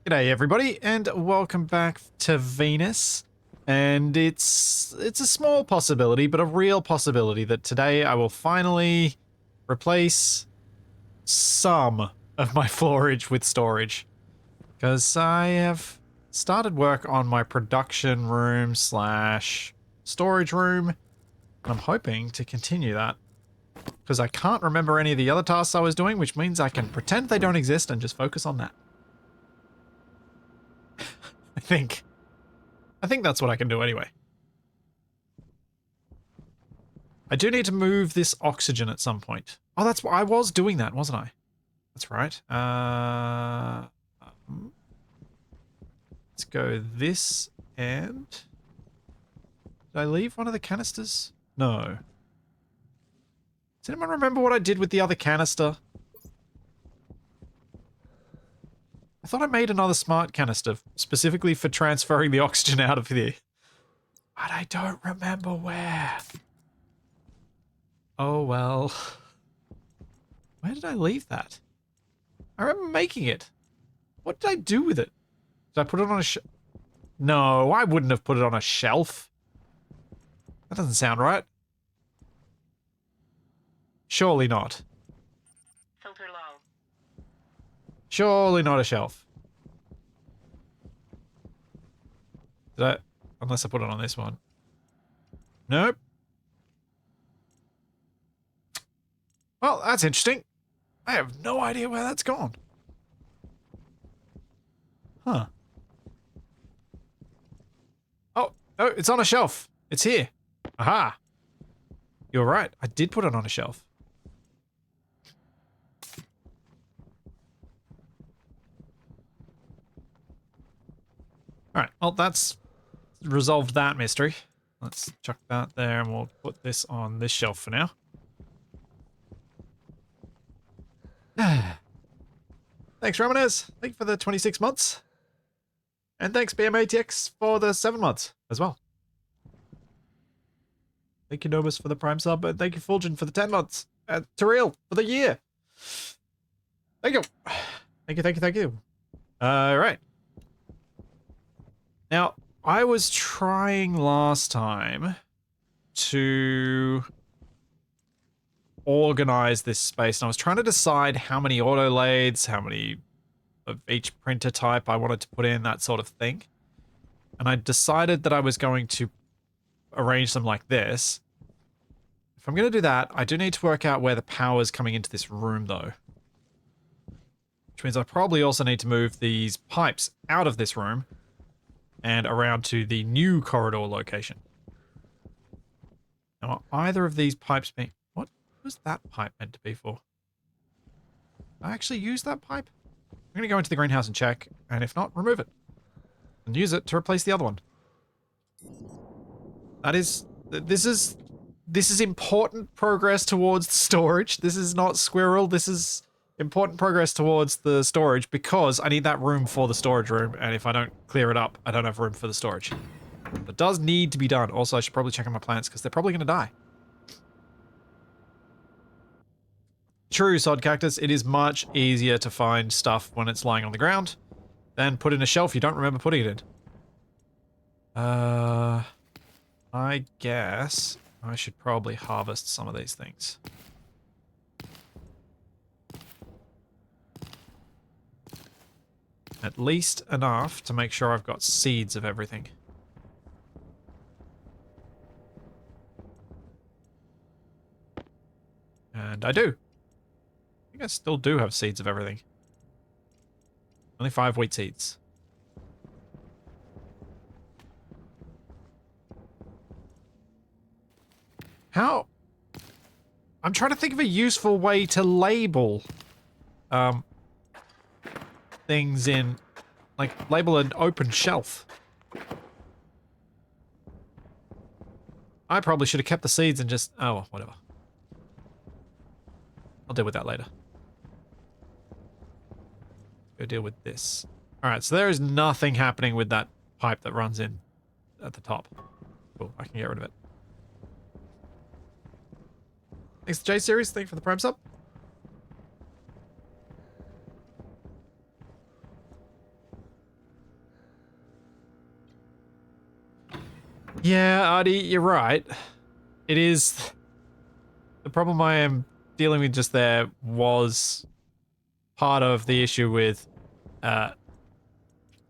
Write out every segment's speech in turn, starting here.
G'day everybody, and welcome back to Venus. And it's a small possibility, but a real possibility that today I will finally replace some of my floorage with storage. Because I have started work on my production room slash storage room, and I'm hoping to continue that. Because I can't remember any of the other tasks I was doing, which means I can pretend they don't exist and just focus on that. I think that's what I can do anyway. I do need to move this oxygen at some point. Oh, that's what I was doing that, wasn't I? That's right. Let's go this end. Did I leave one of the canisters? No. Does anyone remember what I did with the other canister? I thought I made another smart canister specifically for transferring the oxygen out of here. But I don't remember where. Oh well. Where did I leave that? I remember making it. What did I do with it? Did I put it on a No, I wouldn't have put it on a shelf. That doesn't sound right. Surely not. Filter low. Surely not a shelf. Did I? Unless I put it on this one. Nope. Well, that's interesting. I have no idea where that's gone. Huh. Oh, it's on a shelf. It's here. Aha. You're right. I did put it on a shelf. Alright, well, that's resolved that mystery. Let's chuck that there and we'll put this on this shelf for now. Thanks, Ramones. Thank you for the 26 months. And thanks, BMATX, for the 7 months as well. Thank you, Nobus, for the Prime sub, and thank you, Fulgen, for the 10 months. And Terrell for the year. Thank you. Thank you, thank you, thank you. Alright. Now, I was trying last time to organize this space, and I was trying to decide how many auto lathes, how many of each printer type I wanted to put in, that sort of thing. And I decided that I was going to arrange them like this. If I'm going to do that, I do need to work out where the power is coming into this room, though. Which means I probably also need to move these pipes out of this room and around to the new corridor location. Now, are either of these pipes being... What was that pipe meant to be for? Did I actually use that pipe? I'm going to go into the greenhouse and check, and if not, remove it. And use it to replace the other one. That is... This is important progress towards the storage. This is not squirrel. This is important progress towards the storage because I need that room for the storage room, and if I don't clear it up, I don't have room for the storage. It does need to be done. Also, I should probably check on my plants because they're probably going to die. True, Sod Cactus, it is much easier to find stuff when it's lying on the ground than put in a shelf you don't remember putting it in. I guess I should probably harvest some of these things. At least enough to make sure I've got seeds of everything. And I do. I think I still do have seeds of everything. Only 5 wheat seeds. How? I'm trying to think of a useful way to label things in, like, label an open shelf. I probably should have kept the seeds and just, oh, whatever. I'll deal with that later. Go deal with this. Alright, so there is nothing happening with that pipe that runs in at the top. Cool, I can get rid of it. Thanks to J-Series, thank you for the Prime sub. Yeah, Artie, you're right. It is... The problem I am dealing with just there was part of the issue with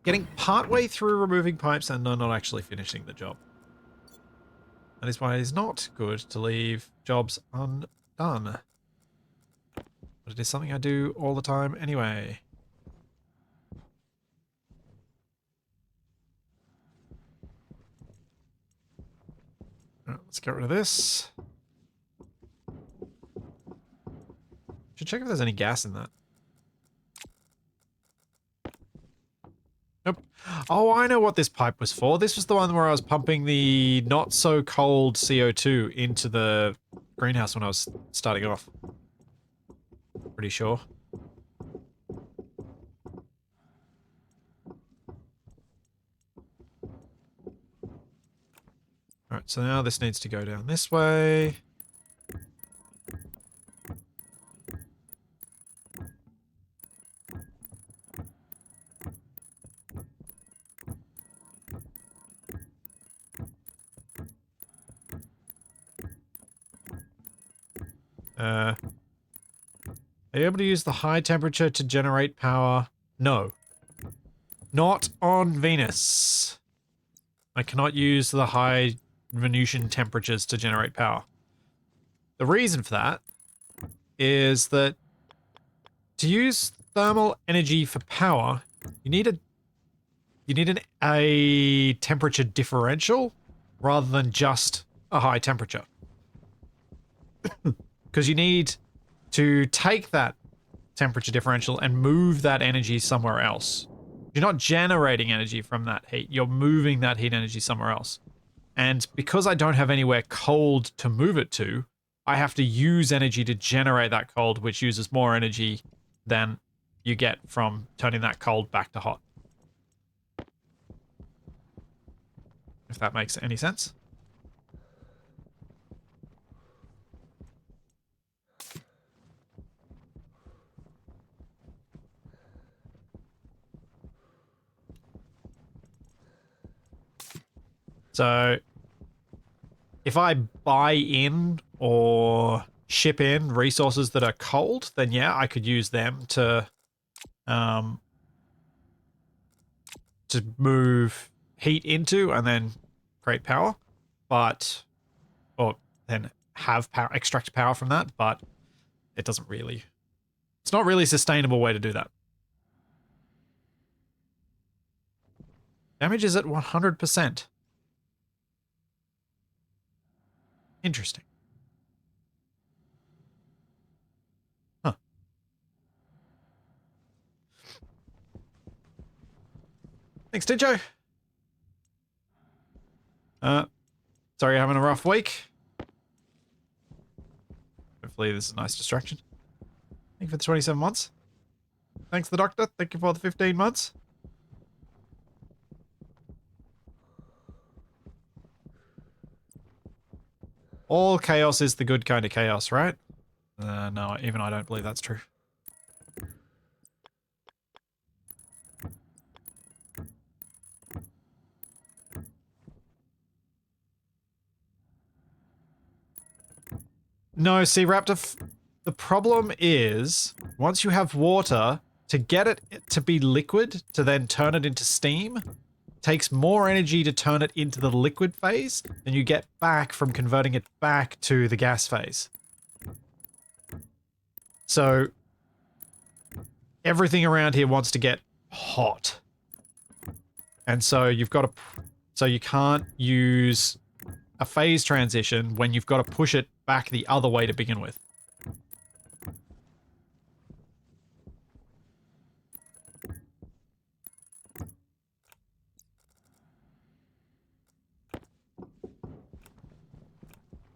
getting partway through removing pipes and not actually finishing the job. That is why it is not good to leave jobs undone. But it is something I do all the time anyway. Right, let's get rid of this. Should check if there's any gas in that. Nope. Oh, I know what this pipe was for. This was the one where I was pumping the not so cold CO2 into the greenhouse when I was starting off. Pretty sure. Alright, so now this needs to go down this way. Are you able to use the high temperature to generate power? No. Not on Venus. I cannot use the high Venusian temperatures to generate power. The reason for that is that to use thermal energy for power, you need a temperature differential rather than just a high temperature. Because you need to take that temperature differential and move that energy somewhere else. You're not generating energy from that heat, you're moving that heat energy somewhere else. And because I don't have anywhere cold to move it to, I have to use energy to generate that cold, which uses more energy than you get from turning that cold back to hot. If that makes any sense. So, if I buy in or ship in resources that are cold, then yeah, I could use them to move heat into and then create power, but or then have power, extract power from that, but it doesn't really. It's not really a sustainable way to do that. Damage is at 100%. Interesting. Huh. Thanks, Tincho. Sorry you're having a rough week. Hopefully this is a nice distraction. Thank you for the 27 months. Thanks, the doctor. Thank you for the 15 months. All chaos is the good kind of chaos, right? No, even I don't believe that's true. No, see, Raptor, the problem is, once you have water, to get it to be liquid, to then turn it into steam, takes more energy to turn it into the liquid phase than you get back from converting it back to the gas phase. So, everything around here wants to get hot. And so you've got to... So you can't use a phase transition when you've got to push it back the other way to begin with.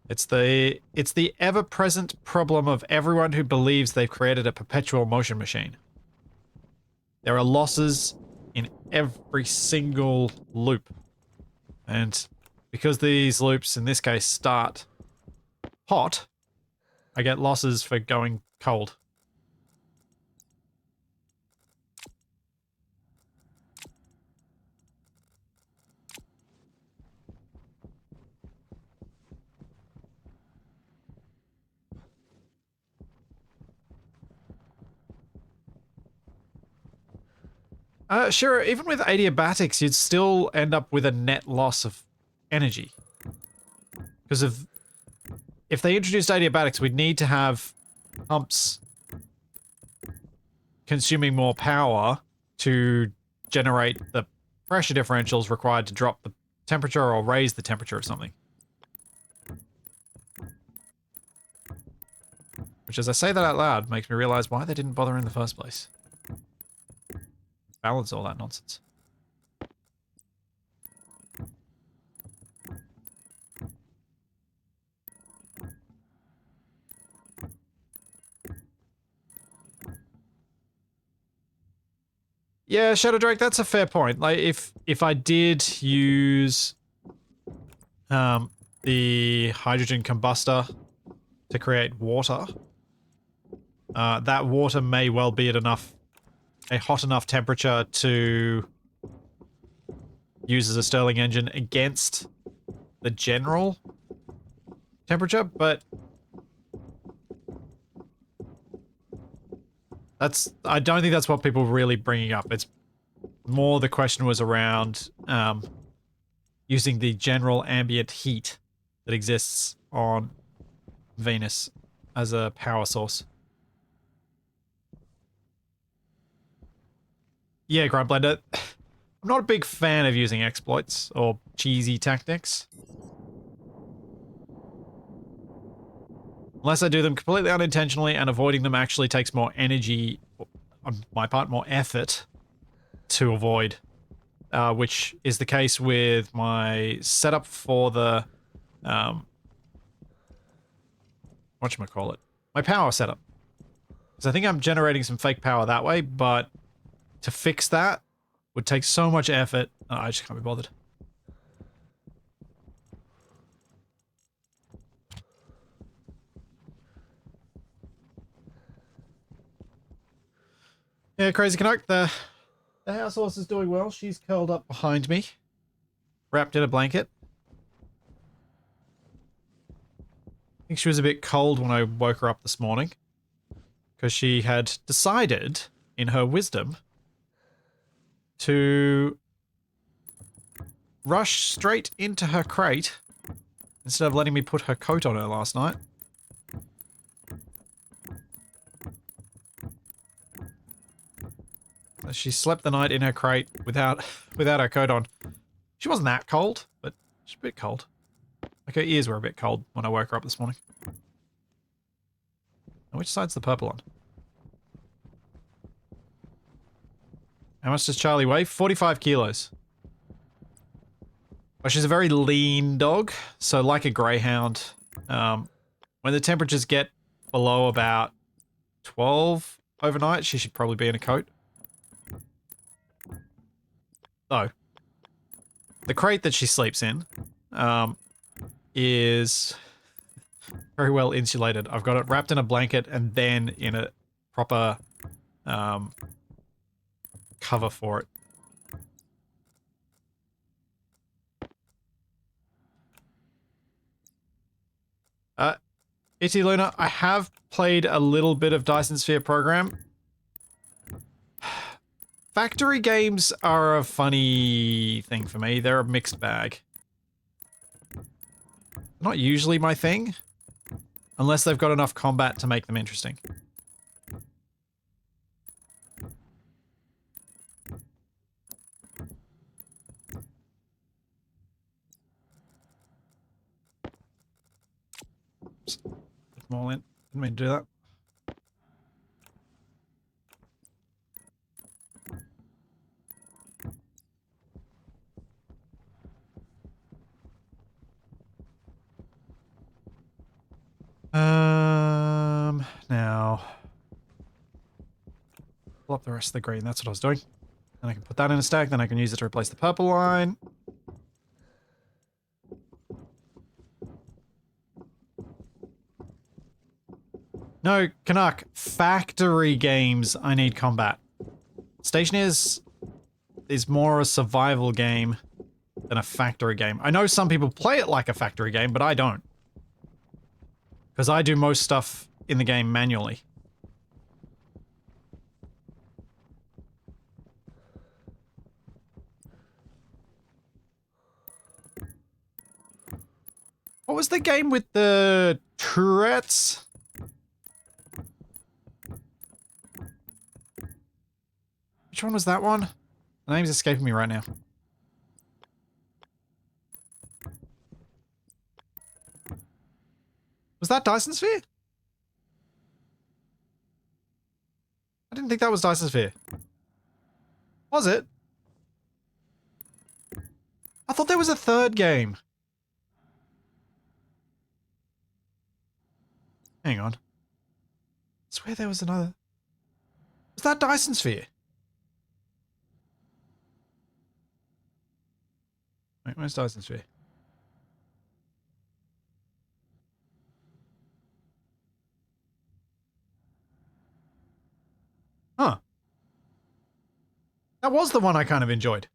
It's the ever-present problem of everyone who believes they've created a perpetual motion machine. There are losses in every single loop. And because these loops, in this case, start hot, I get losses for going cold. Sure, even with adiabatics, you'd still end up with a net loss of energy. Because if they introduced adiabatics, we'd need to have pumps consuming more power to generate the pressure differentials required to drop the temperature or raise the temperature of something. Which, as I say that out loud, makes me realize why they didn't bother in the first place. Balance all that nonsense. Yeah, Shadow Drake, that's a fair point. Like, if I did use the hydrogen combustor to create water, that water may well be at a hot enough temperature to use as a Stirling engine against the general temperature, but I don't think that's what people were really bringing up. It's more the question was around using the general ambient heat that exists on Venus as a power source. Yeah, Grindblender. I'm not a big fan of using exploits or cheesy tactics. Unless I do them completely unintentionally, and avoiding them actually takes more energy, on my part, more effort to avoid. Which is the case with my setup for the, whatchamacallit, my power setup. Because I think I'm generating some fake power that way, but to fix that would take so much effort. Oh, I just can't be bothered. Yeah, Crazy Canuck, the house horse is doing well. She's curled up behind me, wrapped in a blanket. I think she was a bit cold when I woke her up this morning, because she had decided, in her wisdom, to rush straight into her crate instead of letting me put her coat on her last night. So she slept the night in her crate without her coat on. She wasn't that cold, but she's a bit cold. Like, her ears were a bit cold when I woke her up this morning. And which side's the purple on? How much does Charlie weigh? 45 kilos. Well, she's a very lean dog, so like a greyhound, when the temperatures get below about 12 overnight, she should probably be in a coat. Though, the crate that she sleeps in is very well insulated. I've got it wrapped in a blanket and then in a proper cover for it. Itty Luna, I have played a little bit of Dyson Sphere Program. Factory games are a funny thing for me. They're a mixed bag. Not usually my thing, unless they've got enough combat to make them interesting. Oops. Put them all in. Didn't mean to do that. Now, pull up the rest of the green. That's what I was doing. Then I can put that in a stack. Then I can use it to replace the purple line. No, Canuck. Factory games, I need combat. Stationeers is more a survival game than a factory game. I know some people play it like a factory game, but I don't. Because I do most stuff in the game manually. What was the game with the turrets? Which one was that one? The name's escaping me right now. Was that Dyson Sphere? I didn't think that was Dyson Sphere. Was it? I thought there was a third game. Hang on. I swear there was another. Was that Dyson Sphere? Wait, where's Dyson Sphere? Huh. That was the one I kind of enjoyed.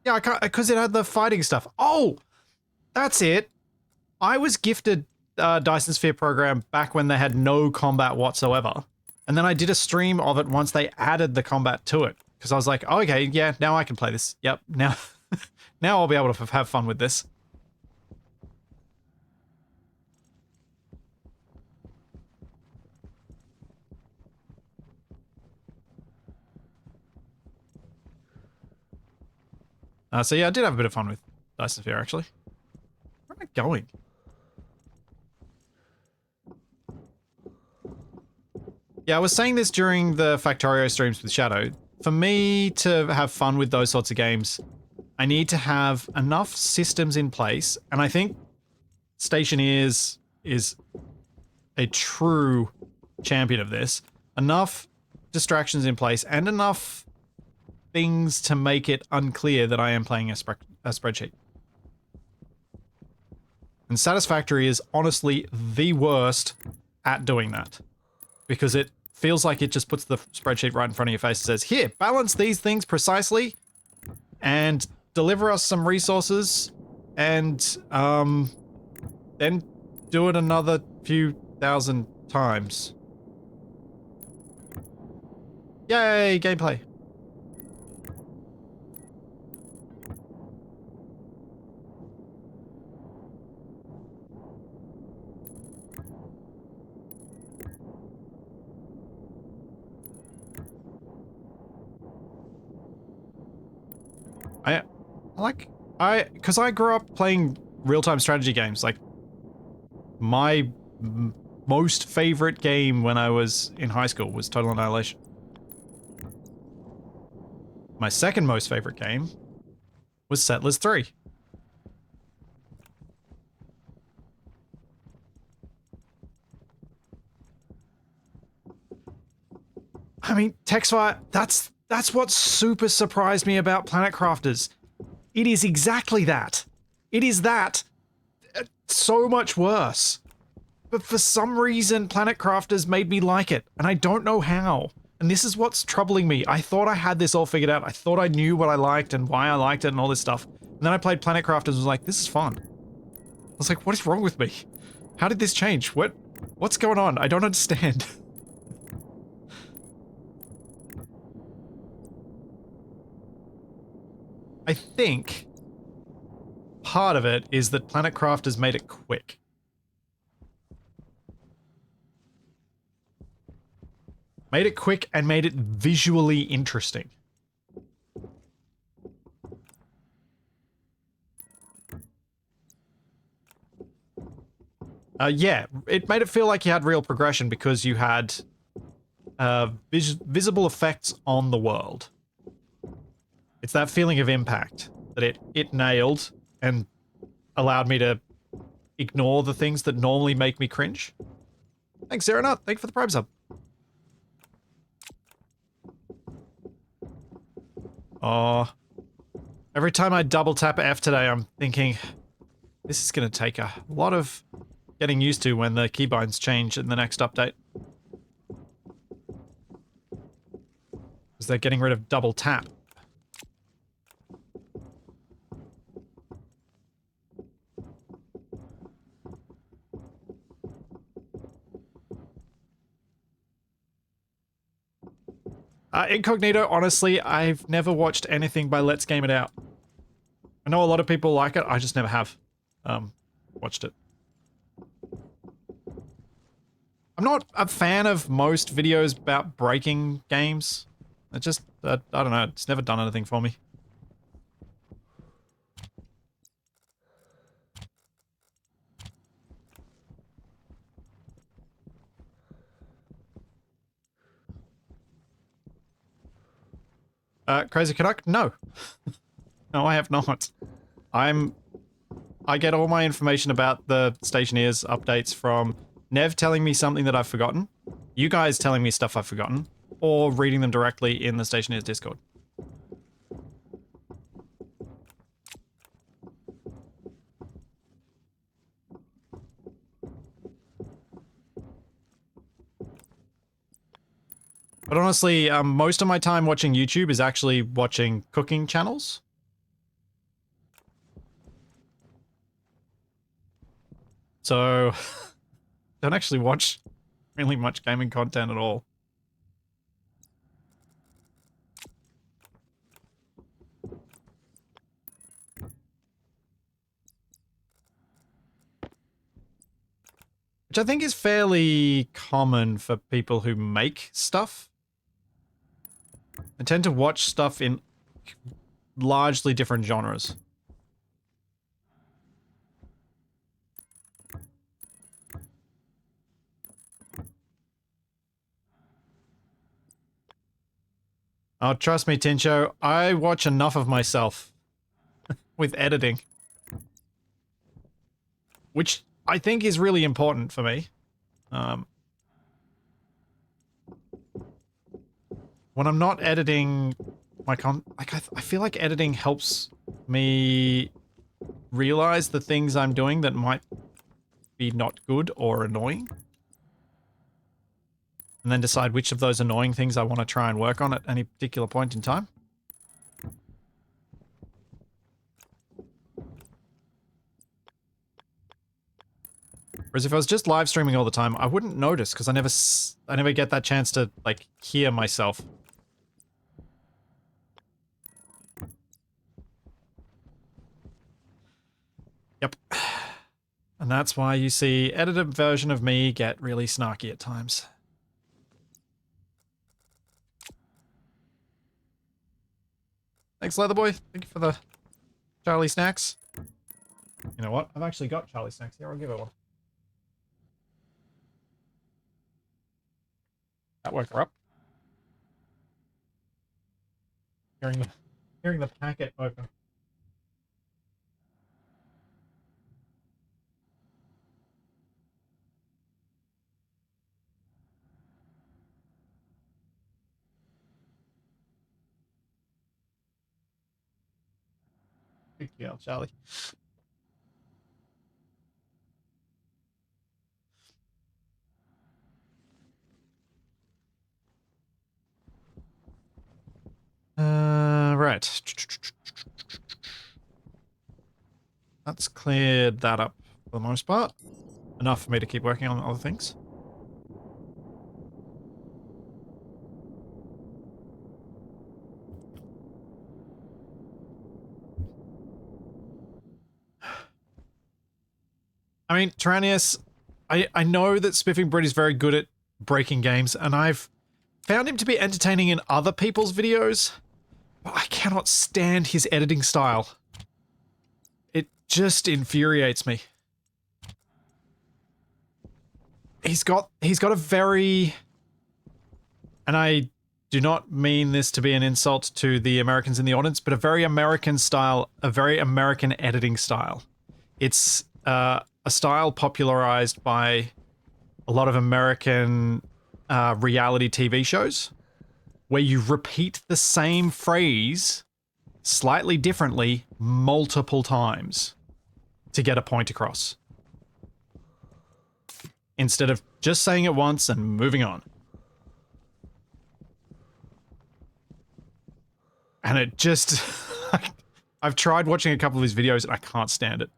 Yeah, I can't, because it had the fighting stuff. Oh, that's it. I was gifted Dyson Sphere program back when they had no combat whatsoever. And then I did a stream of it once they added the combat to it. Because I was like, oh, okay, yeah, now I can play this. Yep, now, now I'll be able to have fun with this. So yeah, I did have a bit of fun with Dyson Sphere, actually. Where am I going? Yeah, I was saying this during the Factorio streams with Shadow. For me to have fun with those sorts of games, I need to have enough systems in place, and I think Stationeers is a true champion of this. Enough distractions in place and enough things to make it unclear that I am playing a spreadsheet. And Satisfactory is honestly the worst at doing that. Because it feels like it just puts the spreadsheet right in front of your face and says, here, balance these things precisely and deliver us some resources and then do it another few thousand times. Yay, gameplay. Because I grew up playing real-time strategy games. Like, my most favorite game when I was in high school was Total Annihilation. My second most favorite game was Settlers 3. I mean, Textfire, that's what super surprised me about Planet Crafters. It is exactly that. It is that. So much worse. But for some reason, Planet Crafters made me like it, and I don't know how. And this is what's troubling me. I thought I had this all figured out. I thought I knew what I liked and why I liked it and all this stuff. And then I played Planet Crafters and was like, this is fun. I was like, what is wrong with me? How did this change? What's going on? I don't understand. I think part of it is that Planet Crafters made it quick. Made it quick and made it visually interesting. Yeah, it made it feel like you had real progression because you had visible effects on the world. It's that feeling of impact that it nailed and allowed me to ignore the things that normally make me cringe. Thanks, Sarah Nut. Thank you for the Prime sub. Oh. Every time I double tap F today, I'm thinking, this is going to take a lot of getting used to when the keybinds change in the next update. Because they're getting rid of double tap. Incognito, honestly, I've never watched anything by Let's Game It Out. I know a lot of people like it, I just never have watched it. I'm not a fan of most videos about breaking games. It just, I don't know, it's never done anything for me. Crazy Canuck? No. No, I have not. I get all my information about the Stationeers updates from Nev telling me something that I've forgotten, you guys telling me stuff I've forgotten, or reading them directly in the Stationeers Discord. But honestly, most of my time watching YouTube is actually watching cooking channels. So, don't actually watch really much gaming content at all. Which I think is fairly common for people who make stuff. I tend to watch stuff in largely different genres. Oh, trust me, Tincho, I watch enough of myself with editing. Which I think is really important for me. When I'm not editing my I feel like editing helps me realize the things I'm doing that might be not good or annoying. And then decide which of those annoying things I want to try and work on at any particular point in time. Whereas if I was just live streaming all the time, I wouldn't notice because I never get that chance to like hear myself. Yep. And that's why you see edited version of me get really snarky at times. Thanks, Leatherboy. Thank you for the Charlie snacks. You know what? I've actually got Charlie snacks here. I'll give it one. That woke her up. Hearing the packet open. Big deal, Charlie. Right. That's cleared that up for the most part. Enough for me to keep working on other things. I mean, Tyrannius, I know that Spiffing Brit is very good at breaking games, and I've found him to be entertaining in other people's videos, but I cannot stand his editing style. It just infuriates me. He's got a very, and I do not mean this to be an insult to the Americans in the audience, but a very American style, a very American editing style. It's a style popularized by a lot of American reality TV shows, where you repeat the same phrase slightly differently multiple times to get a point across, instead of just saying it once and moving on. And it just... I've tried watching a couple of his videos and I can't stand it.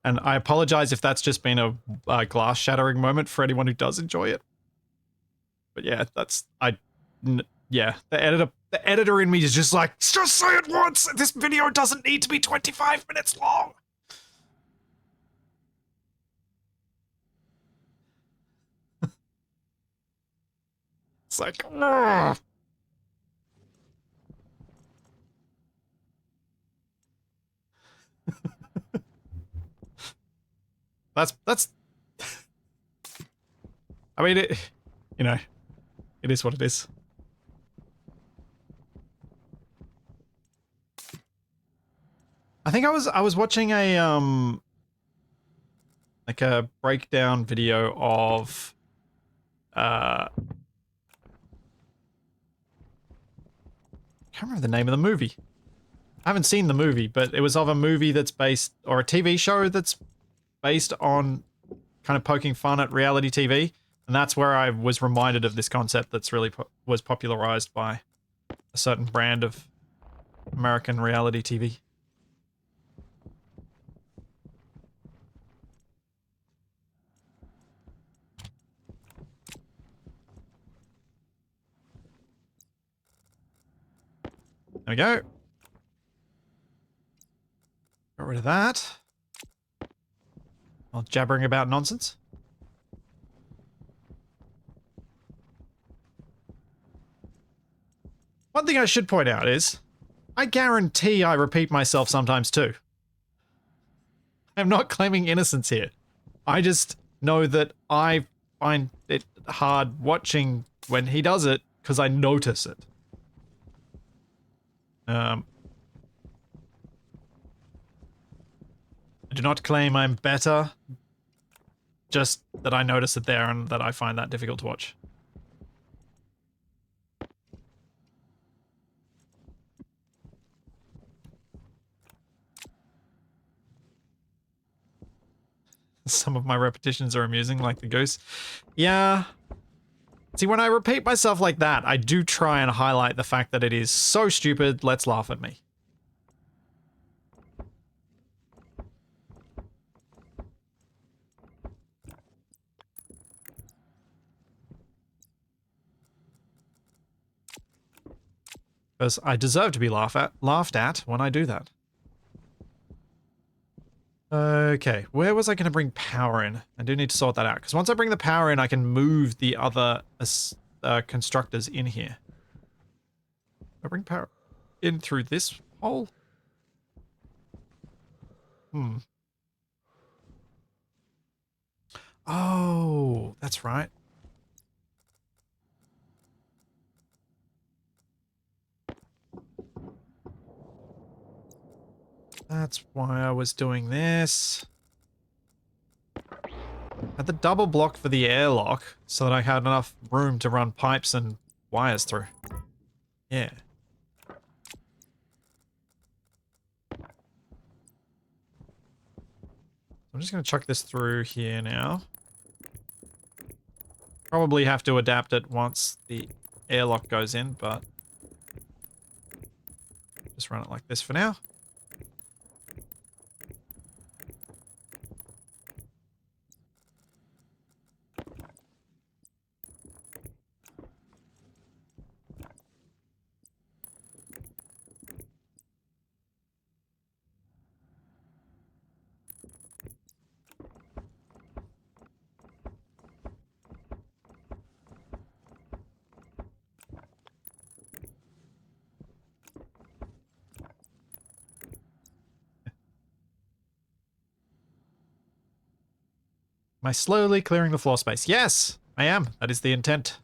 And I apologize if that's just been a glass shattering moment for anyone who does enjoy it. But yeah, yeah, the editor in me is just like, just say it once. This video doesn't need to be 25 minutes long. It's like, ugh. That's I mean, you know, it is what it is. I think I was watching a like a breakdown video of I can't remember the name of the movie. I haven't seen the movie, but it was of a movie that's based, or a TV show that's based on kind of poking fun at reality TV. And that's where I was reminded of this concept that's really was popularized by a certain brand of American reality TV. There we go. Got rid of that. While jabbering about nonsense. One thing I should point out is, I guarantee I repeat myself sometimes too. I'm not claiming innocence here. I just know that I find it hard watching when he does it because I notice it. I do not claim I'm better, just that I notice it there and that I find that difficult to watch. Some of my repetitions are amusing, like the goose. Yeah. See, when I repeat myself like that, I do try and highlight the fact that it is so stupid, let's laugh at me. Because I deserve to be laughed at when I do that. Okay, where was I going to bring power in? I do need to sort that out, because once I bring the power in, I can move the other constructors in here. I bring power in through this hole? Oh, that's right. That's why I was doing this. Had the double block for the airlock so that I had enough room to run pipes and wires through. Yeah. I'm just going to chuck this through here now. Probably have to adapt it once the airlock goes in, but just run it like this for now. Am I slowly clearing the floor space? Yes, I am. That is the intent.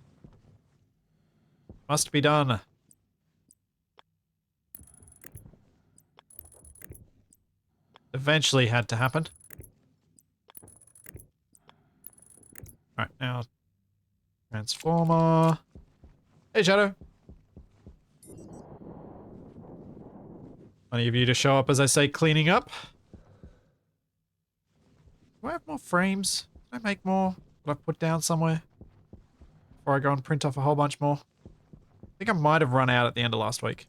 Must be done. Eventually had to happen. Alright, now transformer. Hey, Shadow. Plenty of you to show up as I say cleaning up. Do I have more frames? Can I make more? Did I put down somewhere? Before I go and print off a whole bunch more? I think I might have run out at the end of last week.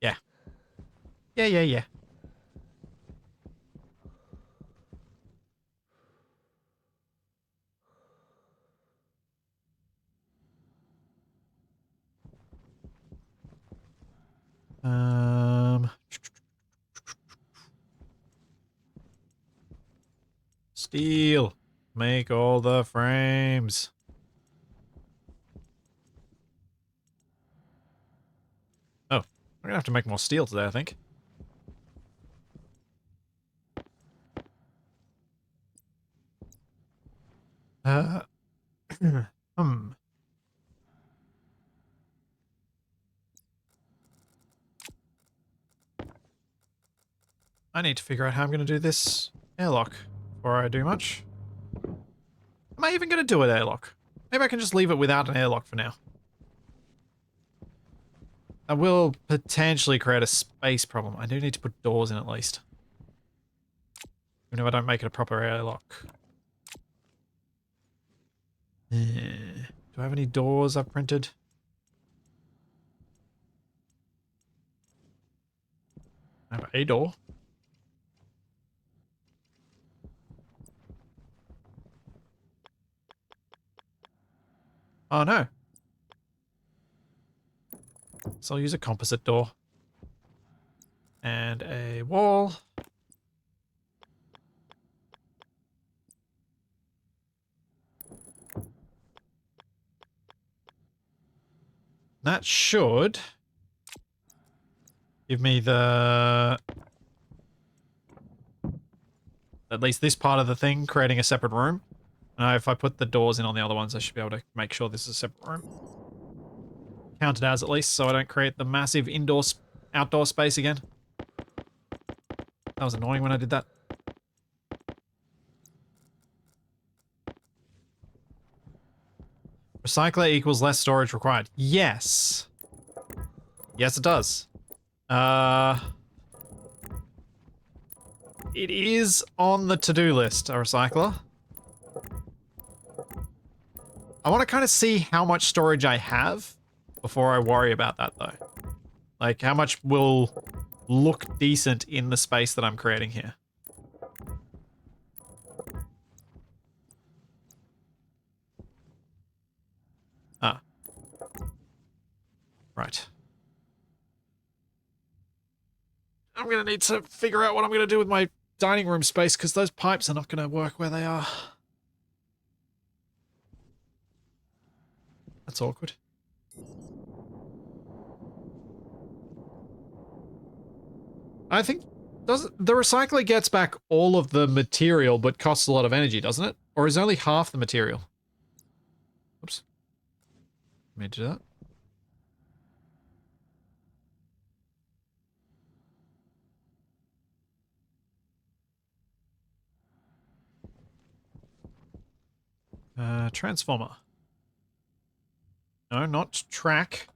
Yeah. Yeah, yeah, yeah. Um, Steel. Make all the frames. Oh, I'm gonna have to make more steel today, I think. Uh, hmm. I need to figure out how I'm gonna do this airlock before I do much. Am I even gonna do an airlock? Maybe I can just leave it without an airlock for now. I will potentially create a space problem. I do need to put doors in at least. Even if I don't make it a proper airlock. Do I have any doors I've printed? I have a door. Oh no. So I'll use a composite door. And a wall. That should give me at least this part of the thing, creating a separate room. And if I put the doors in on the other ones, I should be able to make sure this is a separate room. Count it as at least, so I don't create the massive outdoor space again. That was annoying when I did that. Recycler equals less storage required. Yes. Yes, it does. It is on the to-do list, a recycler. I want to kind of see how much storage I have before I worry about that, though. Like, how much will look decent in the space that I'm creating here. Ah. Right. I'm going to need to figure out what I'm going to do with my dining room space, because those pipes are not going to work where they are. That's awkward. I think the recycler gets back all of the material but costs a lot of energy, doesn't it? Or is only half the material? Oops. Let me do that. Transformer. No, not track.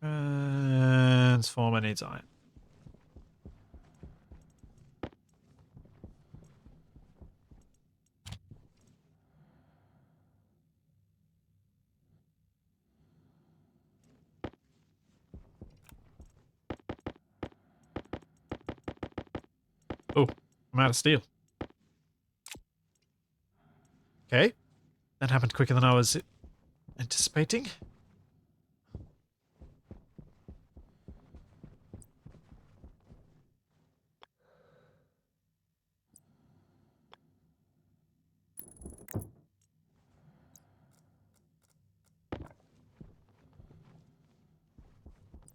Transformer needs iron. Oh, I'm out of steel. Okay. That happened quicker than I was anticipating.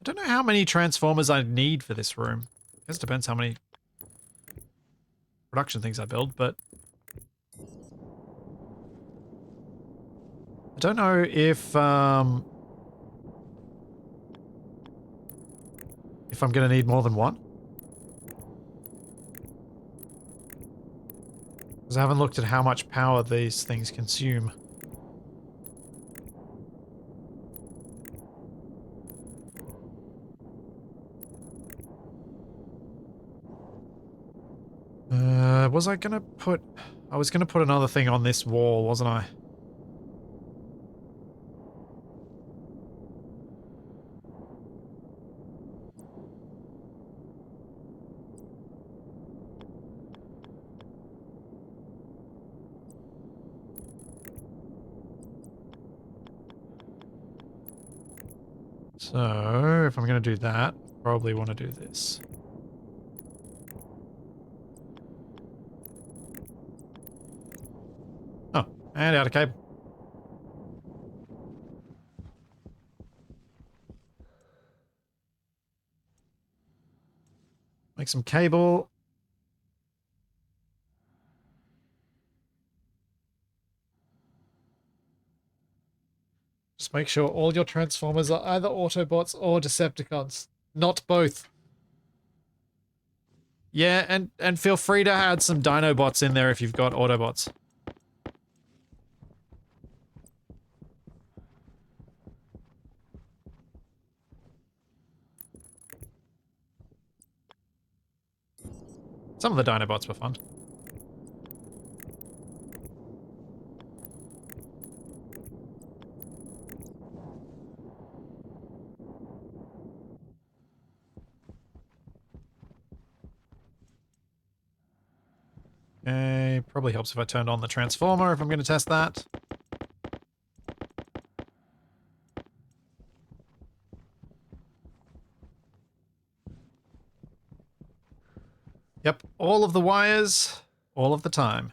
I don't know how many transformers I need for this room. I guess it depends how many production things I build, but I don't know if I'm going to need more than one. Because I haven't looked at how much power these things consume. Was I going to put... I was going to put another thing on this wall, wasn't I? So, if I'm going to do that, probably want to do this. Oh, and out of cable. Make some cable. Just make sure all your Transformers are either Autobots or Decepticons. Not both. Yeah, and feel free to add some Dinobots in there if you've got Autobots. Some of the Dinobots were fun. Okay, probably helps if I turned on the Transformer if I'm going to test that. Yep, all of the wires, all of the time.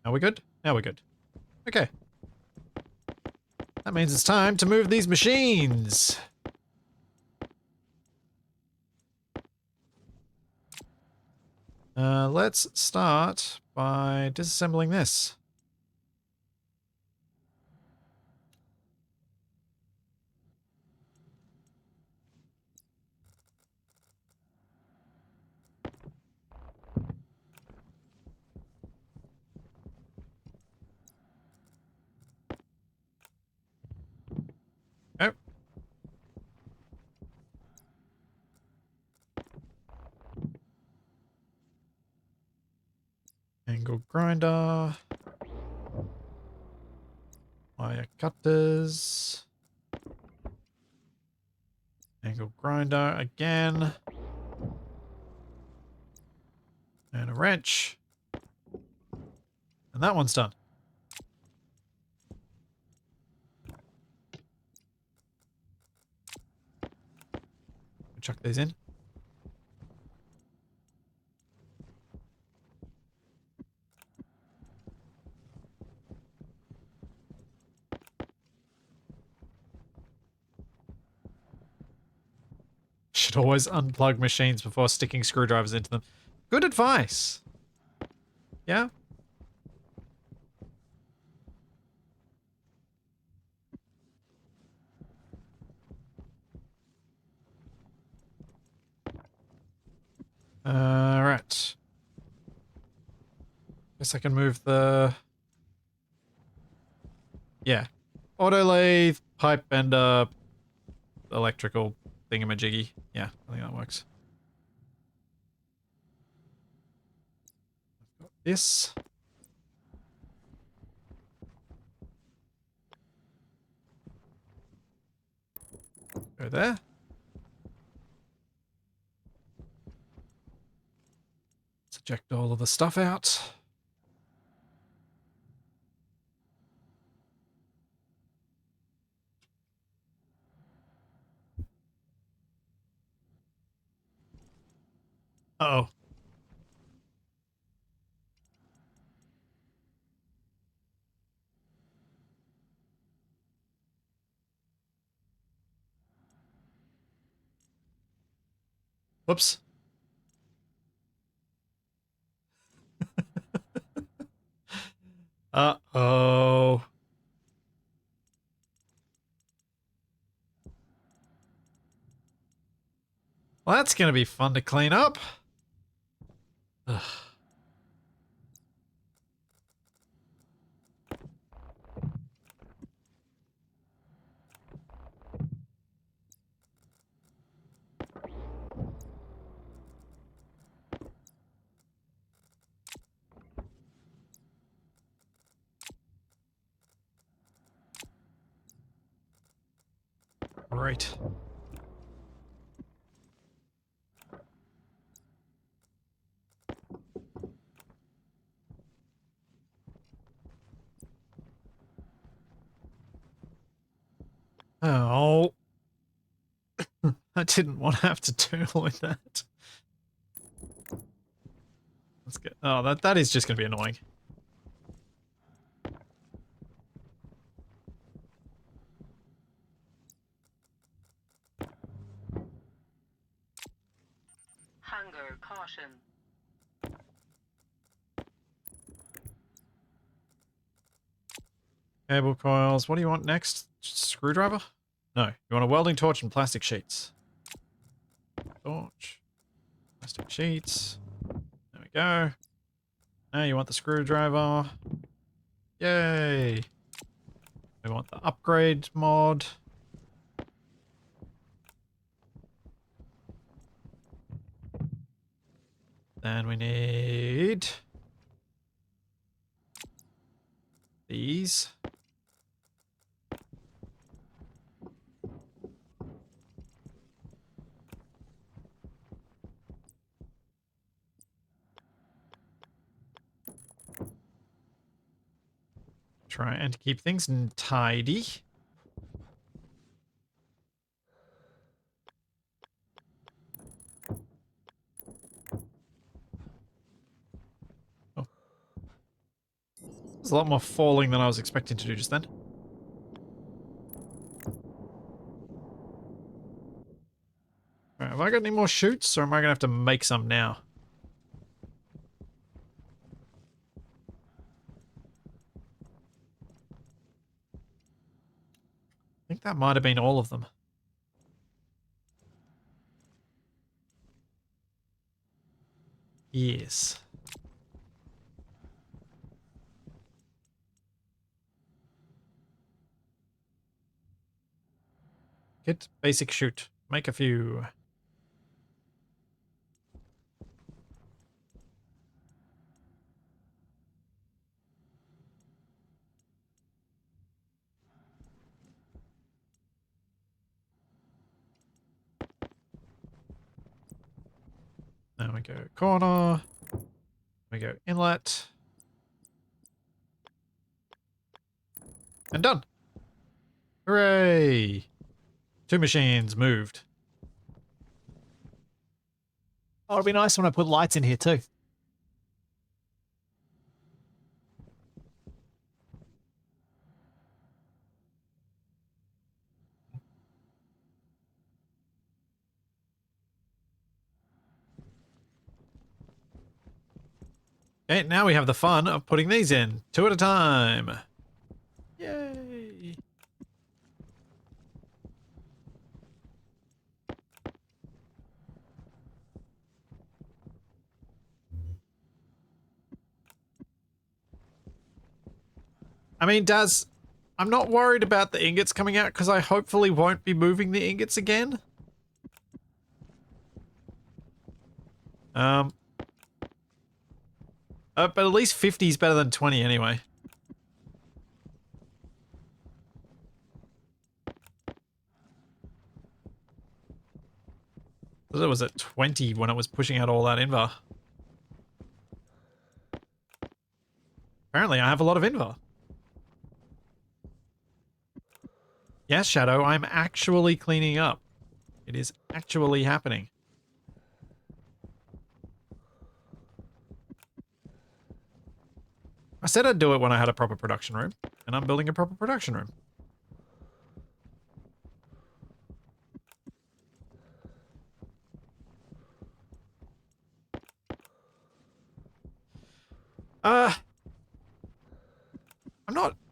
Now we're good? Now we're good. Okay. That means it's time to move these machines. Let's start by disassembling this. Oh. Angle grinder. Wire cutters. Angle grinder again. And a wrench. And that one's done. Chuck these in. Should always unplug machines before sticking screwdrivers into them. Good advice. Yeah? Right. Guess I can move the... Yeah. Auto lathe, pipe bender, electrical thingamajiggy. Yeah, I think that works. I've got this. Go there. Let's eject all of the stuff out. Uh-oh. Whoops. Uh-oh. Well, that's gonna be fun to clean up. Ugh. Right. Oh. I didn't want to have to deal with that. Let's get. Oh, that is just going to be annoying. Hunger, caution. Cable coils. What do you want next? Screwdriver? No. You want a welding torch and plastic sheets. Torch. Plastic sheets. There we go. Now you want the screwdriver. Yay. We want the upgrade mod. Then we need these. Try and keep things tidy. Oh. There's a lot more falling than I was expecting to do just then. Right, have I got any more chutes, or am I going to have to make some now? I think that might have been all of them. Yes. Get basic chute. Make a few. There we go. Corner. We go inlet. And done. Hooray! 2 machines moved. Oh, it'd be nice when I put lights in here too. Okay, now we have the fun of putting these in. 2 at a time. Yay! I mean, Daz, I'm not worried about the ingots coming out because I hopefully won't be moving the ingots again. Um, but at least 50 is better than 20 anyway. It was at 20 when it was pushing out all that invar. Apparently I have a lot of invar. Yes, Shadow, I'm actually cleaning up. It is actually happening. I said I'd do it when I had a proper production room, and I'm building a proper production room.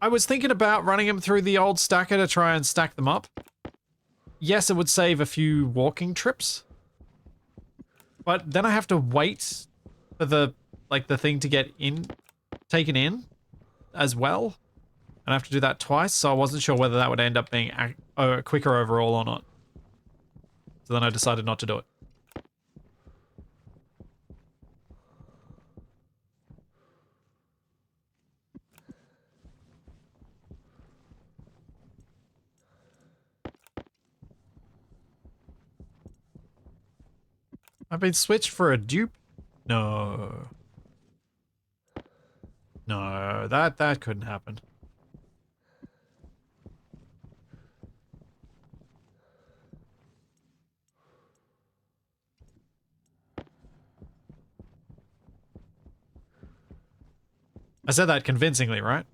I was thinking about running them through the old stacker to try and stack them up. Yes, it would save a few walking trips. But then I have to wait for the thing to get taken in as well. And I have to do that twice, so I wasn't sure whether that would end up being quicker overall or not. So then I decided not to do it. I've been switched for a dupe? No. No, that couldn't happen. I said that convincingly, right?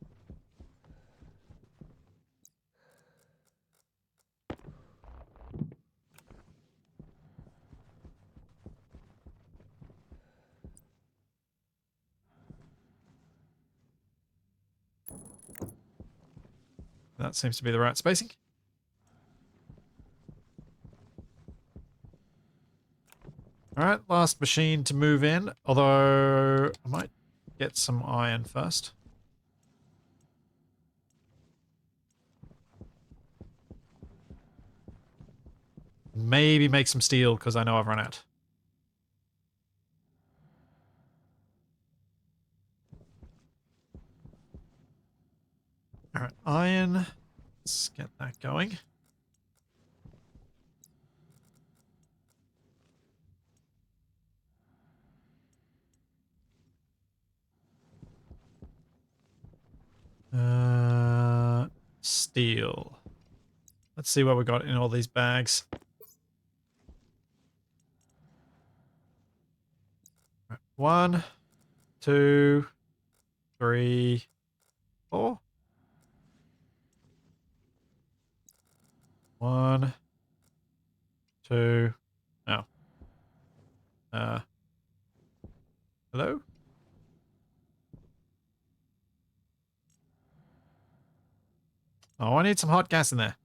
That seems to be the right spacing. Alright, last machine to move in. Although, I might get some iron first. Maybe make some steel, because I know I've run out. Alright, iron. Let's get that going. Steel. Let's see what we got in all these bags. Right, 1, 2, 3, 4. 1, 2. No. Hello? Oh, I need some hot gas in there.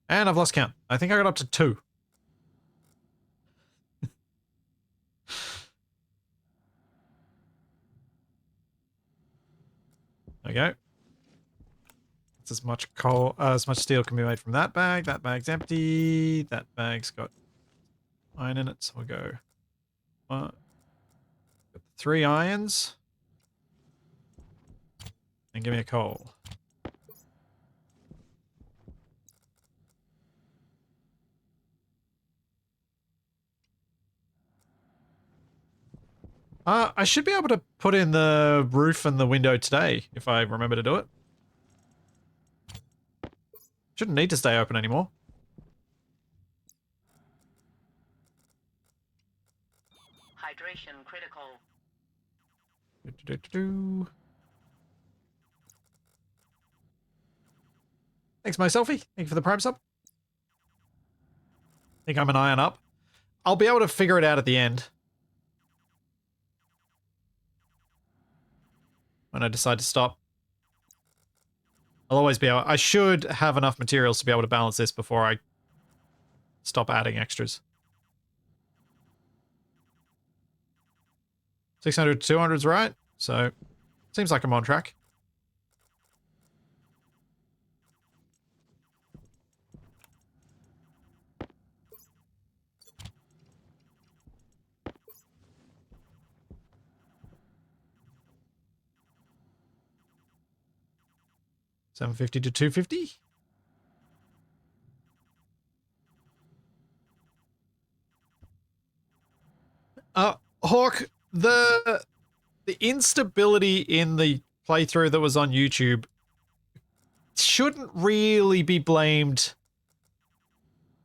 And I've lost count. I think I got up to 2. There we go. That's as much coal, as much steel can be made from that bag. That bag's empty. That bag's got iron in it, so we'll go 3 irons. And give me a coal. I should be able to put in the roof and the window today, if I remember to do it. Shouldn't need to stay open anymore. Hydration critical. Thanks, my selfie. Thank you for the prime sub. Think I'm an iron up. I'll be able to figure it out at the end. When I decide to stop. I'll always be able... I should have enough materials to be able to balance this before I stop adding extras. 600 to 200's right, so seems like I'm on track. $750 to $250. Hawk, the instability in the playthrough that was on YouTube shouldn't really be blamed.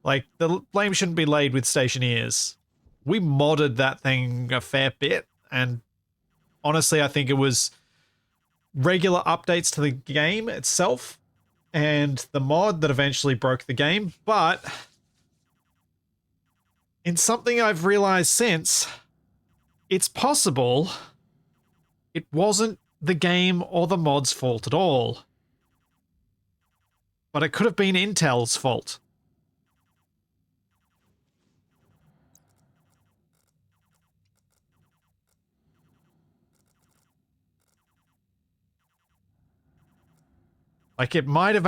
Like, the blame shouldn't be laid with Stationeers. We modded that thing a fair bit, and honestly, I think it was regular updates to the game itself and the mod that eventually broke the game, but in something I've realized since, it's possible it wasn't the game or the mod's fault at all. But it could have been Intel's fault. Like, it might have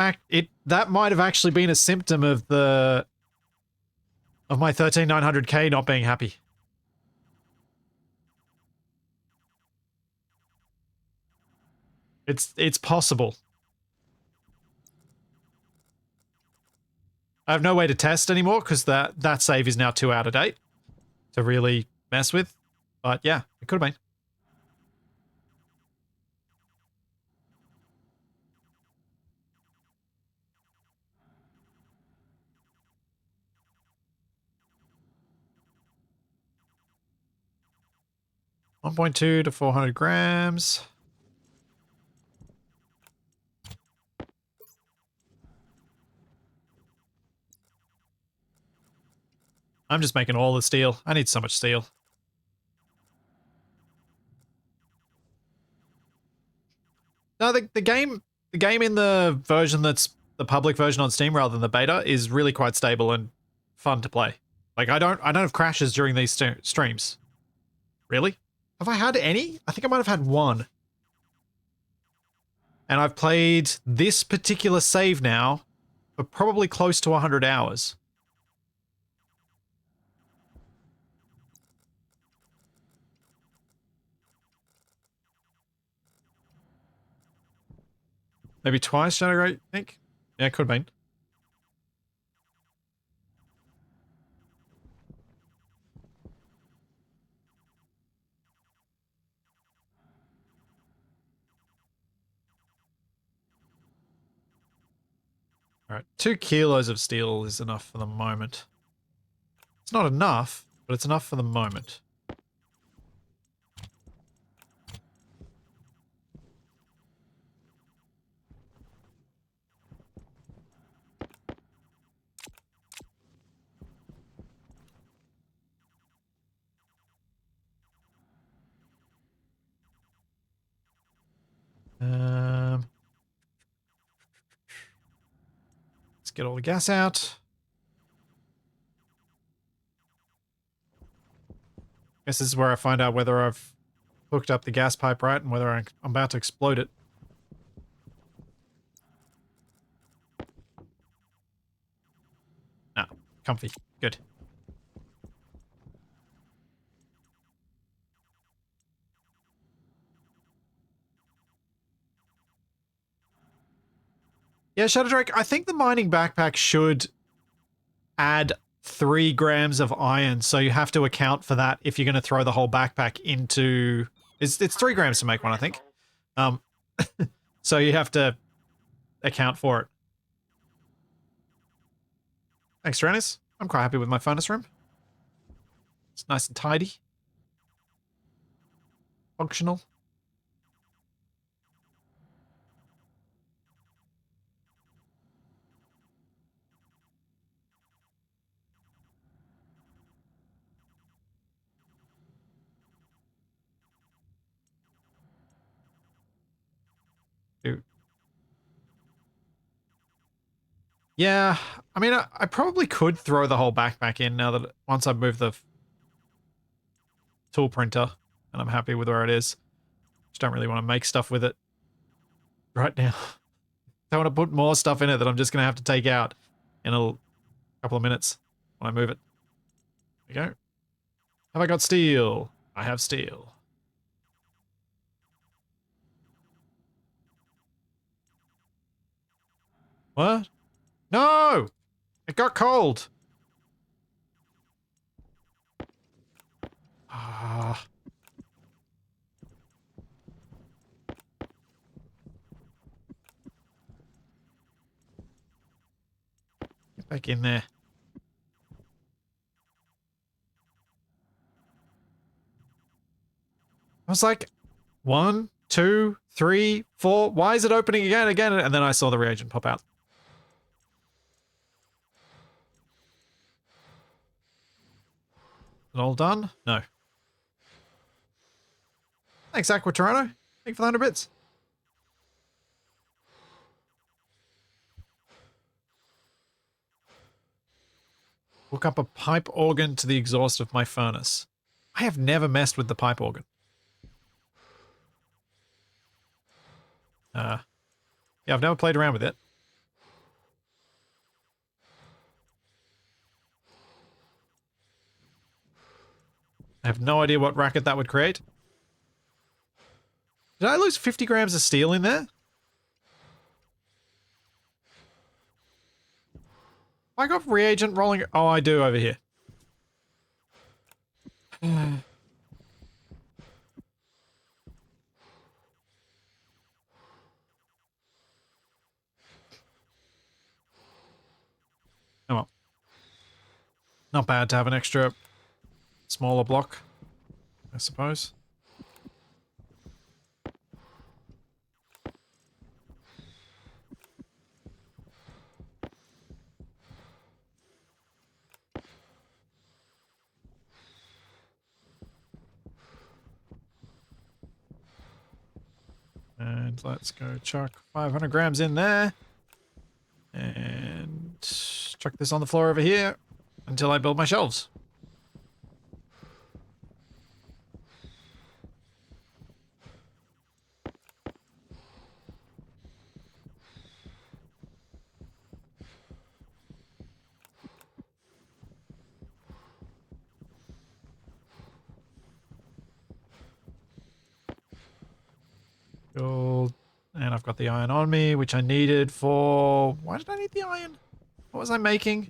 that might have actually been a symptom of my 13900K not being happy. It's possible. I have no way to test anymore because that save is now too out of date to really mess with. But yeah, it could have been. 1.2 to 400 grams. I'm just making all the steel. I need so much steel. No, the game in the version that's the public version on Steam rather than the beta is really quite stable and fun to play. Like I don't have crashes during these streams. Really? Have I had any? I think I might have had one. And I've played this particular save now for probably close to 100 hours. Maybe twice, Shadow Great, I think? Yeah, it could have been. Alright, 2 kilos of steel is enough for the moment. It's not enough, but it's enough for the moment. Let's get all the gas out. Guess this is where I find out whether I've hooked up the gas pipe right and whether I'm about to explode it. Ah, comfy. Good. Yeah, Shadow Drake, I think the mining backpack should add 3 grams of iron, so you have to account for that if you're going to throw the whole backpack into... It's 3 grams to make one, I think. So you have to account for it. Thanks, Tyrannis. I'm quite happy with my furnace room. It's nice and tidy. Functional. Dude. Yeah, I mean, I probably could throw the whole backpack in now that once I've moved the tool printer and I'm happy with where it is. Just don't really want to make stuff with it right now. Don't want to put more stuff in it that I'm just going to have to take out in a couple of minutes when I move it. There we go. Have I got steel? I have steel. What? No! It got cold! Ah. Get back in there. I was like, 1, 2, 3, 4. Why is it opening again? And then I saw the reagent pop out. Is it all done? No. Thanks, Aquatorano. Thank you for the 100 bits. Hook up a pipe organ to the exhaust of my furnace. I have never messed with the pipe organ. Yeah, I've never played around with it. I have no idea what racket that would create. Did I lose 50 grams of steel in there? I got reagent rolling. Oh, I do over here. Oh well. Not bad to have an extra smaller block, I suppose. And let's go chuck 500 grams in there. And chuck this on the floor over here until I build my shelves. Gold. And I've got the iron on me, which I needed for... Why did I need the iron? What was I making?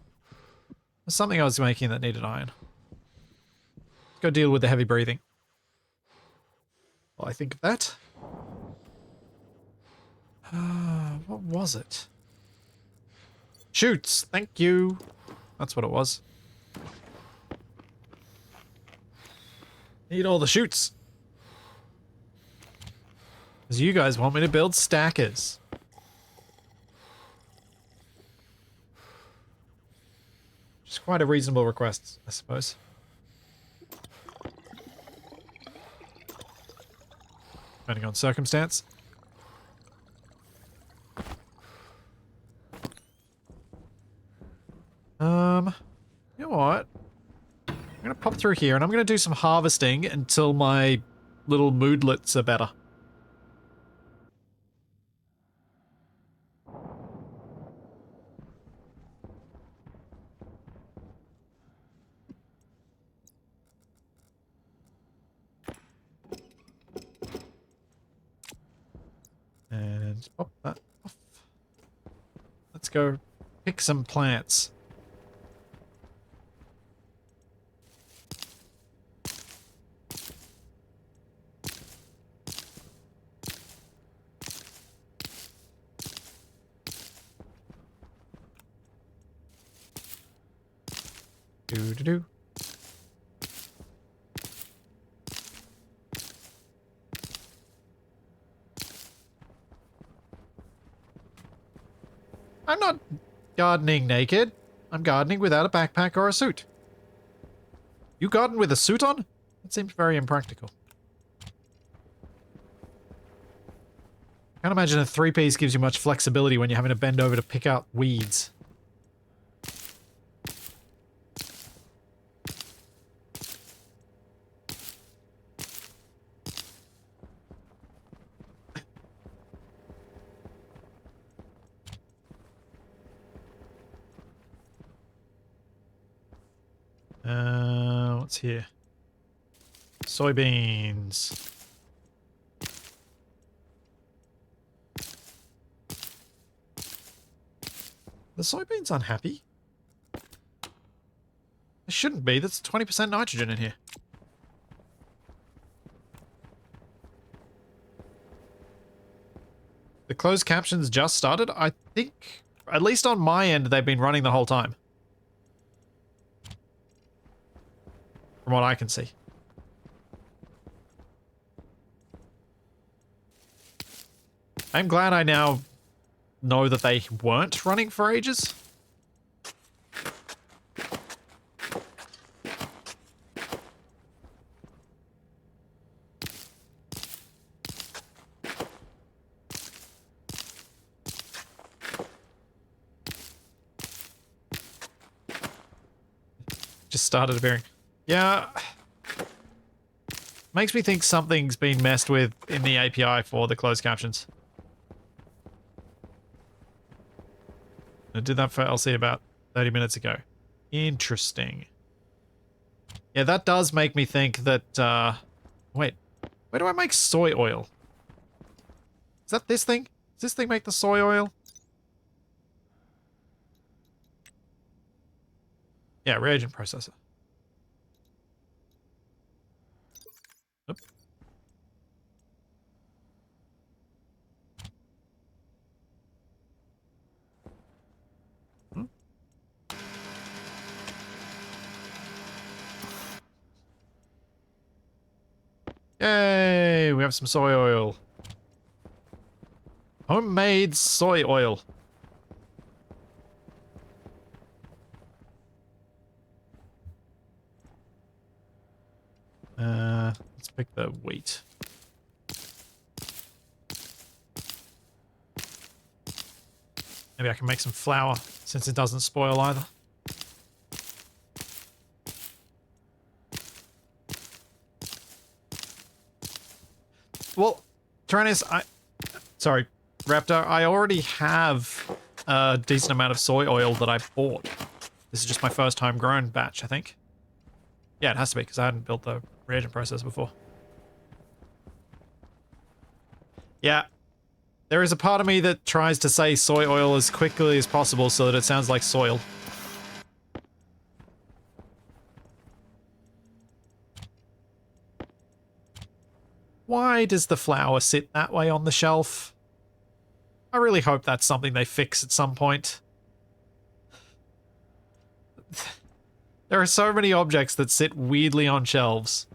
There's something I was making that needed iron. Let's go deal with the heavy breathing. Well, I think of that. What was it? Shoots! Thank you! That's what it was. Need all the shoots. Because you guys want me to build stackers. Which is quite a reasonable request, I suppose. Depending on circumstance. You know what? I'm gonna pop through here and I'm gonna do some harvesting until my little moodlets are better. And pop that off. Let's go pick some plants. Do. I'm not gardening naked. I'm gardening without a backpack or a suit. You garden with a suit on? That seems very impractical. Can't imagine a three-piece gives you much flexibility when you're having to bend over to pick out weeds. What's here? Soybeans. The soybeans unhappy? They shouldn't be. That's 20% nitrogen in here. The closed captions just started? I think, at least on my end, they've been running the whole time. From what I can see. I'm glad I now know that they weren't running for ages. Just started appearing. Yeah. Makes me think something's been messed with in the API for the closed captions. I did that for LC about 30 minutes ago. Interesting. Yeah, that does make me think that, wait. Where do I make soy oil? Is that this thing? Does this thing make the soy oil? Yeah, reagent processor. Oop. Hmm. Yay, we have some soy oil. Homemade soy oil. Let's pick the wheat. Maybe I can make some flour since it doesn't spoil either. Well, Tyrannus, sorry, Raptor, I already have a decent amount of soy oil that I bought. This is just my first homegrown batch, I think. Yeah, it has to be, because I hadn't built the reagent processor before. Yeah, there is a part of me that tries to say soy oil as quickly as possible so that it sounds like soil. Why does the flour sit that way on the shelf? I really hope that's something they fix at some point. There are so many objects that sit weirdly on shelves.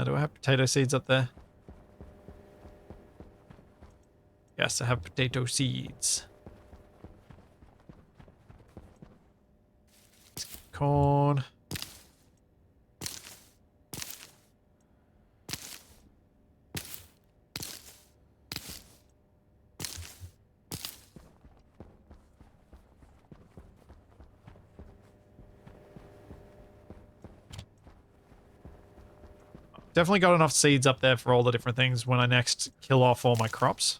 Do I have potato seeds up there? Yes, I have potato seeds. Corn. Definitely got enough seeds up there for all the different things when I next kill off all my crops.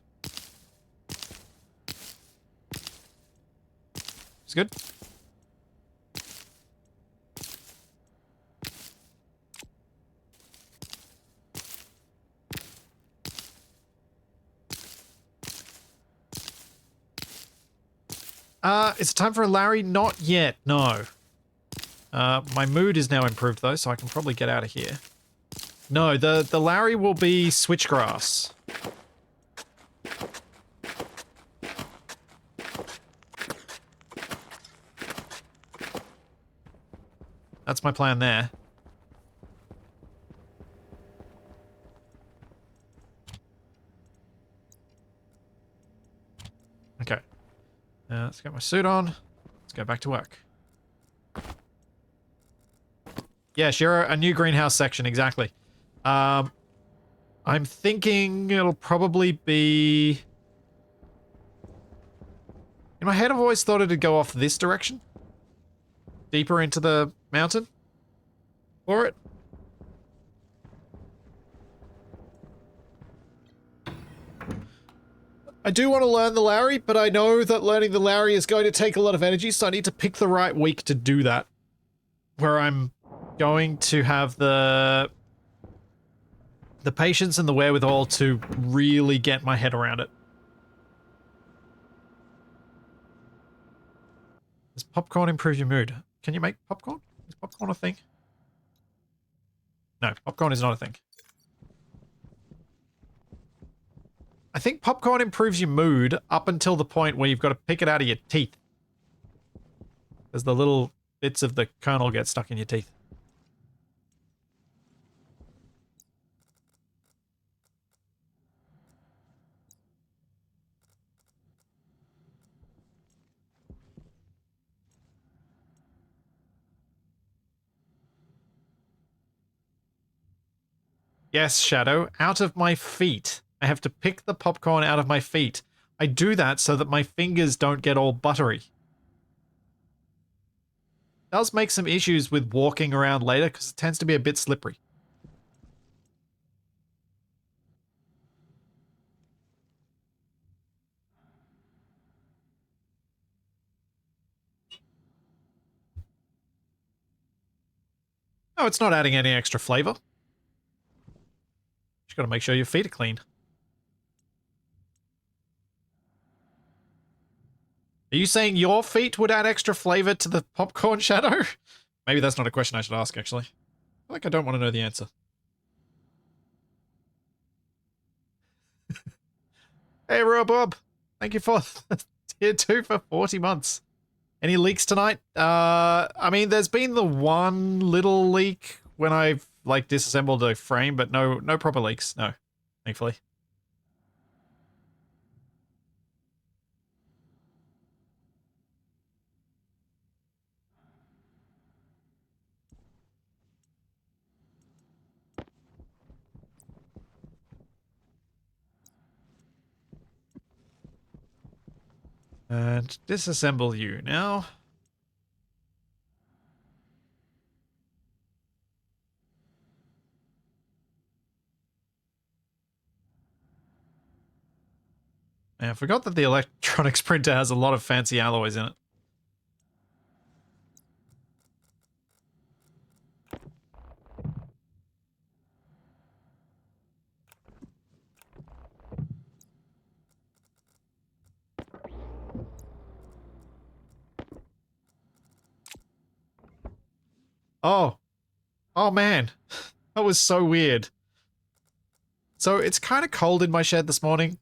It's good. Is it time for a Larry? Not yet, no. My mood is now improved though, so I can probably get out of here. No, the Larry will be switchgrass. That's my plan there. Okay. Let's get my suit on. Let's go back to work. Yeah, sure, a new greenhouse section, exactly. I'm thinking it'll probably be... In my head, I've always thought it'd go off this direction. Deeper into the mountain. For it. I do want to learn the Larry, but I know that learning the Larry is going to take a lot of energy, so I need to pick the right week to do that. Where I'm going to have the patience and the wherewithal to really get my head around it. Does popcorn improve your mood? Can you make popcorn? Is popcorn a thing? No, popcorn is not a thing. I think popcorn improves your mood up until the point where you've got to pick it out of your teeth. Because the little bits of the kernel get stuck in your teeth. Yes, Shadow, out of my feet. I have to pick the popcorn out of my feet. I do that so that my fingers don't get all buttery. Does make some issues with walking around later because it tends to be a bit slippery. Oh, it's not adding any extra flavor. Just gotta make sure your feet are clean. Are you saying your feet would add extra flavor to the popcorn, Shadow? Maybe that's not a question I should ask, actually. I feel like I don't want to know the answer. Hey, Robob. Thank you for tier 2 for 40 months. Any leaks tonight? I mean, there's been the one little leak when I've, like, disassembled a frame, but no proper leaks. No, thankfully. And disassemble you now. And I forgot that the electronics printer has a lot of fancy alloys in it. Oh. Oh man. That was so weird. So it's kind of cold in my shed this morning.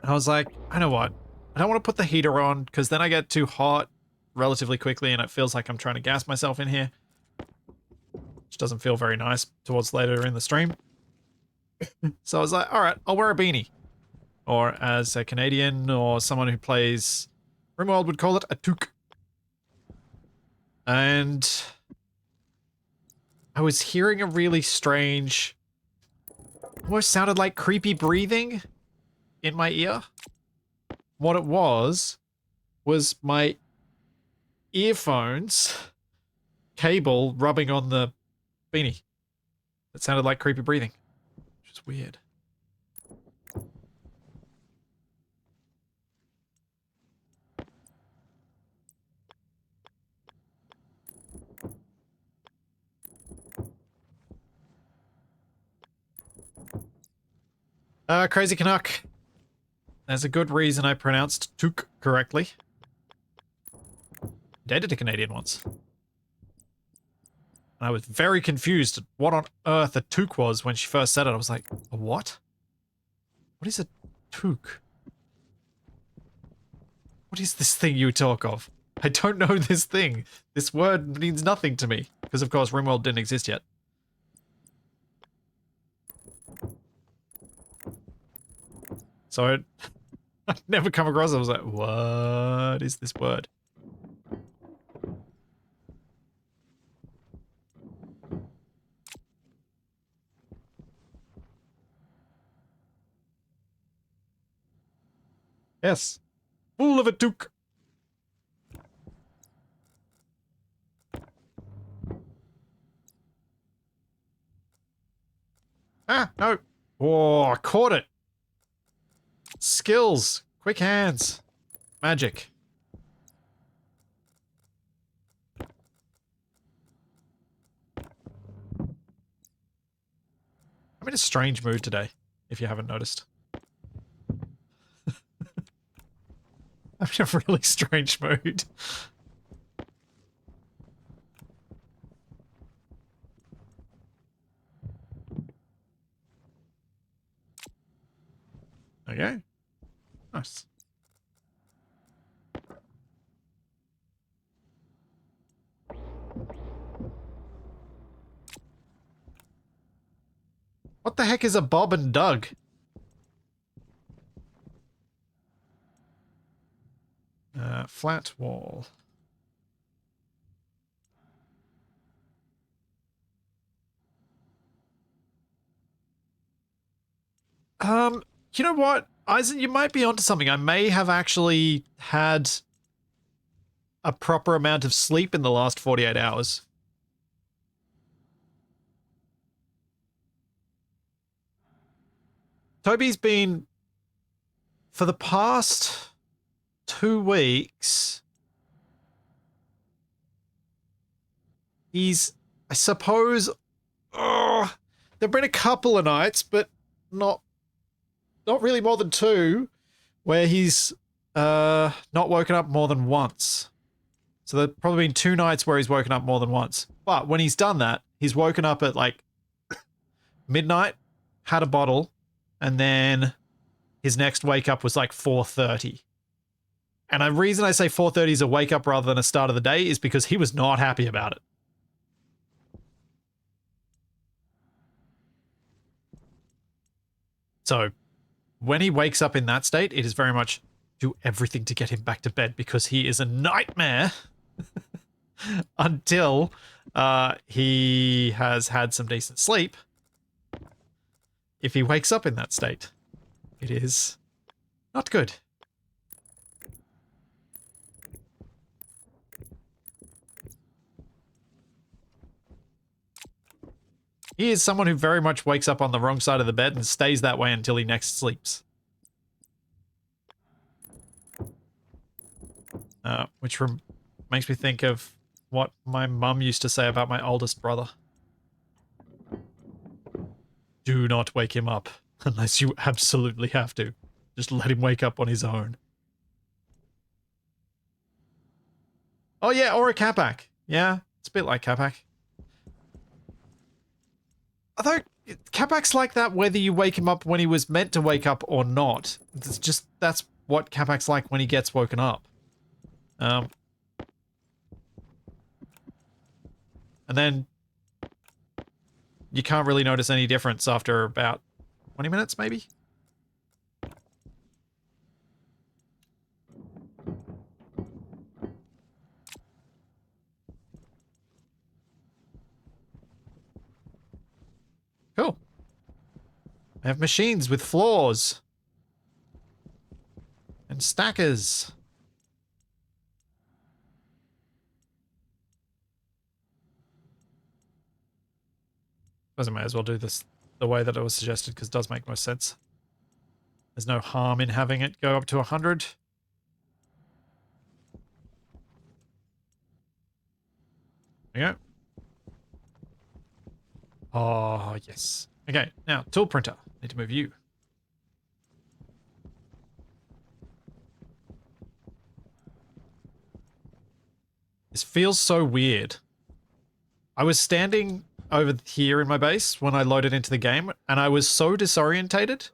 I was like, I know what? I don't want to put the heater on because then I get too hot relatively quickly and it feels like I'm trying to gas myself in here. Which doesn't feel very nice towards later in the stream. So I was like, alright, I'll wear a beanie. Or as a Canadian or someone who plays RimWorld would call it, a toque. And I was hearing a really strange, almost sounded like creepy breathing in my ear. What it was my earphones cable rubbing on the beanie. It sounded like creepy breathing, which is weird. Crazy Canuck. There's a good reason I pronounced toque correctly. Dated a Canadian once. And I was very confused at what on earth a toque was when she first said it. I was like, a what? What is a toque? What is this thing you talk of? I don't know this thing. This word means nothing to me. Because of course RimWorld didn't exist yet. So I'd never come across it. I was like, what is this word? Yes. Fool of a toque. Ah, no. Oh, I caught it. Skills. Quick hands. Magic. I'm in a strange mood today, if you haven't noticed. I'm in a really strange mood. Okay. Nice. What the heck is a Bob and Doug? Flat wall. You know what? Eisen, you might be onto something. I may have actually had a proper amount of sleep in the last 48 hours. Toby's been, for the past 2 weeks, he's, I suppose, there've been a couple of nights, but not really more than 2, where he's not woken up more than once. So there've probably been 2 nights where he's woken up more than once. But when he's done that, he's woken up at like midnight, had a bottle, and then his next wake up was like 4:30. And the reason I say 4:30 is a wake up rather than a start of the day is because he was not happy about it. So when he wakes up in that state, it is very much do everything to get him back to bed because he is a nightmare until he has had some decent sleep. If he wakes up in that state, it is not good. He is someone who very much wakes up on the wrong side of the bed and stays that way until he next sleeps. Which makes me think of what my mum used to say about my oldest brother. Do not wake him up unless you absolutely have to. Just let him wake up on his own. Oh yeah, or a Capac. Yeah, it's a bit like Capac. Although, Capac's like that whether you wake him up when he was meant to wake up or not. It's just, that's what Capac's like when he gets woken up. And then you can't really notice any difference after about 20 minutes, maybe? Cool. I have machines with floors. And stackers. Suppose I might as well do this the way that it was suggested, because it does make most sense. There's no harm in having it go up to 100. There you go. Oh, yes. Okay, now, tool printer. Need to move you. This feels so weird. I was standing over here in my base when I loaded into the game, and I was so disorientated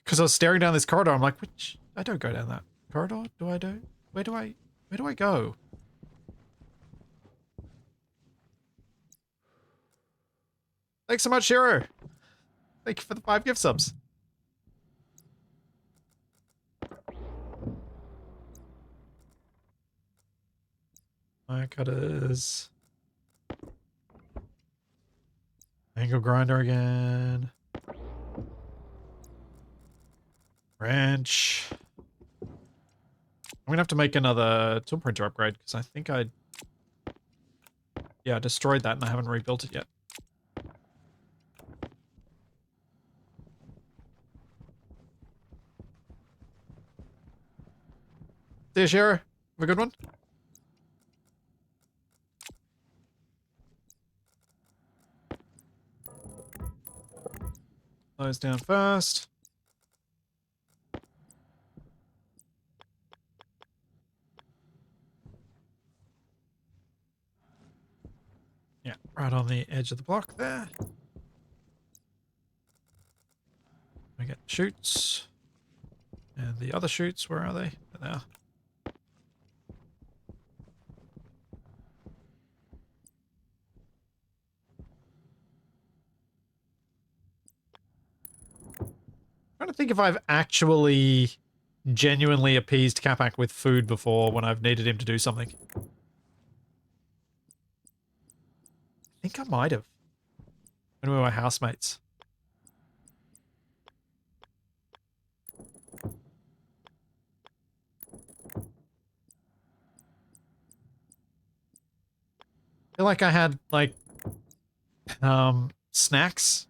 because I was staring down this corridor. I'm like, which? I don't go down that corridor. Do I do? Where do I go? Thanks so much, Shiro. Thank you for the 5 gift subs. My cutters. Angle grinder again. Wrench. I'm gonna have to make another tool printer upgrade because I think I destroyed that and I haven't rebuilt it yet. See you, Shiro. Have a good one. Those down first. Yeah, right on the edge of the block there. We get chutes. And the other chutes, where are they? There they are. Trying to think if I've actually genuinely appeased Capac with food before when I've needed him to do something. I think I might have. When we were housemates. I feel like I had, like, snacks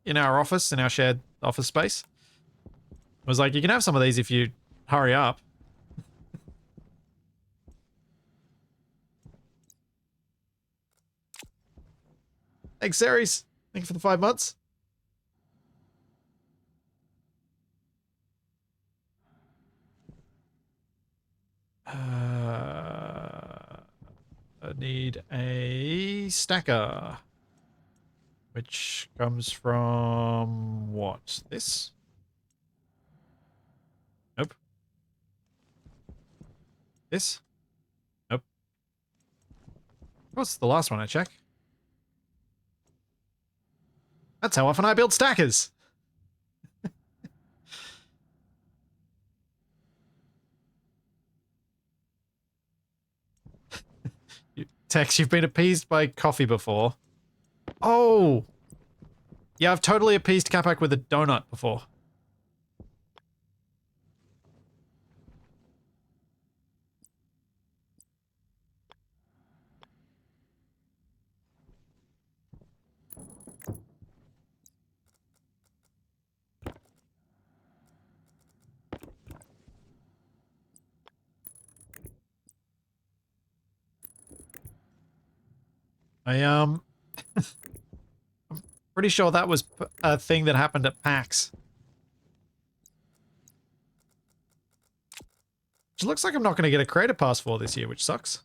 in our office, in our shared office space. It was like, you can have some of these if you hurry up. Thanks, Ceres. Thank you for the 5 months. I need a stacker. Which comes from what? This? Nope. This? Nope. What's the last one I check? That's how often I build stackers. Tex, you've been appeased by coffee before. Oh! Yeah, I've totally appeased Capac with a donut before. I'm pretty sure that was a thing that happened at PAX. Which looks like I'm not going to get a creator pass for this year, which sucks.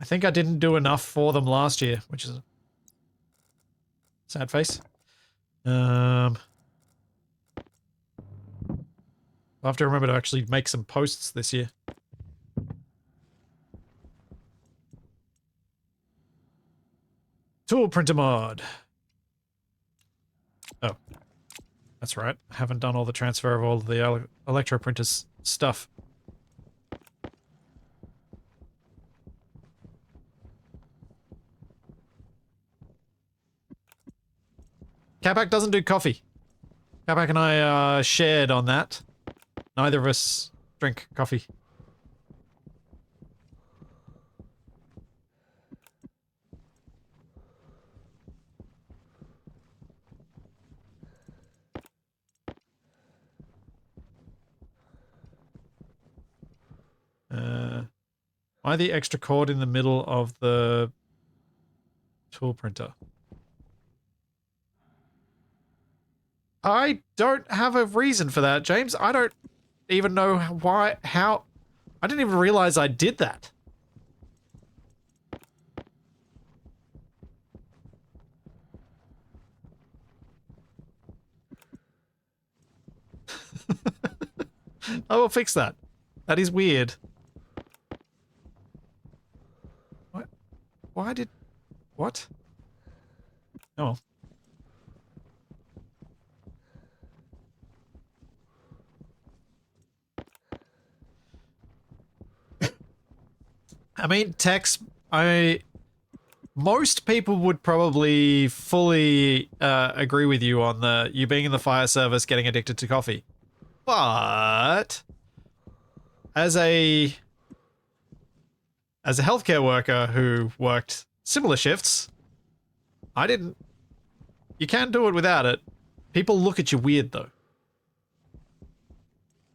I think I didn't do enough for them last year, which is a sad face. I'll have to remember to actually make some posts this year. Tool printer mod. Oh, that's right. I haven't done all the transfer of all of the electro printers stuff. Capac doesn't do coffee. Capac and I shared on that. Neither of us drink coffee. Why the extra cord in the middle of the tool printer? I don't have a reason for that, James. I don't even know why, how. I didn't even realize I did that. I will fix that. That is weird. What? Why did... What? Oh. I mean, Tex, most people would probably fully agree with you on you being in the fire service getting addicted to coffee. But as a healthcare worker who worked similar shifts, I didn't. You can't do it without it. People look at you weird though.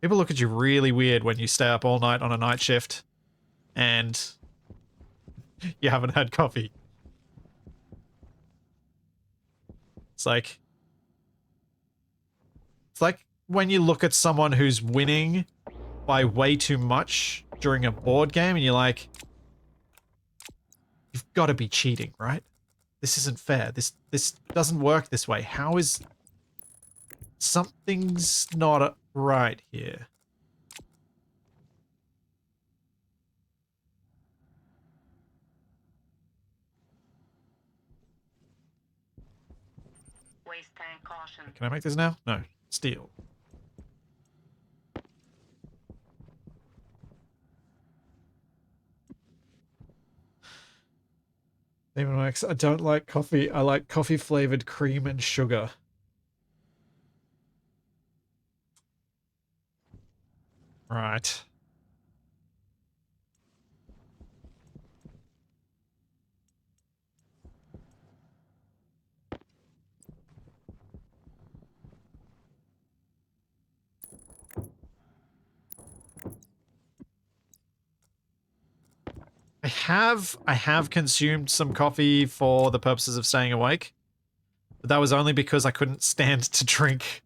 People look at you really weird when you stay up all night on a night shift and you haven't had coffee. It's like when you look at someone who's winning by way too much during a board game and you're like, you've got to be cheating, right? This isn't fair. This doesn't work this way. How is... Something's not right here. Waste tank caution. Can I make this now? No. Steel. Even Max, I don't like coffee. I like coffee flavored cream and sugar. Right. I have consumed some coffee for the purposes of staying awake. But that was only because I couldn't stand to drink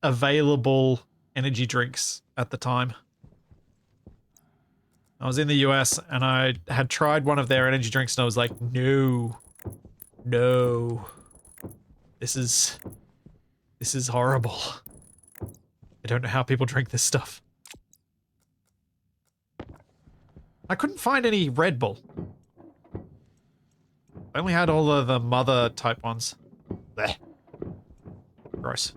available energy drinks at the time. I was in the US and I had tried one of their energy drinks and I was like, no. No. This is horrible. I don't know how people drink this stuff. I couldn't find any Red Bull. I only had all of the mother type ones. Blech. Gross.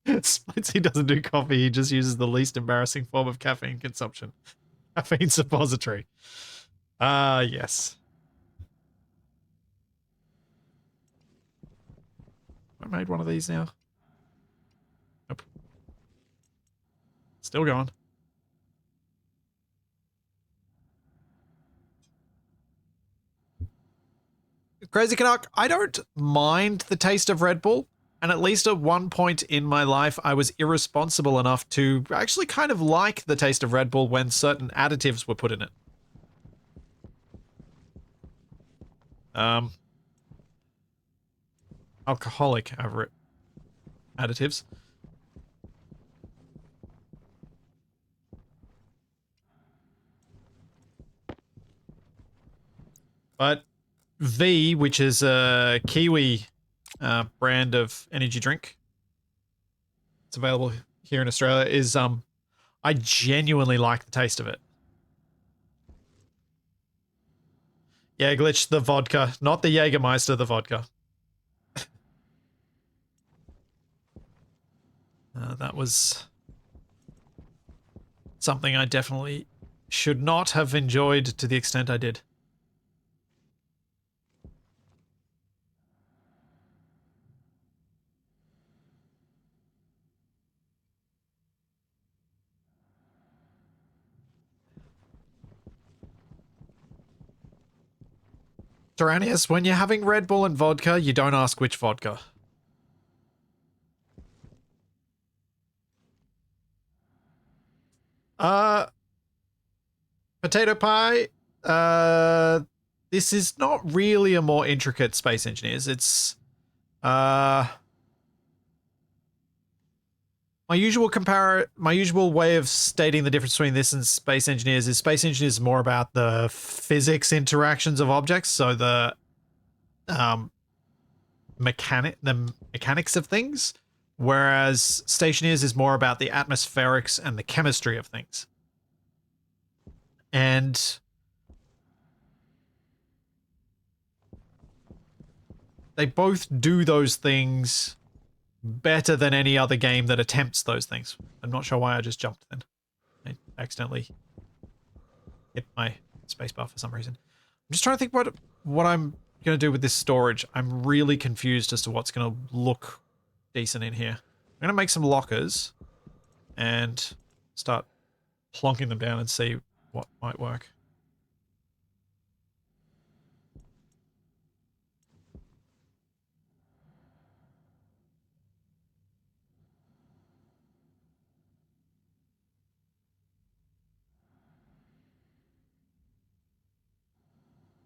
Splitsy doesn't do coffee, he just uses the least embarrassing form of caffeine consumption. Caffeine suppository. Ah, yes. I made one of these now. Nope. Still going. Crazy Canuck, I don't mind the taste of Red Bull. And at least at one point in my life, I was irresponsible enough to actually kind of like the taste of Red Bull when certain additives were put in it. Alcoholic additives. But V, which is a Kiwi brand of energy drink, it's available here in Australia, is I genuinely like the taste of it. Yeah, Glitch, the vodka, not the Jägermeister, the vodka. That was something I definitely should not have enjoyed to the extent I did. Tyrannius, when you're having Red Bull and vodka, you don't ask which vodka. Potato pie. This is not really a more intricate Space Engineers. It's my usual way of stating the difference between this and Space Engineers is Space Engineers is more about the physics interactions of objects, so the mechanics of things, whereas Stationeers is more about the atmospherics and the chemistry of things. And they both do those things better than any other game that attempts those things. I'm not sure why I just jumped then. I accidentally hit my spacebar for some reason. I'm just trying to think what I'm going to do with this storage. I'm really confused as to what's going to look decent in here. I'm going to make some lockers and start plonking them down and see what might work.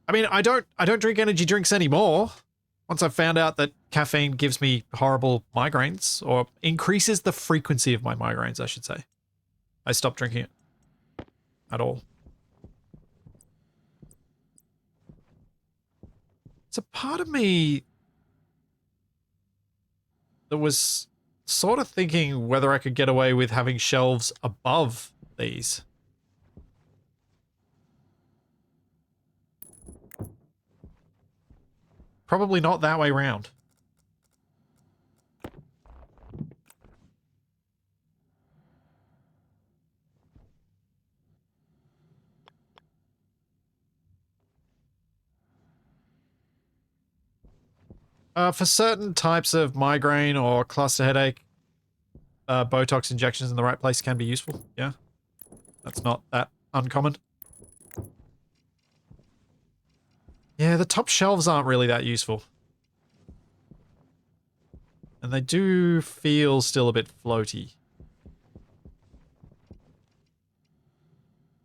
I mean, I don't drink energy drinks anymore. Once I've found out that caffeine gives me horrible migraines, or increases the frequency of my migraines, I should say, I stopped drinking it at all. It's a part of me that was sort of thinking whether I could get away with having shelves above these. Probably not that way round. For certain types of migraine or cluster headache, Botox injections in the right place can be useful. Yeah, that's not that uncommon. Yeah, the top shelves aren't really that useful. And they do feel still a bit floaty.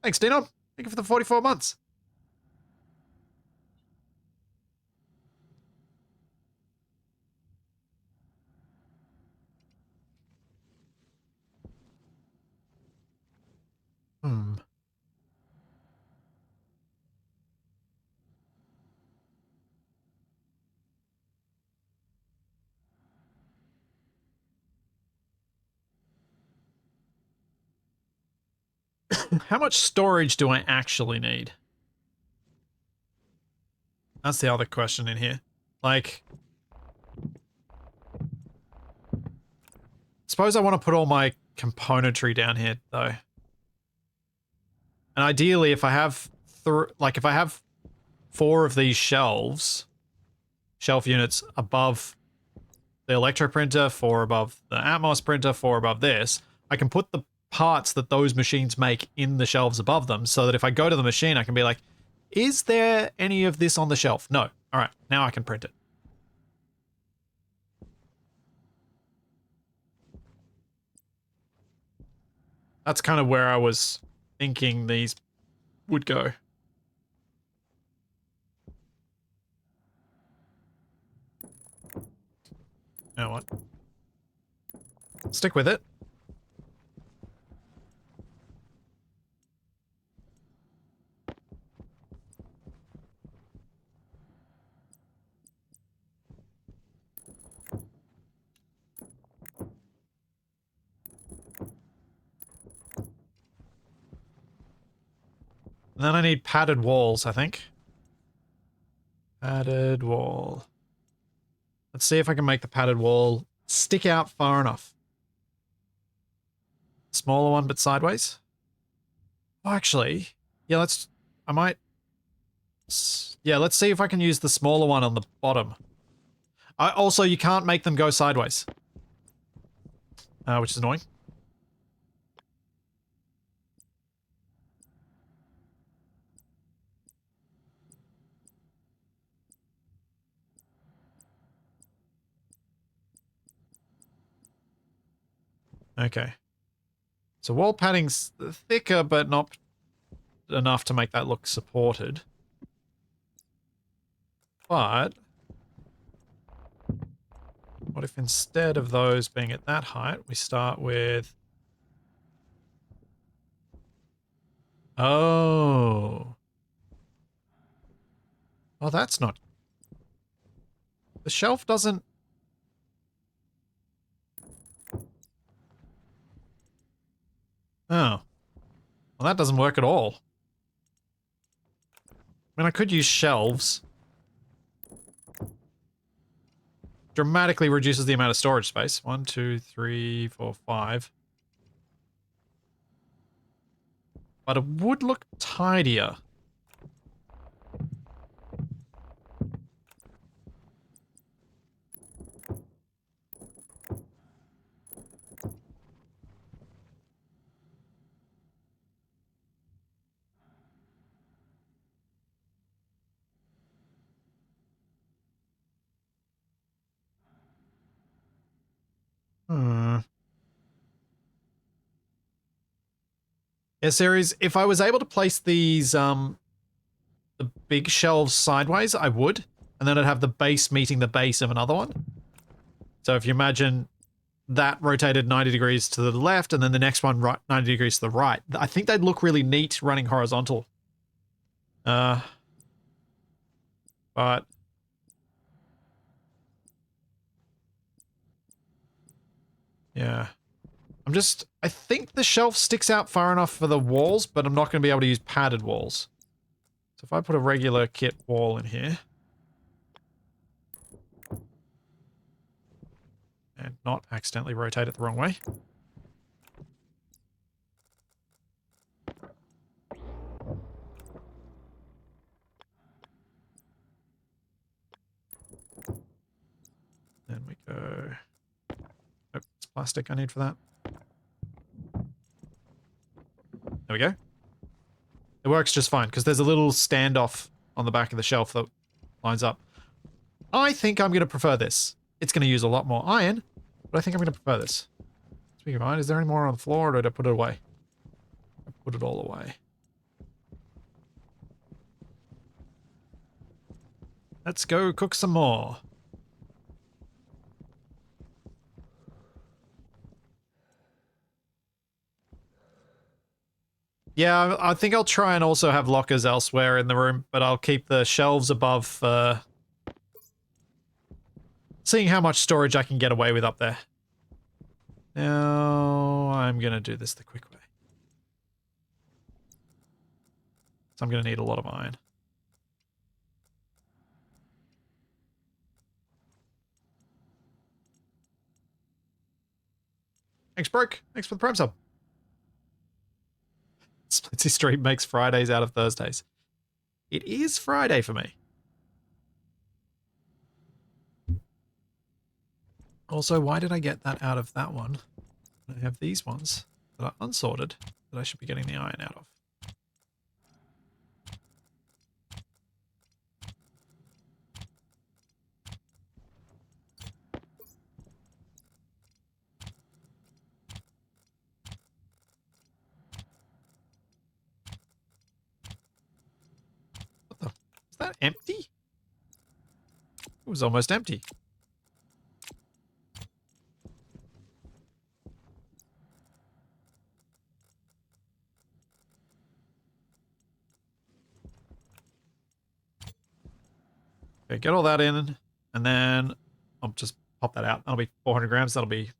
Thanks, Dino. Thank you for the 44 months. How much storage do I actually need? That's the other question in here. Like, suppose I want to put all my componentry down here, though. And ideally, if I have if I have 4 of these shelf units above the electroprinter, 4 above the Atmos printer, 4 above this, I can put the parts that those machines make in the shelves above them, so that if I go to the machine, I can be like, is there any of this on the shelf? No. All right, now I can print it. That's kind of where I was thinking these would go. You know what? Stick with it. And then I need padded walls, I think. Padded wall. Let's see if I can make the padded wall stick out far enough. Smaller one, but sideways. Oh, actually, yeah, yeah, let's see if I can use the smaller one on the bottom. Also, you can't make them go sideways. Which is annoying. Okay. So wall padding's thicker, but not enough to make that look supported. But what if instead of those being at that height, we start with... Oh. Oh, that's not... The shelf doesn't... Oh. Well, that doesn't work at all. I mean, I could use shelves. Dramatically reduces the amount of storage space. 1, 2, 3, 4, 5. But it would look tidier. Hmm. Yeah, series, if I was able to place these, the big shelves sideways, I would. And then I'd have the base meeting the base of another one. So if you imagine that rotated 90 degrees to the left, and then the next one 90 degrees to the right, I think they'd look really neat running horizontal. But... yeah. I think the shelf sticks out far enough for the walls, but I'm not going to be able to use padded walls. So if I put a regular kit wall in here... and not accidentally rotate it the wrong way. Then we go... oh, it's plastic I need for that. There we go. It works just fine, because there's a little standoff on the back of the shelf that lines up. I think I'm going to prefer this. It's going to use a lot more iron, but I think I'm going to prefer this. Speaking of iron, is there any more on the floor, or did I put it away? I put it all away. Let's go cook some more. Yeah, I think I'll try and also have lockers elsewhere in the room, but I'll keep the shelves above, seeing how much storage I can get away with up there. Now, I'm going to do this the quick way. So I'm going to need a lot of iron. Thanks, Broke. Thanks for the Prime sub. Splitsy Street makes Fridays out of Thursdays. It is Friday for me. Also, why did I get that out of that one? I have these ones that are unsorted that I should be getting the iron out of. that empty? It was almost empty. Okay, get all that in, and then I'll just pop that out. That'll be 400 grams. That'll be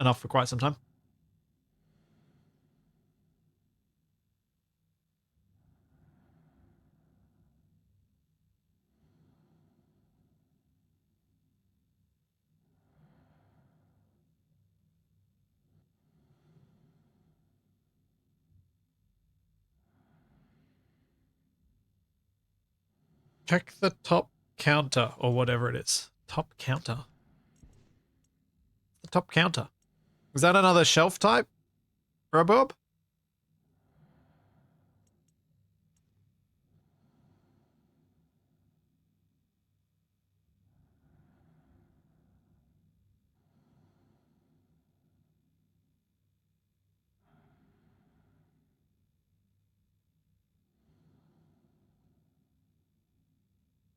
enough for quite some time. Check the top counter, or whatever it is. Top counter. The top counter. Is that another shelf type? Robob?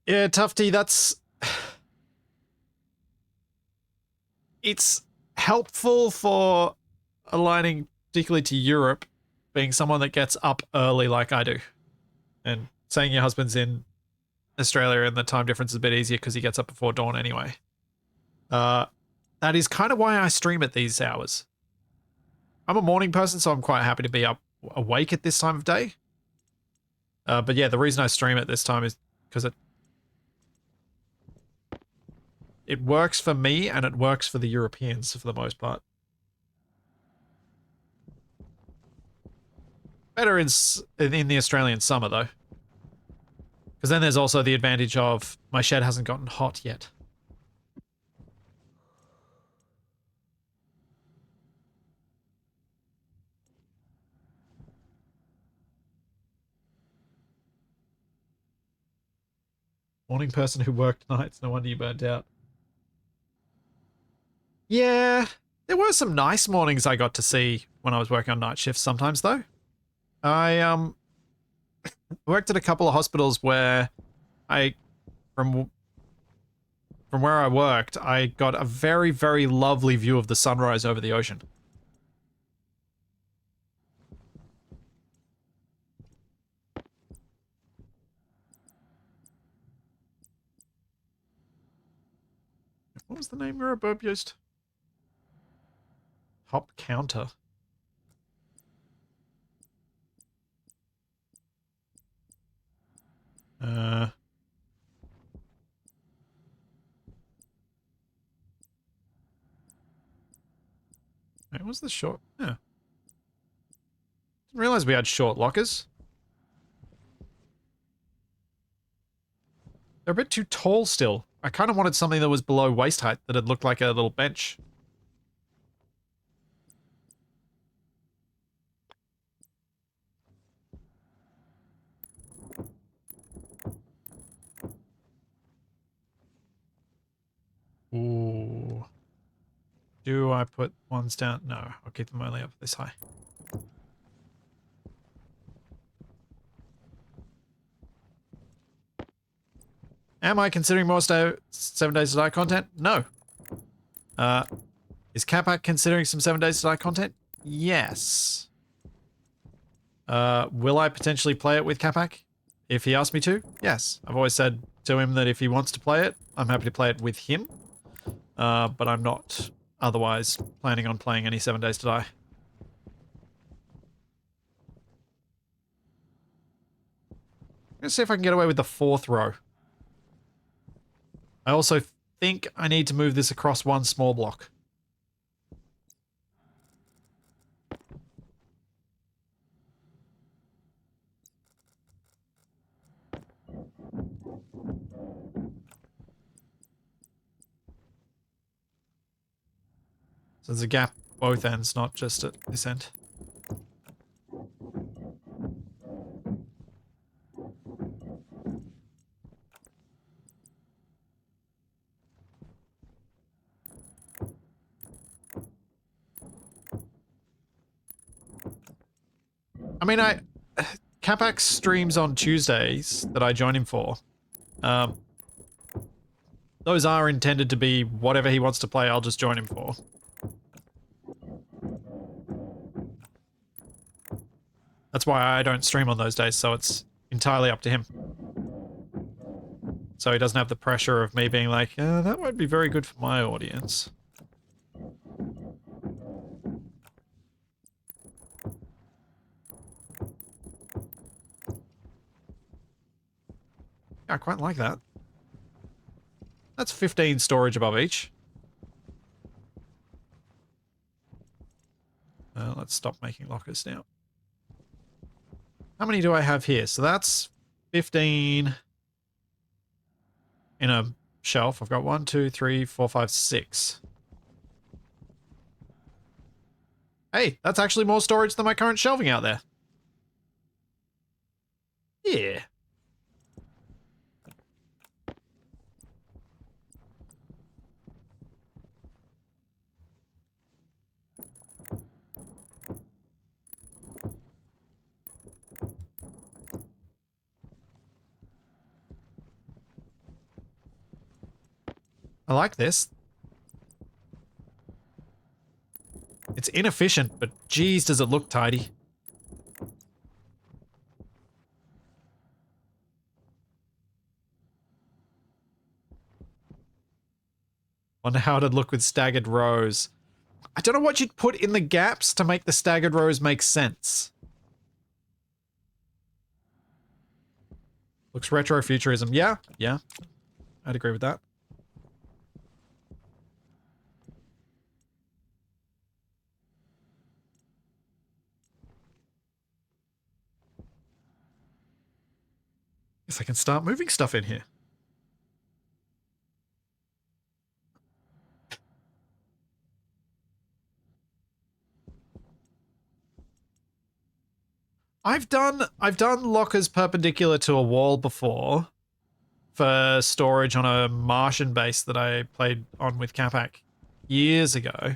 Yeah, Tufty, that's... It's helpful for aligning particularly to Europe, being someone that gets up early like I do. And saying your husband's in Australia and the time difference is a bit easier because he gets up before dawn anyway. That is kind of why I stream at these hours. I'm a morning person, so I'm quite happy to be up awake at this time of day. But yeah, the reason I stream at this time is because it works for me and it works for the Europeans for the most part. Better in the Australian summer though. Because then there's also the advantage of my shed hasn't gotten hot yet. Morning person who worked nights, no wonder you burnt out. Yeah, there were some nice mornings I got to see when I was working on night shifts sometimes though. I worked at a couple of hospitals where from where I worked, I got a very, very lovely view of the sunrise over the ocean. What was the name Euroburb used? Top counter. Wait, was the short? Yeah. Didn't realize we had short lockers. They're a bit too tall still. I kind of wanted something that was below waist height that had looked like a little bench. Ooh. Do I put ones down? No, I'll keep them only up this high. Am I considering more 7 Days to Die content? No. Is Capac considering some 7 Days to Die content? Yes. Will I potentially play it with Capac? If he asks me to? Yes. I've always said to him that if he wants to play it, I'm happy to play it with him. But I'm not otherwise planning on playing any 7 Days to Die. I'm gonna see if I can get away with the 4th row. I also think I need to move this across one small block. So there's a gap both ends, not just at this end. I mean, Capax streams on Tuesdays that I join him for. Those are intended to be whatever he wants to play, I'll just join him for. That's why I don't stream on those days, so it's entirely up to him. So he doesn't have the pressure of me being like, that won't be very good for my audience. I quite like that. That's 15 storage above each. Let's stop making lockers now. How many do I have here? So that's 15 in a shelf. I've got 1, 2, 3, 4, 5, 6. Hey, that's actually more storage than my current shelving out there. Yeah. I like this. It's inefficient, but geez, does it look tidy. Wonder how it'd look with staggered rows. I don't know what you'd put in the gaps to make the staggered rows make sense. Looks retrofuturism. Yeah. I'd agree with that. Guess I can start moving stuff in here. I've done lockers perpendicular to a wall before for storage on a Martian base that I played on with Capac years ago.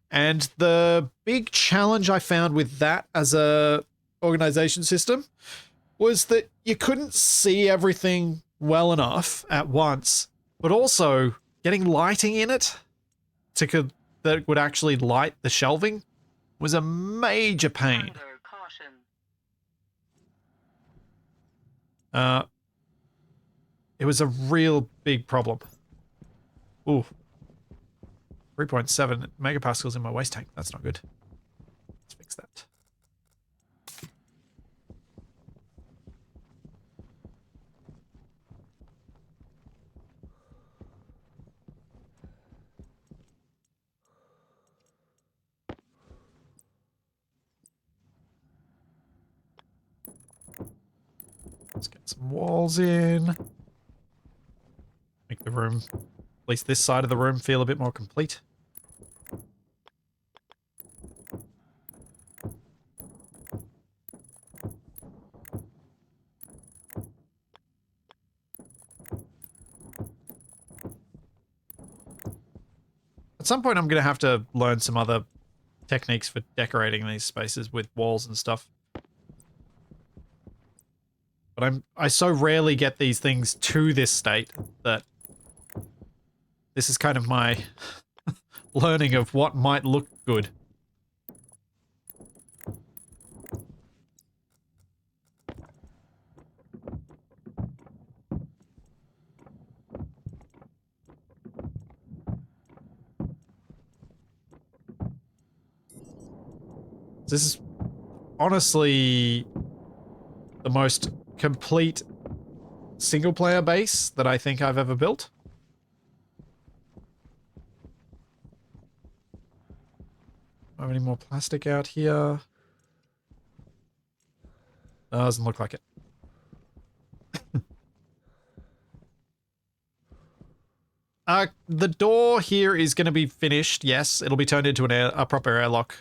And the big challenge I found with that as a organization system was that you couldn't see everything well enough at once, but also getting lighting in it that would actually light the shelving was a major pain. Under caution. It was a real big problem. Ooh. 3.7 megapascals in my waste tank. That's not good. Let's fix that. Let's get some walls in. Make the room, at least this side of the room, feel a bit more complete. At some point I'm going to have to learn some other techniques for decorating these spaces with walls and stuff. But I so rarely get these things to this state that this is kind of my learning of what might look good. This is honestly the most complete single-player base that I think I've ever built. Do I have any more plastic out here? Doesn't look like it. The door here is going to be finished, yes. It'll be turned into a proper airlock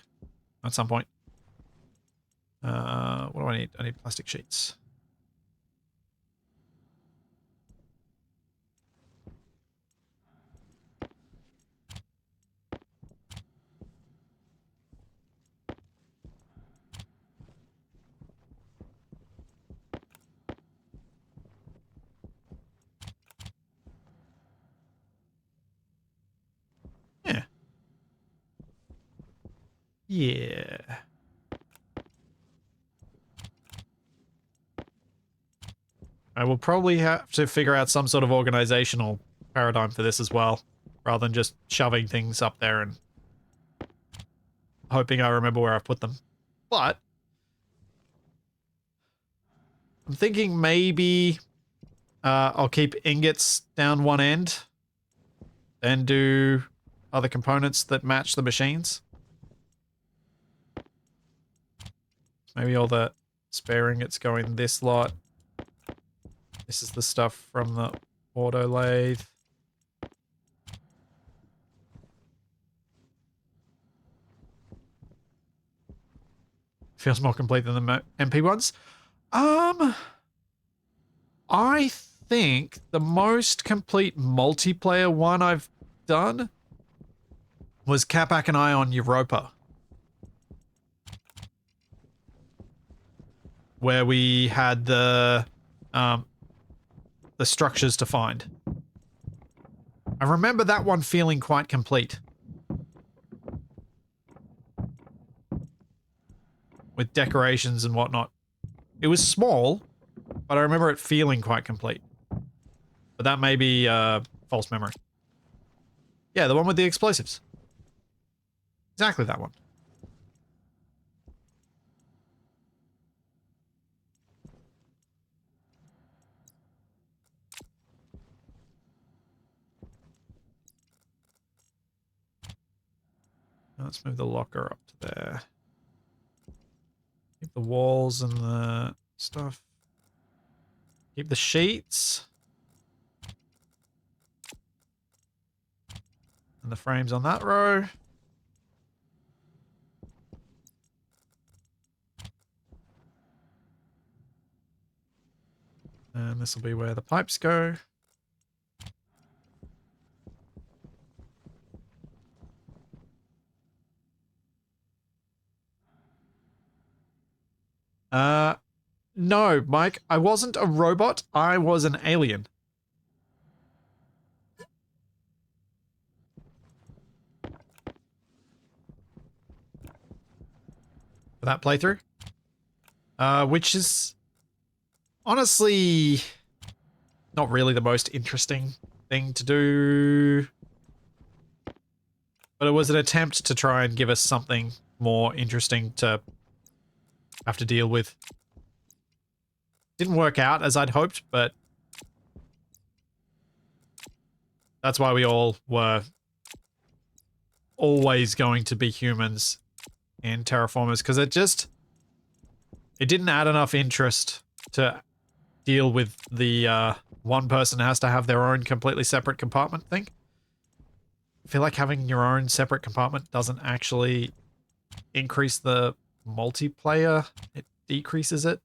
at some point. What do I need? I need plastic sheets. Yeah. I will probably have to figure out some sort of organizational paradigm for this as well, rather than just shoving things up there and hoping I remember where I put them. But I'm thinking maybe I'll keep ingots down one end and do other components that match the machines. Maybe all the spare ingots go in this lot. This is the stuff from the auto lathe. Feels more complete than the MP ones. I think the most complete multiplayer one I've done was Capac and I on Europa, where we had the structures to find. I remember that one feeling quite complete, with decorations and whatnot. It was small, but I remember it feeling quite complete. But that may be false memory. Yeah, the one with the explosives. Exactly that one. Let's move the locker up to there. Keep the walls and the stuff. Keep the sheets. And the frames on that row. And this will be where the pipes go. No, Mike, I wasn't a robot. I was an alien. For that playthrough. Which is honestly not really the most interesting thing to do. But it was an attempt to try and give us something more interesting to have to deal with. Didn't work out as I'd hoped, but that's why we all were always going to be humans in Terraformers, because it didn't add enough interest to deal with the one person has to have their own completely separate compartment thing. I feel like having your own separate compartment doesn't actually increase the multiplayer. It decreases it.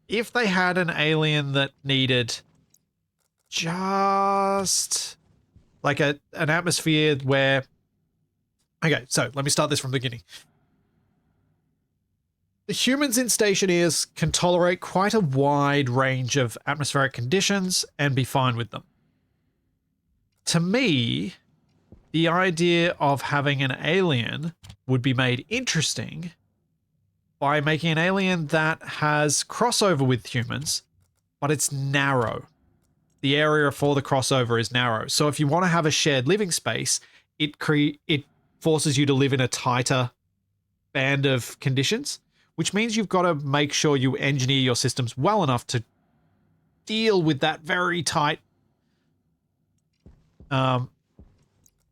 If they had an alien that needed just like an atmosphere where... Okay, so let me start this from the beginning. The humans in Stationeers can tolerate quite a wide range of atmospheric conditions and be fine with them. To me, the idea of having an alien would be made interesting by making an alien that has crossover with humans, but it's narrow. The area for the crossover is narrow. So if you want to have a shared living space, it forces you to live in a tighter band of conditions, which means you've got to make sure you engineer your systems well enough to deal with that very tight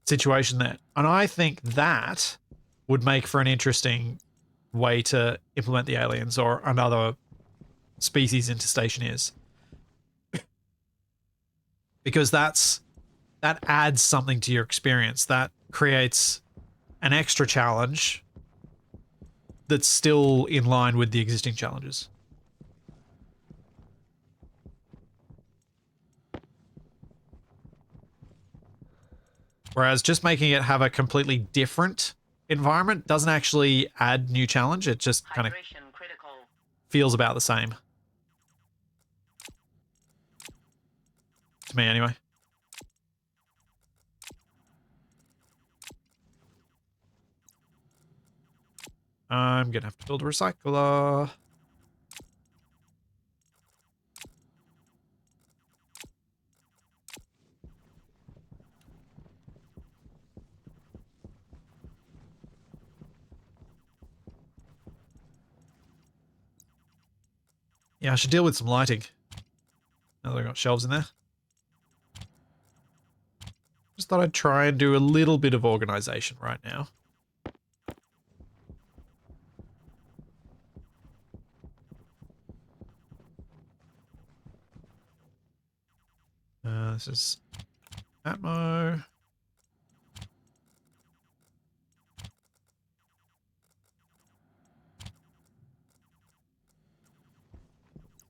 situation there. And I think that would make for an interesting way to implement the aliens or another species into Stationeers. Because that adds something to your experience. That creates an extra challenge that's still in line with the existing challenges. Whereas just making it have a completely different environment doesn't actually add new challenge. It just kind of feels about the same. To me, anyway. I'm going to have to build a recycler. Yeah, I should deal with some lighting. Now that I've got shelves in there. Just thought I'd try and do a little bit of organization right now. This is Atmo.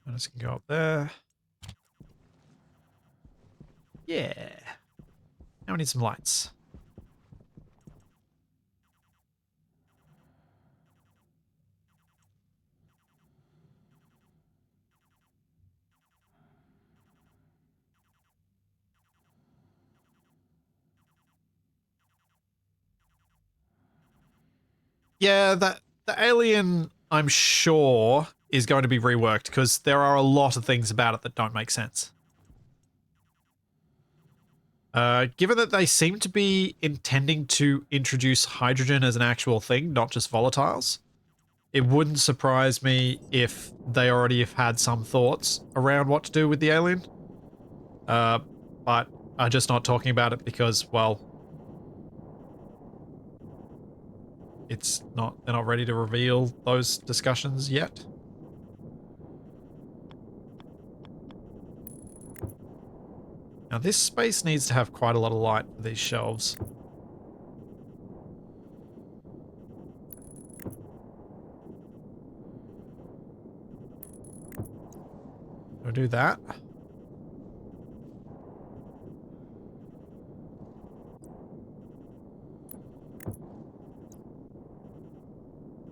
And this can go up there. Yeah. Now we need some lights. Yeah, the alien, I'm sure, is going to be reworked because there are a lot of things about it that don't make sense. Given that they seem to be intending to introduce hydrogen as an actual thing, not just volatiles, it wouldn't surprise me if they already have had some thoughts around what to do with the alien. But are just not talking about it because, well, they're not ready to reveal those discussions yet. Now this space needs to have quite a lot of light for these shelves. I'll do that.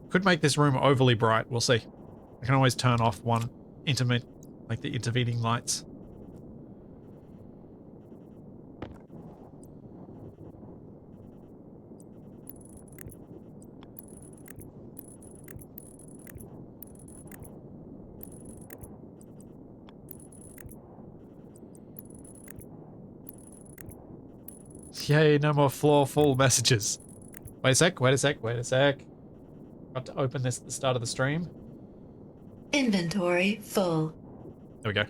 Could make this room overly bright, we'll see. I can always turn off one like the intervening lights. Yay, no more floor full messages. Wait a sec, wait a sec, wait a sec. Got to open this at the start of the stream. Inventory full. There we go.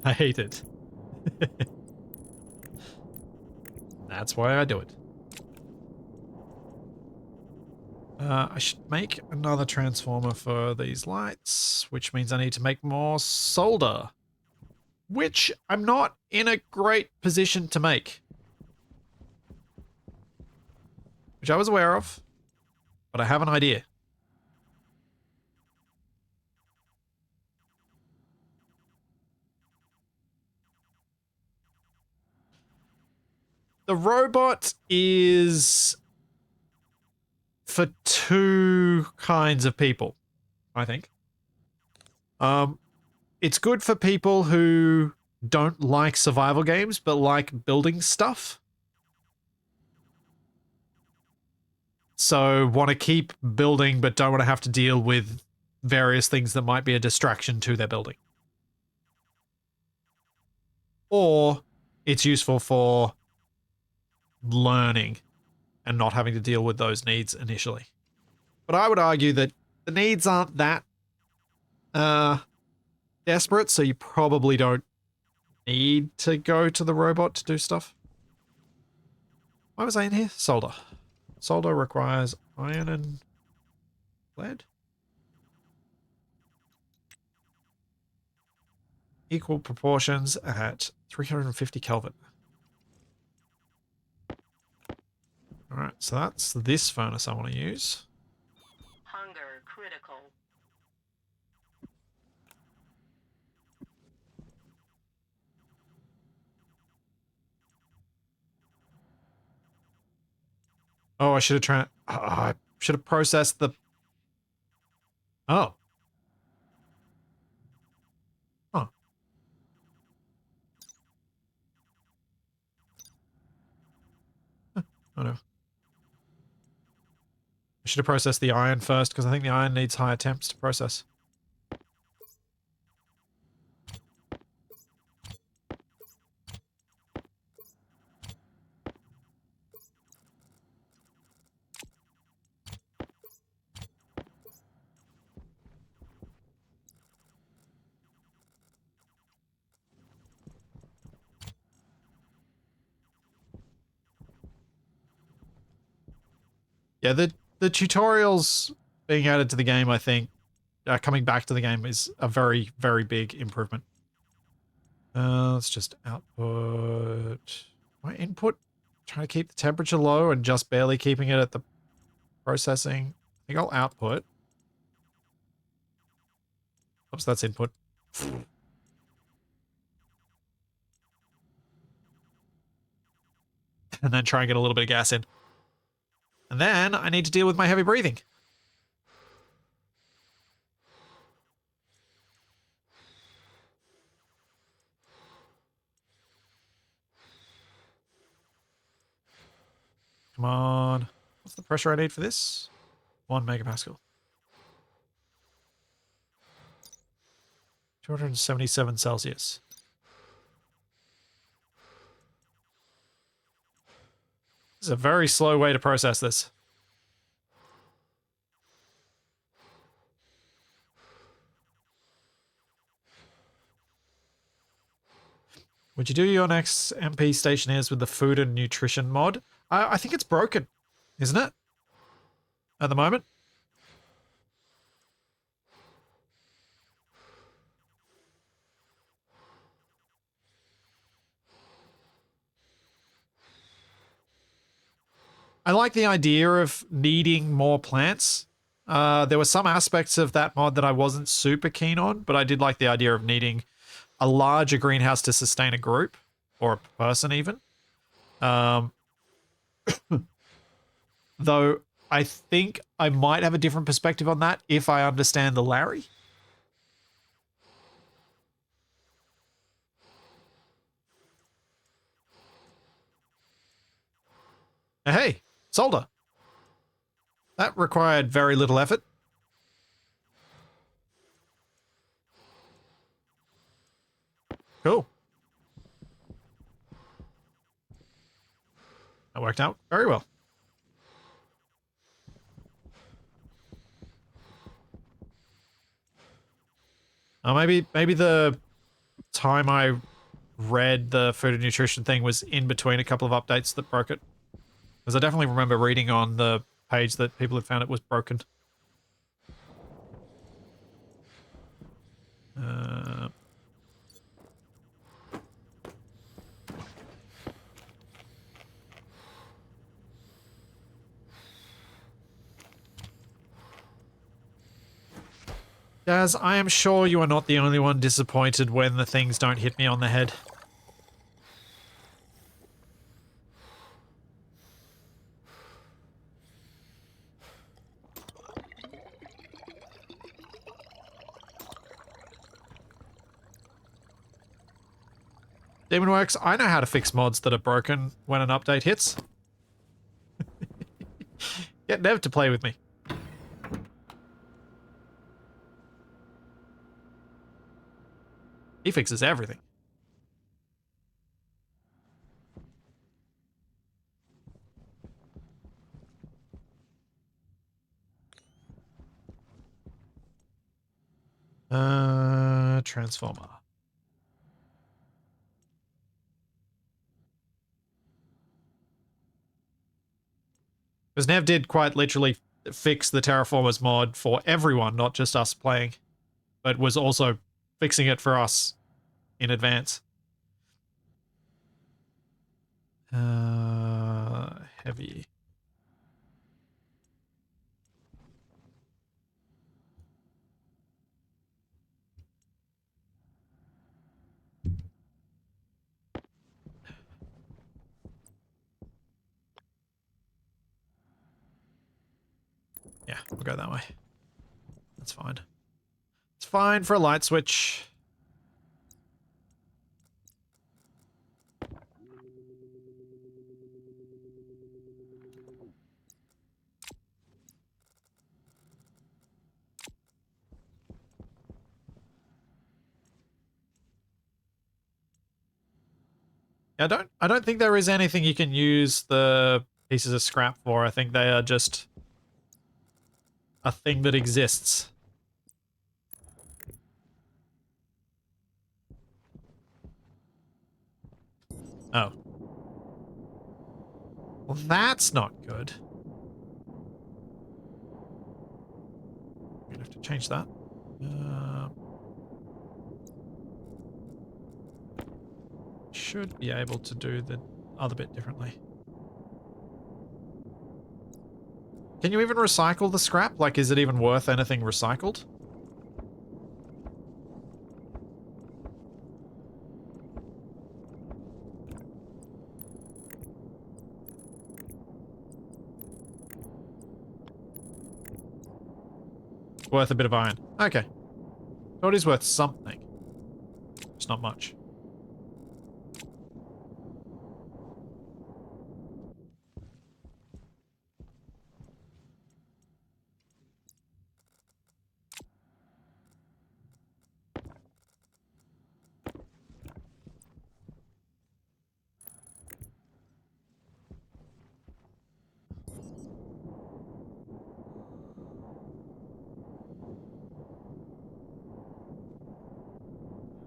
I hate it. That's why I do it. I should make another transformer for these lights, which means I need to make more solder, which I'm not in a great position to make. Which I was aware of, but I have an idea. The robot is for two kinds of people, I think. It's good for people who don't like survival games, but like building stuff. So want to keep building, but don't want to have to deal with various things that might be a distraction to their building. Or it's useful for learning and not having to deal with those needs initially. But I would argue that the needs aren't that desperate, so you probably don't need to go to the robot to do stuff. Why was I in here? Solder. Solder requires iron and lead. Equal proportions at 350 Kelvin. Alright, so that's this furnace I want to use. Hunger critical. Oh, I should have processed the Oh. Huh. Oh no. I should have processed the iron first, because I think the iron needs higher temps to process. Yeah, the tutorials being added to the game, I think, coming back to the game is a very, very big improvement. Let's just output my input. Trying to keep the temperature low and just barely keeping it at the processing. I think I'll output. Oops, that's input. And then try and get a little bit of gas in. And then I need to deal with my heavy breathing. Come on. What's the pressure I need for this? 1 megapascal. 277 Celsius. This is a very slow way to process this. Would you do your next MP Stationeers with the food and nutrition mod? I think it's broken, isn't it? At the moment? I like the idea of needing more plants. There were some aspects of that mod that I wasn't super keen on, but I did like the idea of needing a larger greenhouse to sustain a group or a person even. Though I think I might have a different perspective on that if I understand the Larry. Hey, solder. That required very little effort. Cool. That worked out very well. Maybe the time I read the food and nutrition thing was in between a couple of updates that broke it. Because I definitely remember reading on the page that people had found it was broken. Daz, I am sure you are not the only one disappointed when the things don't hit me on the head. Demonworks, I know how to fix mods that are broken when an update hits. Get Nev to play with me. He fixes everything. Transformer. Because Nev did quite literally fix the Terraformers mod for everyone, not just us playing, but was also fixing it for us in advance. Heavy. Yeah, we'll go that way. That's fine. It's fine for a light switch. I don't think there is anything you can use the pieces of scrap for. I think they are just a thing that exists. Oh. Well, that's not good. I'm gonna have to change that. Should be able to do the other bit differently. Can you even recycle the scrap? Like, is it even worth anything recycled? Worth a bit of iron. Okay. So it is worth something. It's not much.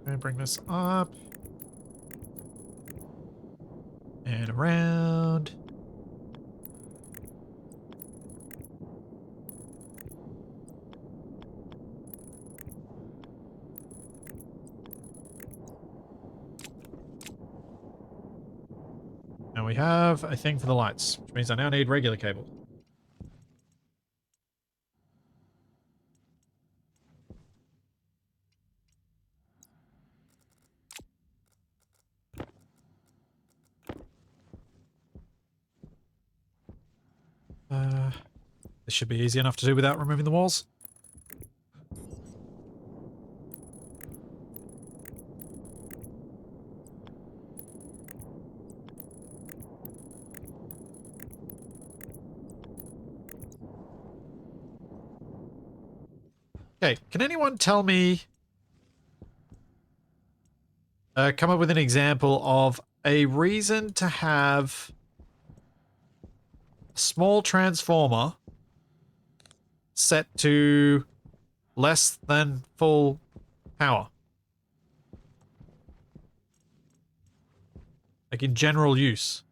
I'm gonna bring this up. And around. Now we have a thing for the lights, which means I now need regular cable. This should be easy enough to do without removing the walls. Okay, can anyone tell me... come up with an example of a reason to have a small transformer set to less than full power? Like in general use.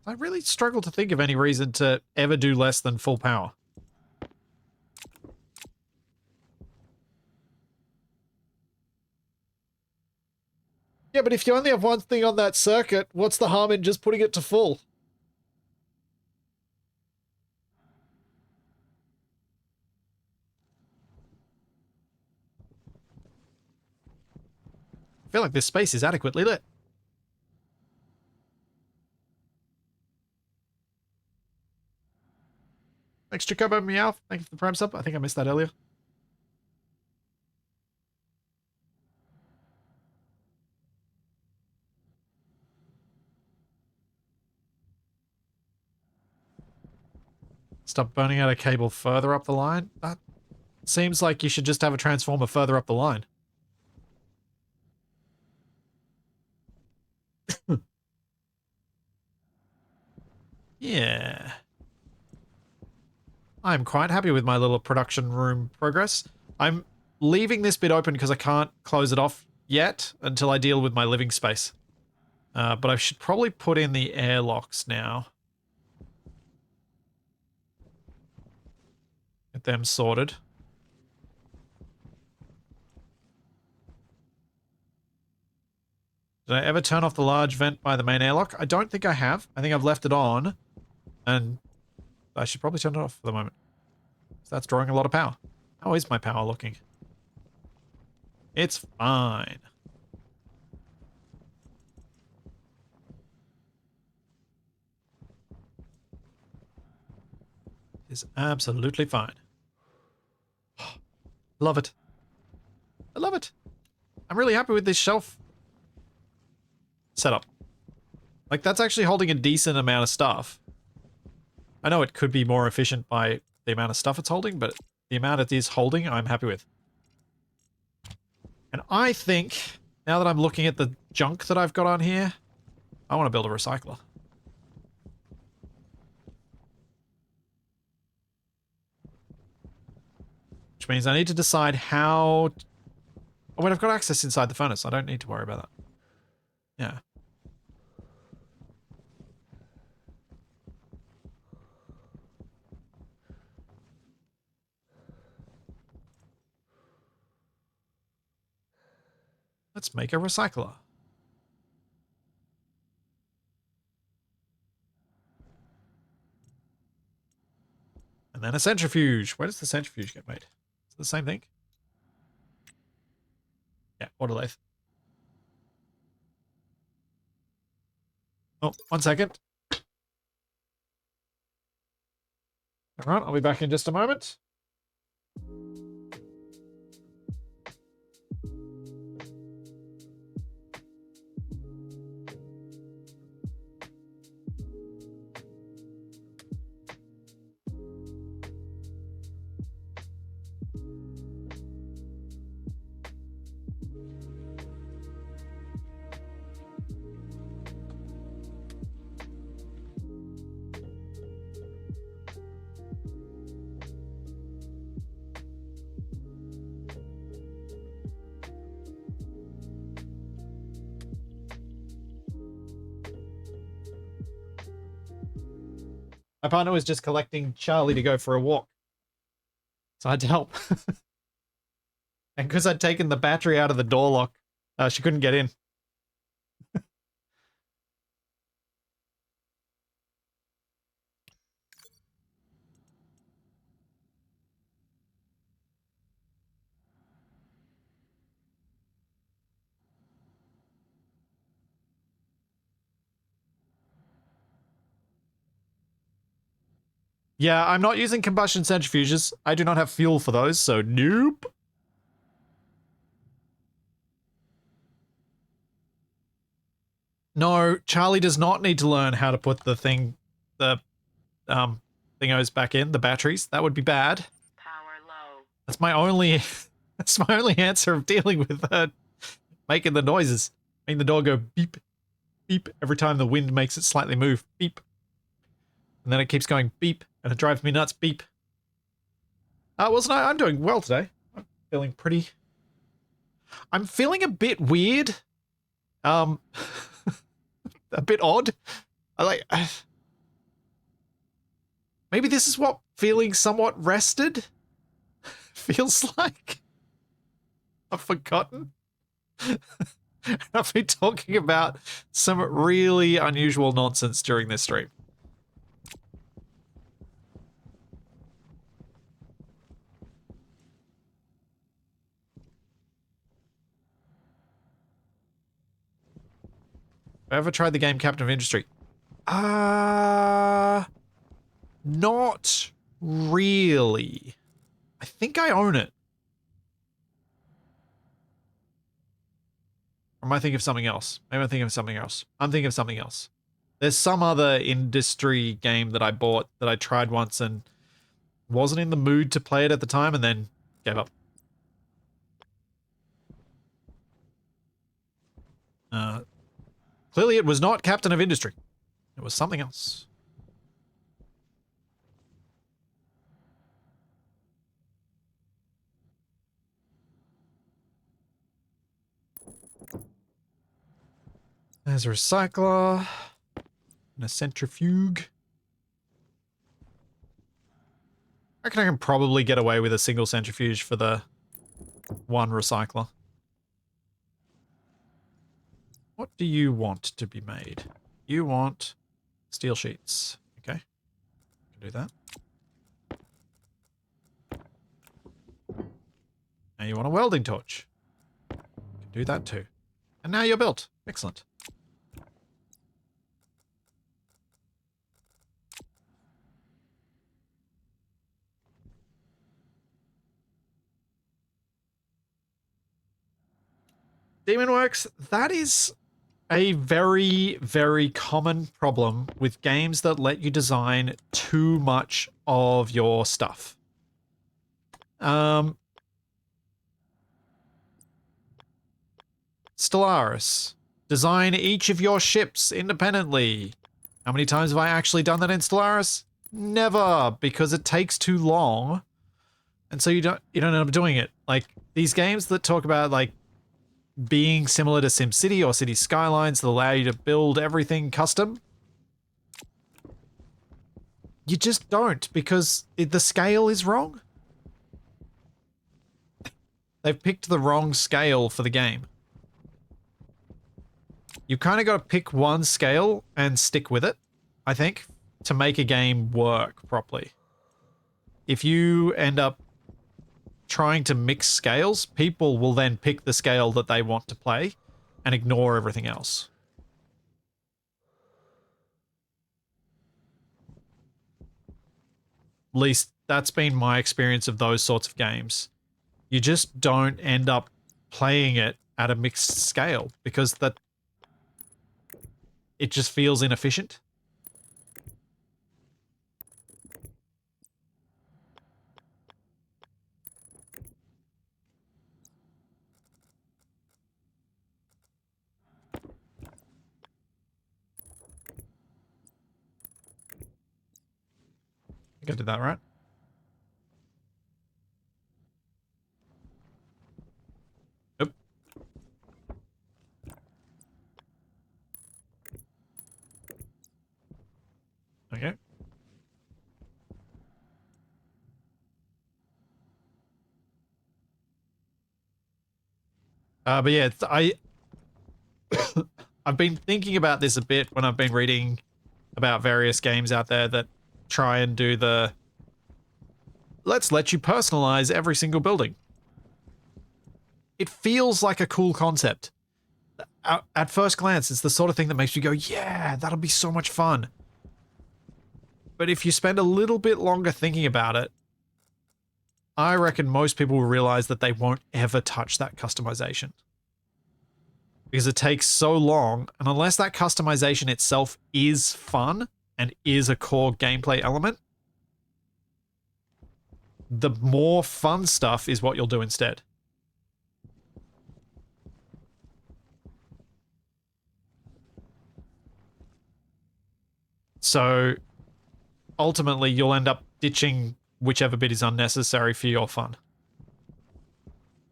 I really struggle to think of any reason to ever do less than full power. Yeah, but if you only have one thing on that circuit, what's the harm in just putting it to full? I feel like this space is adequately lit. Thanks, Jacobo Meow. Thank you for the prime sub. I think I missed that earlier. Stop burning out a cable further up the line? That seems like you should just have a transformer further up the line. Yeah. I'm quite happy with my little production room progress. I'm leaving this bit open because I can't close it off yet until I deal with my living space. But I should probably put in the airlocks now. Get them sorted. Did I ever turn off the large vent by the main airlock? I don't think I have. I think I've left it on. And I should probably turn it off for the moment. So that's drawing a lot of power. How is my power looking? It's fine. is absolutely fine. Love it. I love it. I'm really happy with this shelf setup. Like, that's actually holding a decent amount of stuff. I know it could be more efficient by the amount of stuff it's holding, but the amount it is holding, I'm happy with. And I think, now that I'm looking at the junk that I've got on here, I want to build a recycler. Which means I need to decide how... Oh, wait, I've got access inside the furnace. I don't need to worry about that. Yeah. Let's make a recycler. And then a centrifuge. Where does the centrifuge get made? Is it the same thing? Yeah, water lathe. Oh, 1 second. All right, I'll be back in just a moment. My partner was just collecting Charlie to go for a walk. So I had to help. And because I'd taken the battery out of the door lock, she couldn't get in. Yeah, I'm not using combustion centrifuges. I do not have fuel for those, so nope. No, Charlie does not need to learn how to put the thingos back in, the batteries. That would be bad. Power low. That's my only that's my only answer of dealing with making the noises. Making the door go beep, beep every time the wind makes it slightly move. Beep. And then it keeps going beep, and it drives me nuts. Beep. Wilson, I'm doing well today. I'm feeling pretty... I'm feeling a bit weird. A bit odd. Maybe this is what feeling somewhat rested feels like. I've forgotten. I've been talking about some really unusual nonsense during this stream. Have I ever tried the game Captain of Industry? Not really. I think I own it. Or am I thinking of something else? Maybe I'm thinking of something else. I'm thinking of something else. There's some other industry game that I bought that I tried once and wasn't in the mood to play it at the time and then gave up. Clearly it was not Captain of Industry. It was something else. There's a recycler. And a centrifuge. I reckon I can probably get away with a single centrifuge for the one recycler. What do you want to be made? You want steel sheets. Okay. Can do that. Now you want a welding torch. Can do that too. And now you're built. Excellent. Demonworks, that is a very, very common problem with games that let you design too much of your stuff. Stellaris. Design each of your ships independently. How many times have I actually done that in Stellaris? Never, because it takes too long. And so you don't end up doing it. Like these games that talk about like being similar to SimCity or City Skylines that allow you to build everything custom. You just don't because the scale is wrong. They've picked the wrong scale for the game. You kind of got to pick one scale and stick with it, I think, to make a game work properly. If you end up trying to mix scales, people will then pick the scale that they want to play and ignore everything else. At least that's been my experience of those sorts of games. You just don't end up playing it at a mixed scale because it just feels inefficient. I think I did that right. Nope. Okay. But yeah, I've been thinking about this a bit when I've been reading about various games out there that try and do the let's let you personalize every single building. It feels like a cool concept. At first glance, it's the sort of thing that makes you go, yeah, that'll be so much fun. But if you spend a little bit longer thinking about it, I reckon most people will realize that they won't ever touch that customization. Because it takes so long, and unless that customization itself is fun and is a core gameplay element, the more fun stuff is what you'll do instead. So ultimately, you'll end up ditching whichever bit is unnecessary for your fun.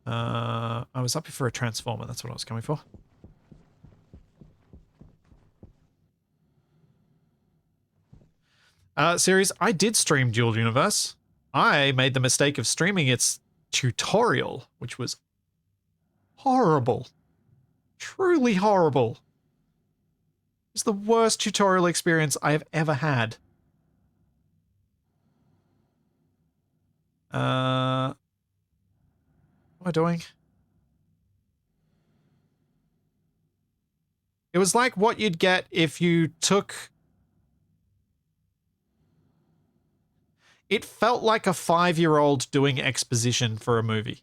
I was up here for a transformer. That's what I was coming for. Series, I did stream Dual Universe. I made the mistake of streaming its tutorial, which was horrible. Truly horrible. It's the worst tutorial experience I have ever had. What am I doing? It was like what you'd get if you took... It felt like a 5-year-old doing exposition for a movie.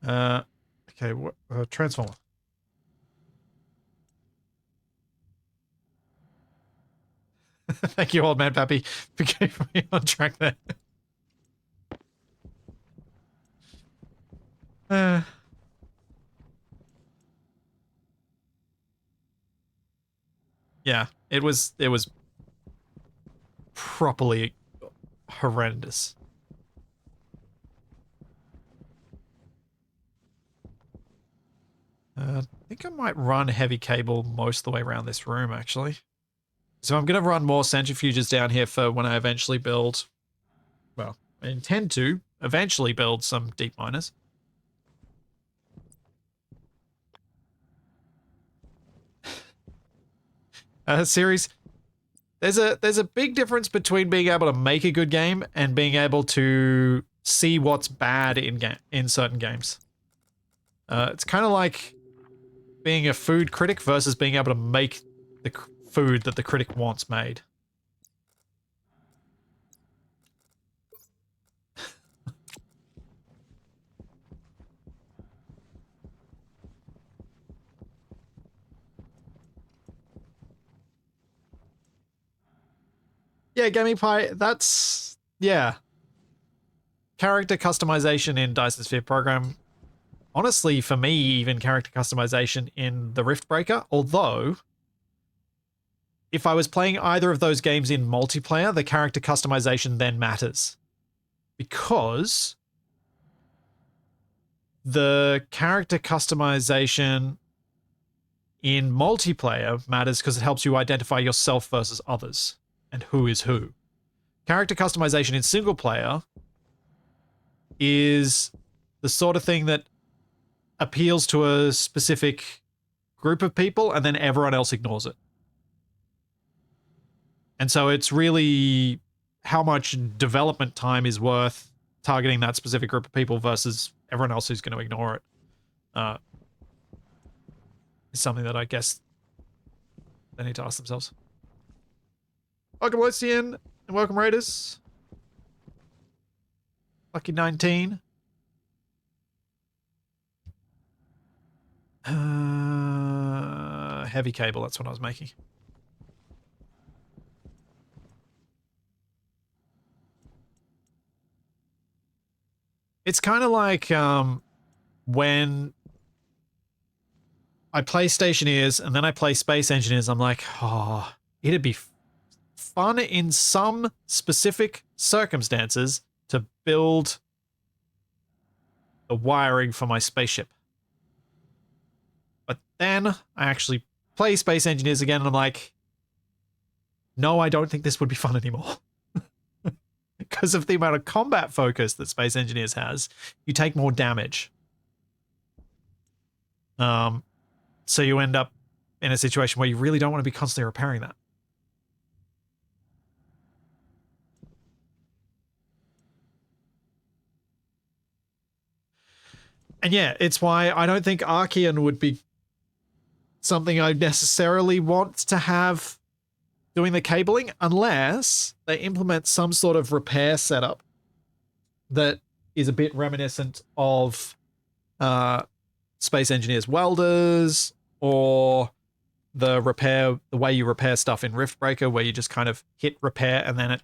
Okay, what? Transformer. Thank you, old man Pappy, for keeping me on track there. Yeah, it was properly horrendous. I think I might run heavy cable most of the way around this room, actually. So I'm going to run more centrifuges down here for when I eventually build... Well, I intend to eventually build some deep miners. Series, there's a big difference between being able to make a good game and being able to see what's bad in certain games. It's kind of like being a food critic versus being able to make the food that the critic wants made. Yeah, Gaming Pie, that's, yeah. Character customization in Dyson Sphere Program. Honestly, for me, even character customization in the Riftbreaker, although if I was playing either of those games in multiplayer, the character customization then matters. Because the character customization in multiplayer matters because it helps you identify yourself versus others and who is who. Character customization in single player is the sort of thing that appeals to a specific group of people and then everyone else ignores it. And so it's really how much development time is worth targeting that specific group of people versus everyone else who's going to ignore it. Is something that I guess they need to ask themselves. Welcome, Lucian, and welcome, Raiders. Lucky 19. Heavy cable, that's what I was making. It's kind of like when I play Stationeers and then I play Space Engineers, I'm like, oh, it'd be fun in some specific circumstances to build the wiring for my spaceship. But then I actually play Space Engineers again and I'm like, no, I don't think this would be fun anymore. Because of the amount of combat focus that Space Engineers has, you take more damage. So you end up in a situation where you really don't want to be constantly repairing that. And yeah, it's why I don't think Archean would be something I necessarily want to have doing the cabling unless they implement some sort of repair setup that is a bit reminiscent of Space Engineers welders or the way you repair stuff in Riftbreaker, where you just kind of hit repair and then it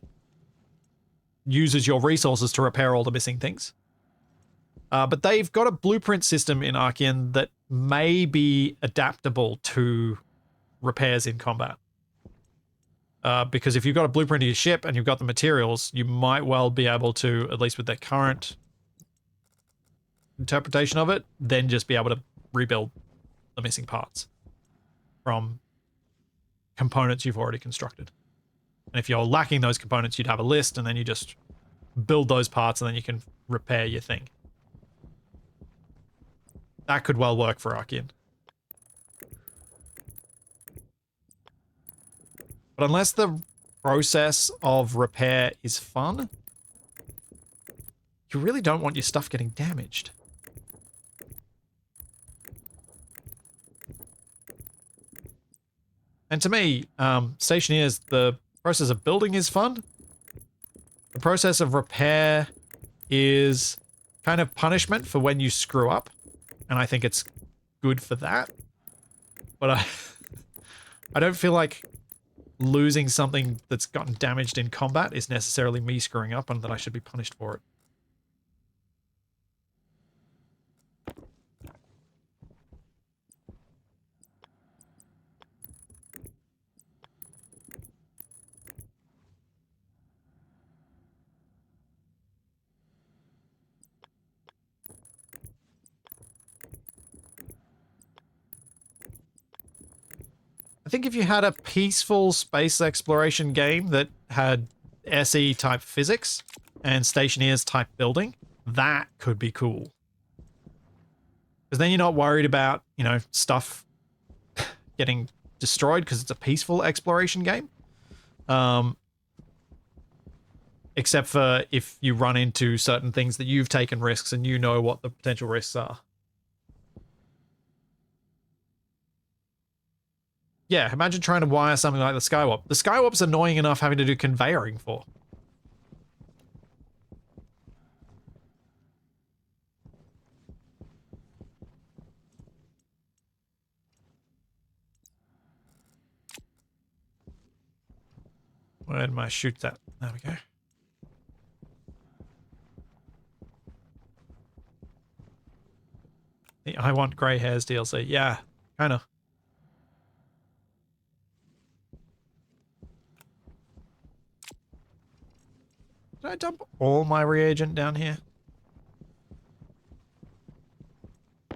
uses your resources to repair all the missing things. But they've got a blueprint system in Archean that may be adaptable to repairs in combat. Because if you've got a blueprint of your ship and you've got the materials, you might well be able to, at least with their current interpretation of it, then just be able to rebuild the missing parts from components you've already constructed. And if you're lacking those components, you'd have a list and then you just build those parts and then you can repair your thing. That could well work for Archean. But unless the process of repair is fun, you really don't want your stuff getting damaged. And to me, Stationeers, the process of building is fun. The process of repair is kind of punishment for when you screw up. And I think it's good for that. But I don't feel like losing something that's gotten damaged in combat is necessarily me screwing up and that I should be punished for it. I think if you had a peaceful space exploration game that had SE type physics and Stationeers type building, that could be cool. Because then you're not worried about, you know, stuff getting destroyed because it's a peaceful exploration game. Except for if you run into certain things that you've taken risks and you know what the potential risks are. Yeah, imagine trying to wire something like the Skywarp. The Skywarp's annoying enough having to do conveying for. Where'd my chute at? There we go. The I want grey hairs DLC. Yeah, kind of. Did I dump all my reagent down here? I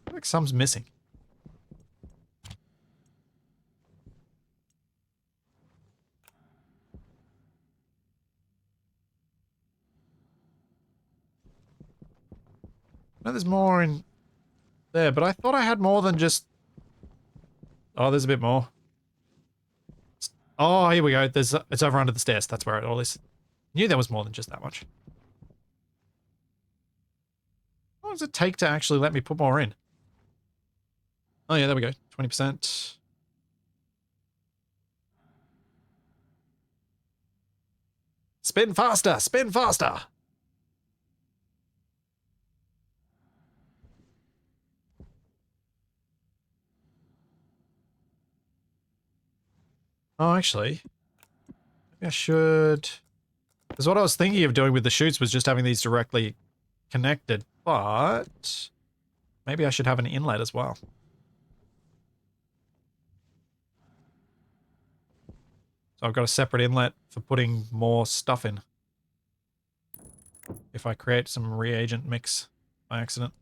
feel like some's missing. No, there's more in there, but I thought I had more than just... Oh, there's a bit more. Oh, here we go. It's over under the stairs. That's where it all is. Knew there was more than just that much. How long does it take to actually let me put more in? Oh yeah, there we go. 20%. Spin faster! Spin faster! Oh, actually, maybe I should... Because what I was thinking of doing with the chutes was just having these directly connected, but maybe I should have an inlet as well. So I've got a separate inlet for putting more stuff in. If I create some reagent mix by accident.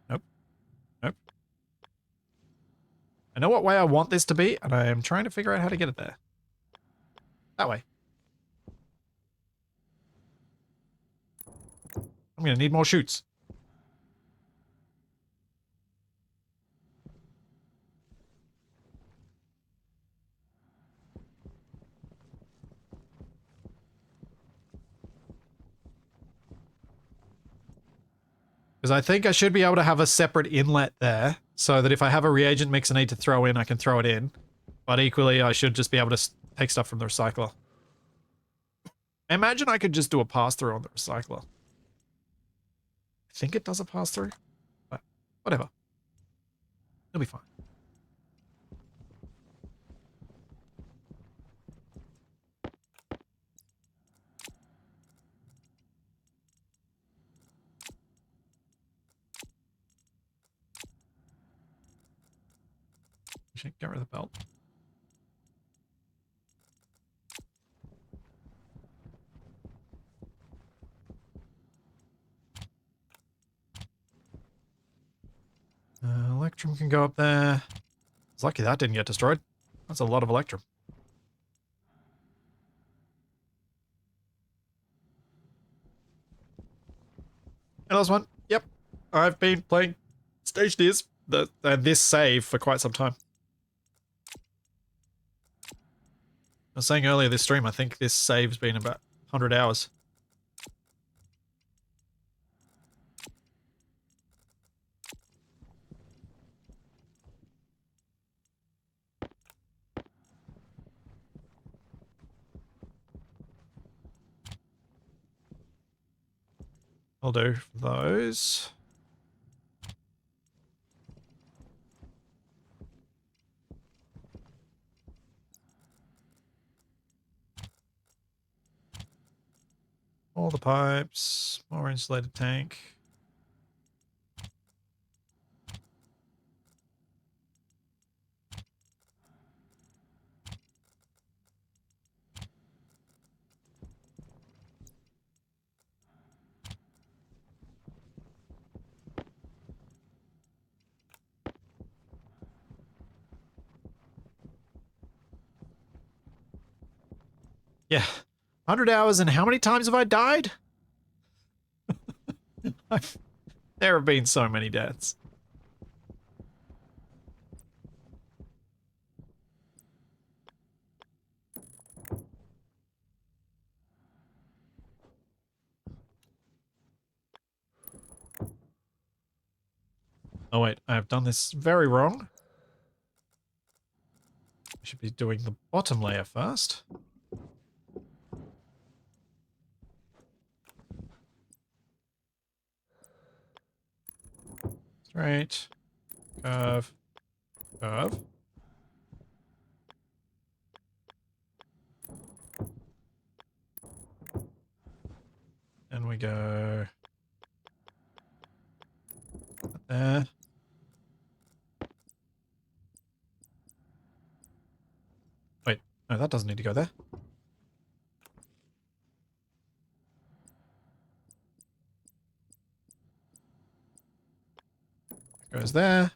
Nope. Nope. I know what way I want this to be, and I am trying to figure out how to get it there. That way. I'm going to need more chutes. Because I think I should be able to have a separate inlet there, so that if I have a reagent mix I need to throw in, I can throw it in. But equally, I should just be able to take stuff from the recycler. I imagine I could just do a pass-through on the recycler. I think it does a pass-through, but whatever. It'll be fine. Get rid of the belt. Electrum can go up there. It's lucky that didn't get destroyed. That's a lot of Electrum. And last one. Yep. I've been playing Stationeers, this save for quite some time. I was saying earlier this stream, I think this save's been about 100 hours. I'll do those. All the pipes, more insulated tank. Yeah. 100 hours, and how many times have I died? There have been so many deaths. Oh wait, I have done this very wrong. I should be doing the bottom layer first. Straight. Curve. Curve. And we go there. Wait, no, that doesn't need to go there. That goes there.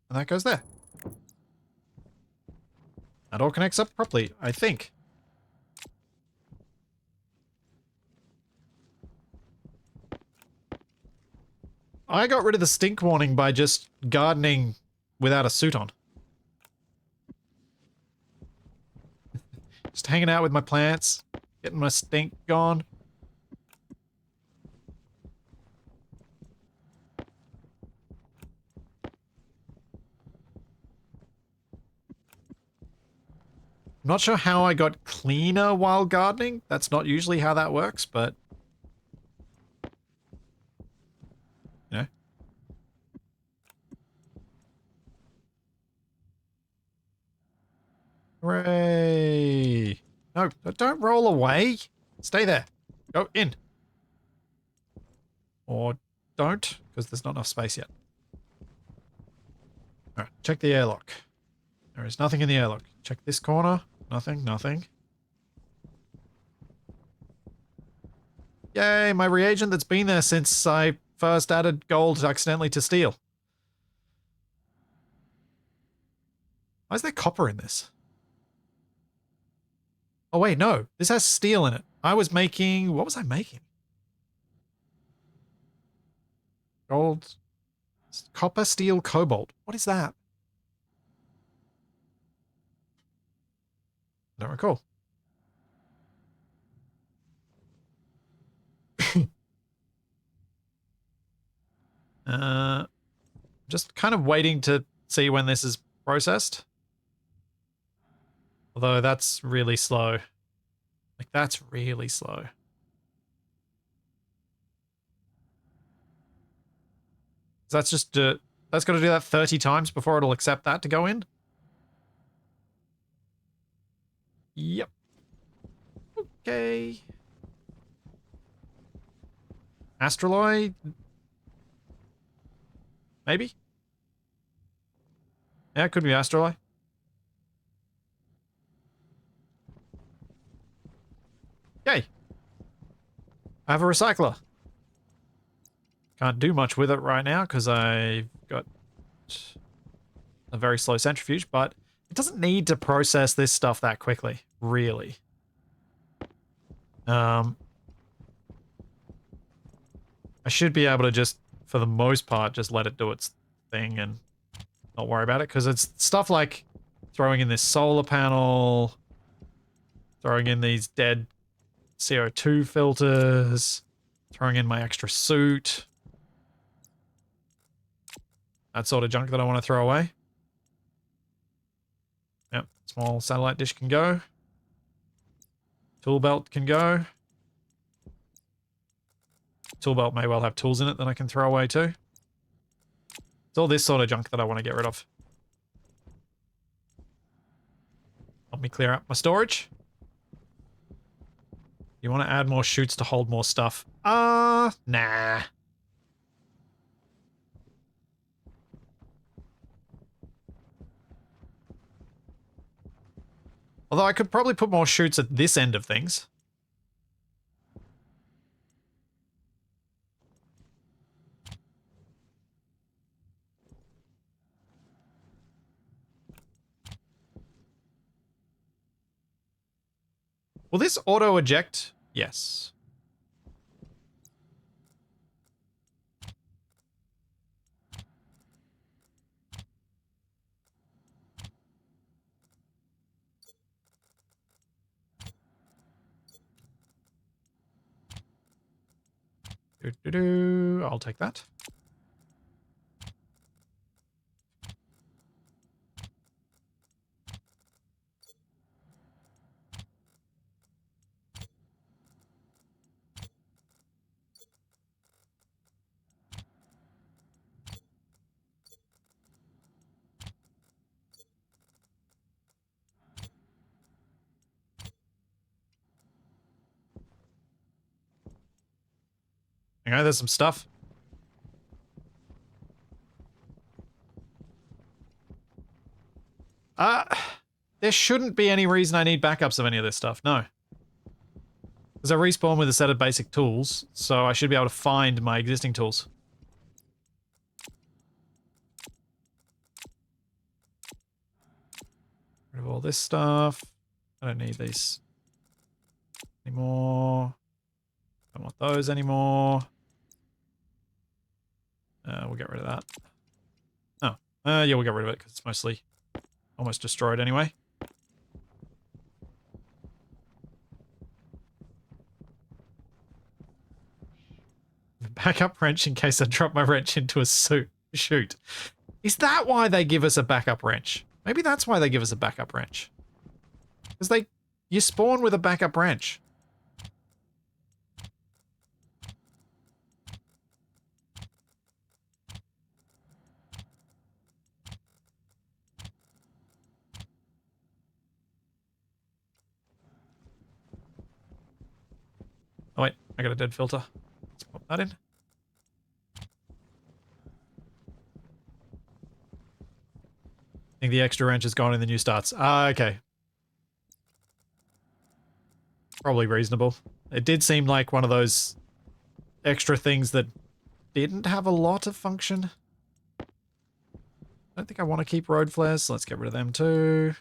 And that goes there. That all connects up properly, I think. I got rid of the stink warning by just gardening without a suit on. Just hanging out with my plants, getting my stink gone. I'm not sure how I got cleaner while gardening. That's not usually how that works, but... You know. Hooray! No, don't roll away. Stay there. Go in. Or don't, because there's not enough space yet. Alright, check the airlock. There is nothing in the airlock. Check this corner. Nothing, nothing. Yay, my reagent that's been there since I first added gold accidentally to steel. Why is there copper in this? Oh wait, no. This has steel in it. I was making... What was I making? Gold... Copper, steel, cobalt. What is that? I don't recall. Just kind of waiting to see when this is processed. Although that's really slow. Like, that's really slow. That's just... that's got to do that 30 times before it'll accept that to go in? Yep. Okay. Astraloy? Maybe? Yeah, it could be Astraloy. Yay! I have a recycler. Can't do much with it right now because I've got a very slow centrifuge, but it doesn't need to process this stuff that quickly, really. I should be able to just, for the most part, just let it do its thing and not worry about it, because it's stuff like throwing in this solar panel, throwing in these dead CO2 filters, throwing in my extra suit. That sort of junk that I want to throw away. Yep, small satellite dish can go. Tool belt can go. Tool belt may well have tools in it that I can throw away too. It's all this sort of junk that I want to get rid of. Help me clear out my storage. You want to add more chutes to hold more stuff? Nah. Although I could probably put more chutes at this end of things. Will this auto-eject? Yes. I'll take that. Okay, there's some stuff. There shouldn't be any reason I need backups of any of this stuff, no. Because I respawn with a set of basic tools, so I should be able to find my existing tools. Rid of all this stuff. I don't need these anymore. Don't want those anymore. We'll get rid of that. Oh, yeah, we'll get rid of it because it's mostly almost destroyed anyway. Backup wrench in case I drop my wrench into a chute. Is that why they give us a backup wrench? Maybe that's why they give us a backup wrench. Because you spawn with a backup wrench. Oh wait, I got a dead filter. Let's pop that in. I think the extra wrench is gone in the new starts. Ah, okay. Probably reasonable. It did seem like one of those extra things that didn't have a lot of function. I don't think I want to keep road flares, so let's get rid of them too.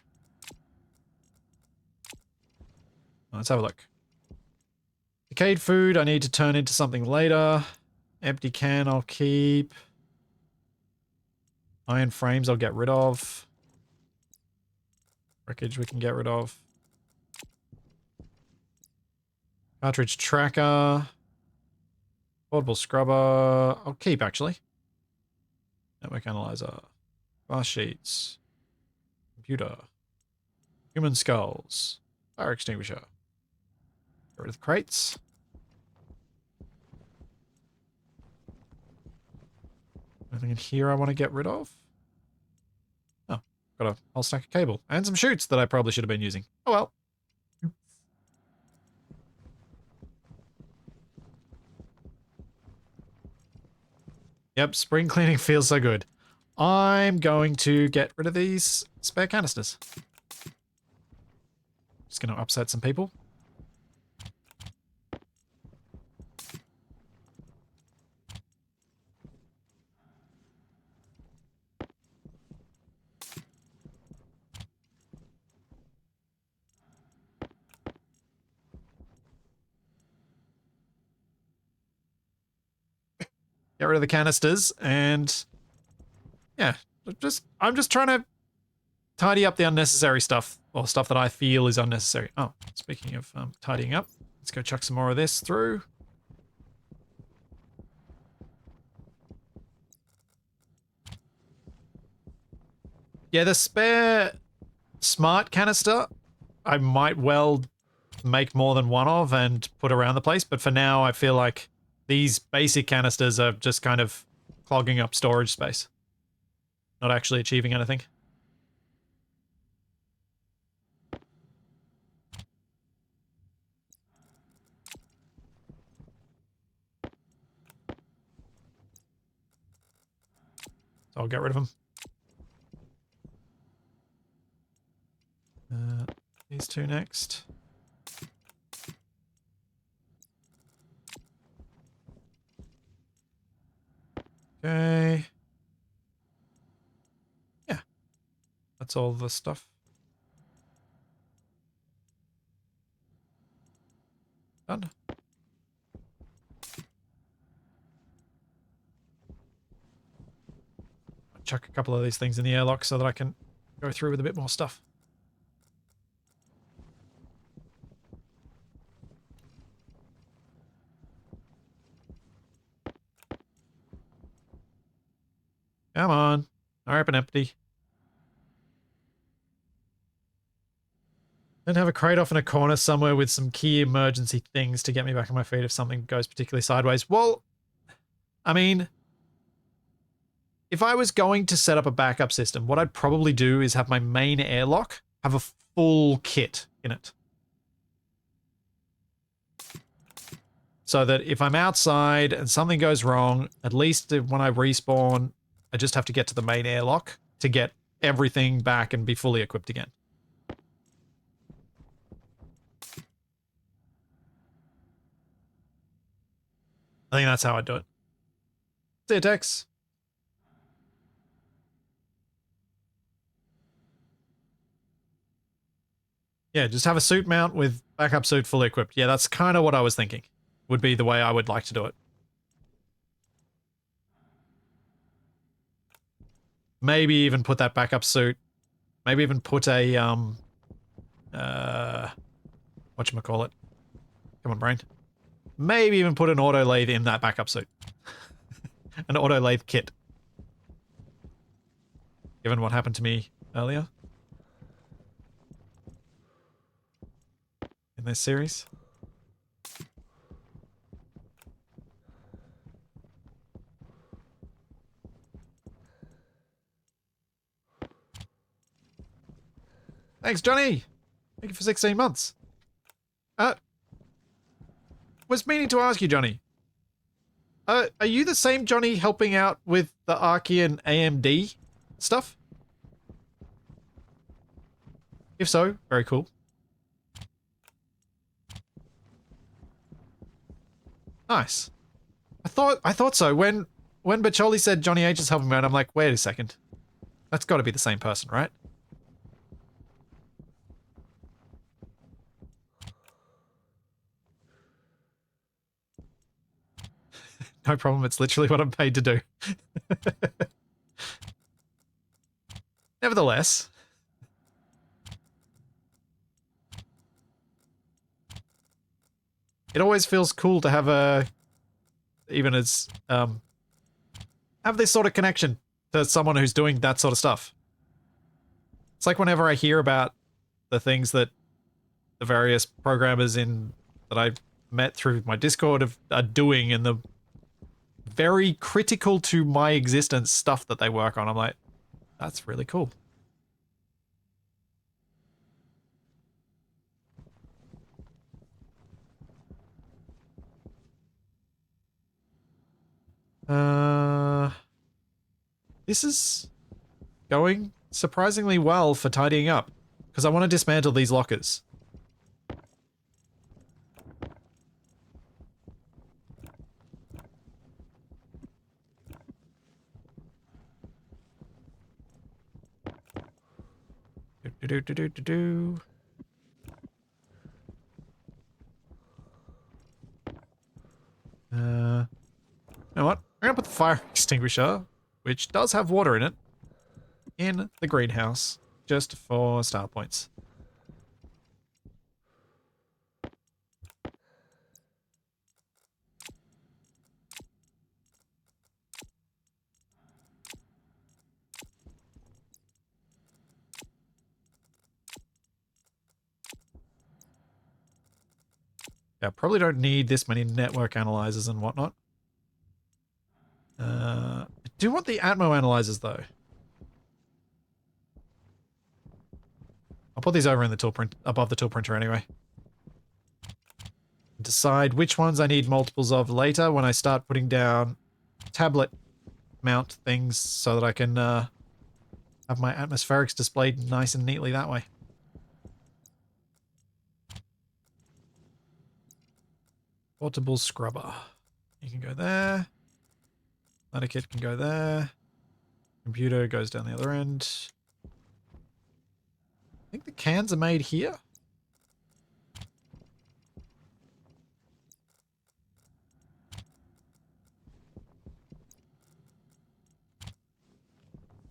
Let's have a look. Decayed food I need to turn into something later. Empty can I'll keep. Iron frames I'll get rid of. Wreckage we can get rid of. Cartridge tracker. Portable scrubber. I'll keep actually. Network analyzer. Bar sheets. Computer. Human skulls. Fire extinguisher. Get rid of the crates. Anything in here I want to get rid of? Oh, got a whole stack of cable. And some chutes that I probably should have been using. Oh well. Yep, spring cleaning feels so good. I'm going to get rid of these spare canisters. Just going to upset some people. Get rid of the canisters and yeah, I'm just trying to tidy up the unnecessary stuff or stuff that I feel is unnecessary. Oh, speaking of tidying up, let's go chuck some more of this through. Yeah, the spare smart canister I might well make more than one of and put around the place, but for now I feel like these basic canisters are just kind of clogging up storage space. Not actually achieving anything. So I'll get rid of them. These two next. Okay. Yeah. That's all the stuff. Done. I'll chuck a couple of these things in the airlock so that I can go through with a bit more stuff. Come on. Hurry up and empty. And have a crate off in a corner somewhere with some key emergency things to get me back on my feet if something goes particularly sideways. Well, I mean, if I was going to set up a backup system, what I'd probably do is have my main airlock have a full kit in it. so that if I'm outside and something goes wrong, at least when I respawn, I just have to get to the main airlock to get everything back and be fully equipped again. I think that's how I do it. See you, Tex. Yeah, just have a suit mount with backup suit fully equipped. Yeah, that's kind of what I was thinking. Would be the way I would like to do it. Maybe even put that backup suit. Maybe even put a, whatchamacallit? Come on, brain. Maybe even put an auto lathe in that backup suit. An auto lathe kit. Given what happened to me earlier. In this series. Thanks, Johnny! Thank you for 16 months. Was meaning to ask you, Johnny. Are you the same Johnny helping out with the Archean AMD stuff? If so, very cool. Nice. I thought so. When Baccioli said Johnny H is helping me out, I'm like, wait a second. That's got to be the same person, right? No problem, it's literally what I'm paid to do. Nevertheless. It always feels cool to have a... even as... have this sort of connection to someone who's doing that sort of stuff. It's like whenever I hear about the things that the various programmers in... that I met through my Discord are doing and the very critical to my existence stuff that they work on. I'm like, that's really cool. This is going surprisingly well for tidying up, because I want to dismantle these lockers. Do. You know what? I'm gonna put the fire extinguisher, which does have water in it, in the greenhouse, just for start points. Yeah, probably don't need this many network analyzers and whatnot. I do want the Atmo analyzers though. I'll put these over in the tool print, above the tool printer anyway. Decide which ones I need multiples of later when I start putting down tablet mount things so that I can have my atmospherics displayed nice and neatly that way. Portable scrubber. You can go there. Ladder kit can go there. Computer goes down the other end. I think the cans are made here.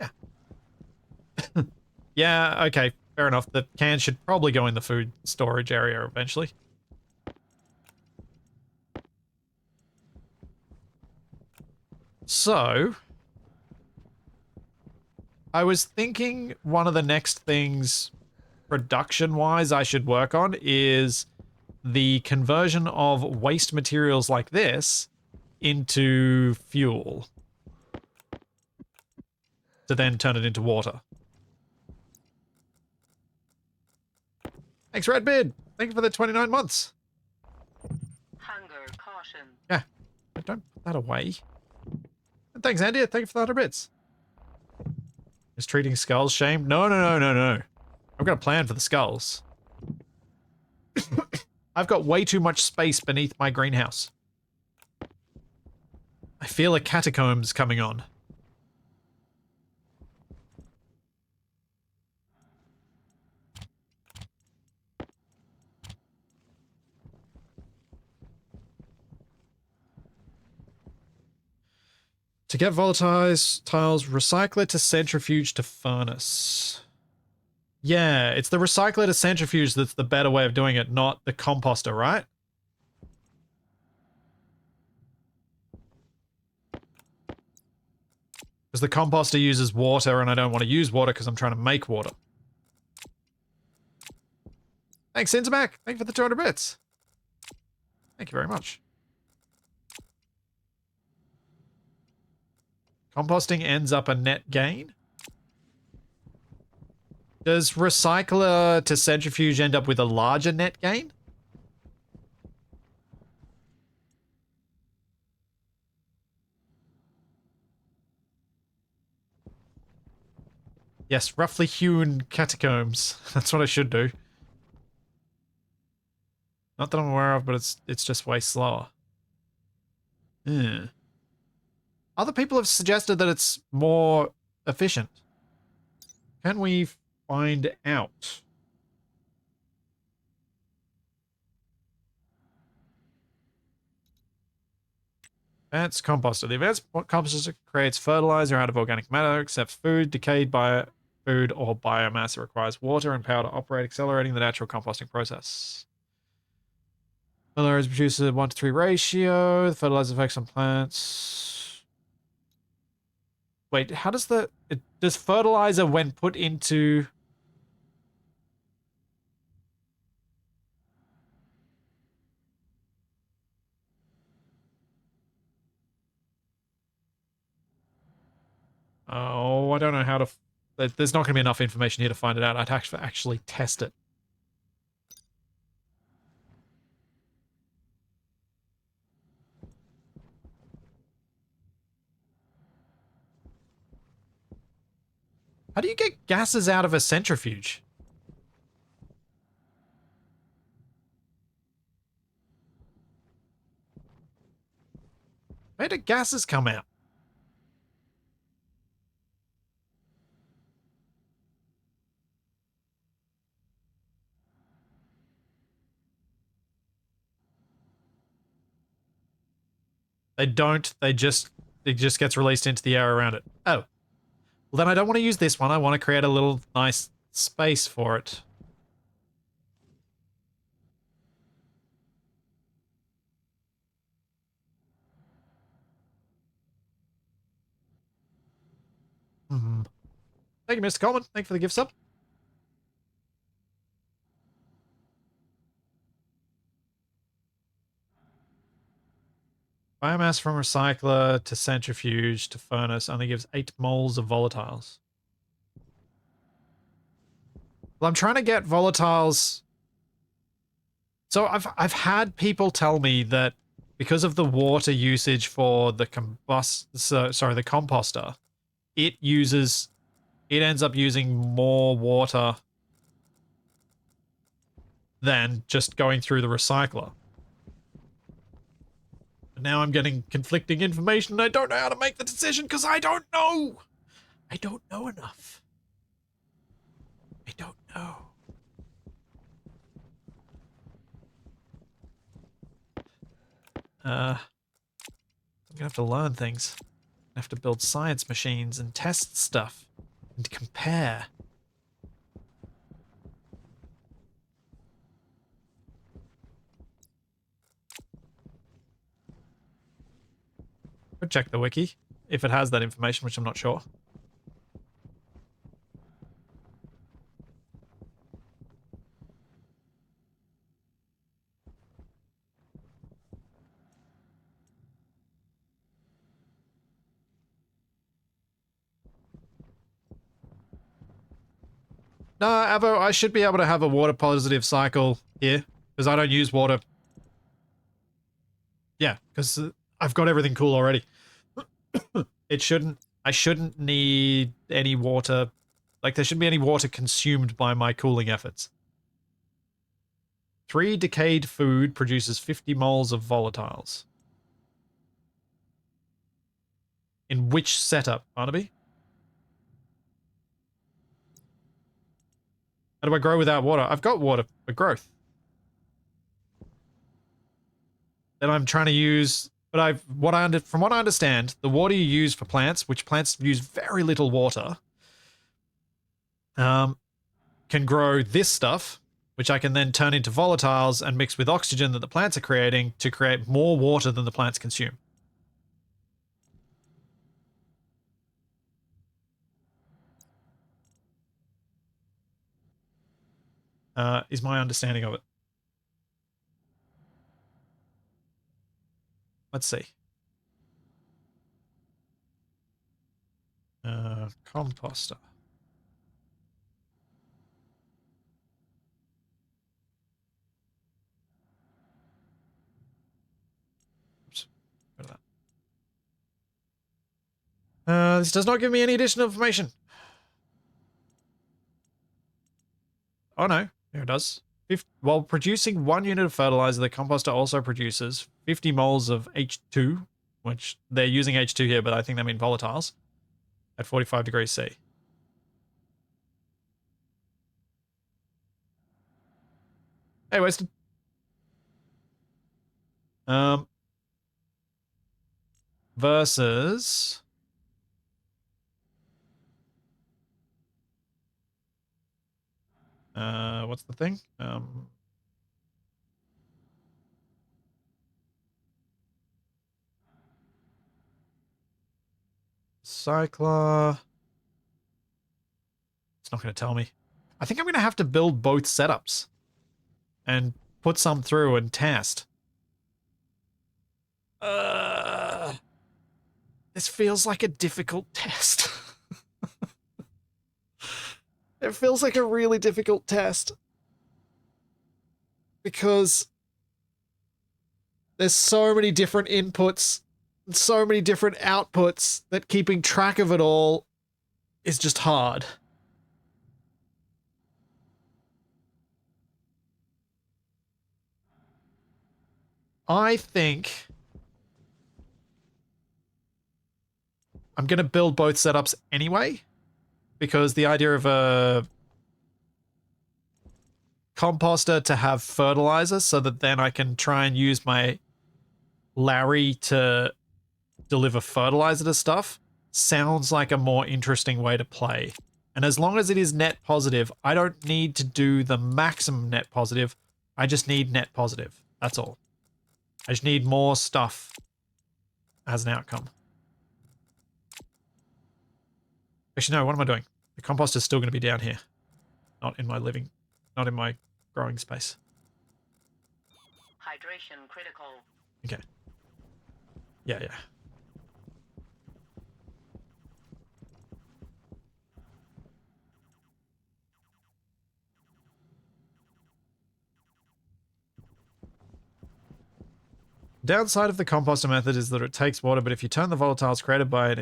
Yeah. Yeah, okay, fair enough. The cans should probably go in the food storage area eventually. So, I was thinking one of the next things production-wise I should work on is the conversion of waste materials like this into fuel. To then turn it into water. Thanks, Redbeard! Thank you for the 29 months! Hunger causing Caution. Yeah. Don't put that away. And thanks, Andy. Thank you for the 100 bits. Is treating skulls shame? No, no, no, no, no. I've got a plan for the skulls. I've got way too much space beneath my greenhouse. I feel a catacombs coming on. To get volatile tiles, recycle it to centrifuge to furnace. Yeah, it's the recycler to centrifuge that's the better way of doing it, not the composter, right? Because the composter uses water and I don't want to use water because I'm trying to make water. Thanks, Inzamac. Thank you for the 200 bits. Thank you very much. Composting ends up a net gain. Does recycler to centrifuge end up with a larger net gain? Yes, roughly hewn catacombs. That's what I should do. Not that I'm aware of, but it's just way slower. Other people have suggested that it's more efficient. Can we find out? Advanced composter. The advanced composter creates fertilizer out of organic matter, accepts food, decayed by food, or biomass. It requires water and power to operate, accelerating the natural composting process. Fertilizer produces a 1:3 ratio. The fertilizer effects on plants. Wait, how does does fertilizer when put into... Oh, I don't know how to... There's not going to be enough information here to find it out. I'd actually test it. How do you get gases out of a centrifuge? Where do gases come out? They don't. It just gets released into the air around it. Oh. Well, then I don't want to use this one. I want to create a little nice space for it. Thank you, Mr. Coleman. Thank you for the gift sub. Biomass from recycler to centrifuge to furnace only gives 8 moles of volatiles. Well, I'm trying to get volatiles. So I've had people tell me that because of the water usage for the the composter, it ends up using more water than just going through the recycler. Now I'm getting conflicting information and I don't know how to make the decision because I don't know. I don't know enough. I don't know. I'm gonna have to learn things. I have to build science machines and test stuff and compare. Go check the wiki if it has that information, which I'm not sure. No, Avo, I should be able to have a water positive cycle here because I don't use water. Yeah, because I've got everything cool already. I shouldn't need any water. Like, there shouldn't be any water consumed by my cooling efforts. 3 decayed food produces 50 moles of volatiles. In which setup, Barnaby? How do I grow without water? I've got water for growth. Then I'm trying to use, but from what I understand, the water you use for plants, which plants use very little water, can grow this stuff, which I can then turn into volatiles and mix with oxygen that the plants are creating to create more water than the plants consume. Is my understanding of it. Let's see. Composter. Oops. Rid of that. This does not give me any additional information. Oh no, here it does. While producing 1 unit of fertilizer, the composter also produces 50 moles of H2, which they're using H2 here, but I think they mean volatiles, at 45 degrees C. Hey, wasted. Versus what's the thing? Cycler. It's not going to tell me. I think I'm going to have to build both setups and put some through and test. This feels like a difficult test. It feels like a really difficult test. Because there's so many different inputs and so many different outputs that keeping track of it all is just hard. I think I'm going to build both setups anyway, because the idea of a composter to have fertilizer so that then I can try and use my Larry to deliver fertilizer to stuff sounds like a more interesting way to play. And as long as it is net positive, I don't need to do the maximum net positive. I just need net positive. That's all. I just need more stuff as an outcome. Actually, no, what am I doing? The compost is still going to be down here. Not in my growing space. Hydration critical. Okay. Yeah. Downside of the composter method is that it takes water, but if you turn the volatiles created by it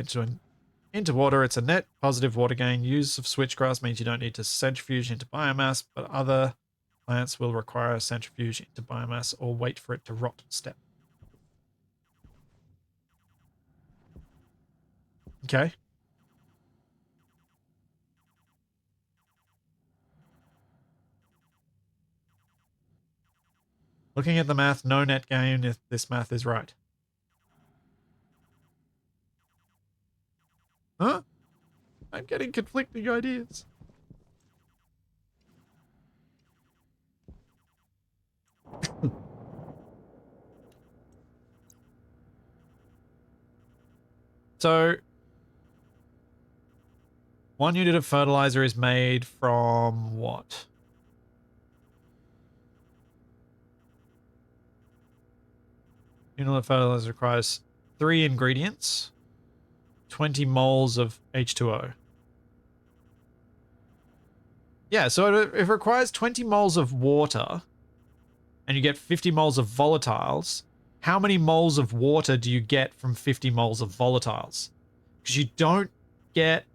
into water, it's a net positive water gain. Use of switchgrass means you don't need to centrifuge into biomass, but other plants will require a centrifuge into biomass or wait for it to rot step. Okay. Looking at the math, no net gain if this math is right. Huh? I'm getting conflicting ideas. So, 1 unit of fertilizer is made from what? Unit of fertilizer requires 3 ingredients, 20 moles of H2O. Yeah, so it requires 20 moles of water, and you get 50 moles of volatiles. how many moles of water do you get from 50 moles of volatiles? Because you don't get,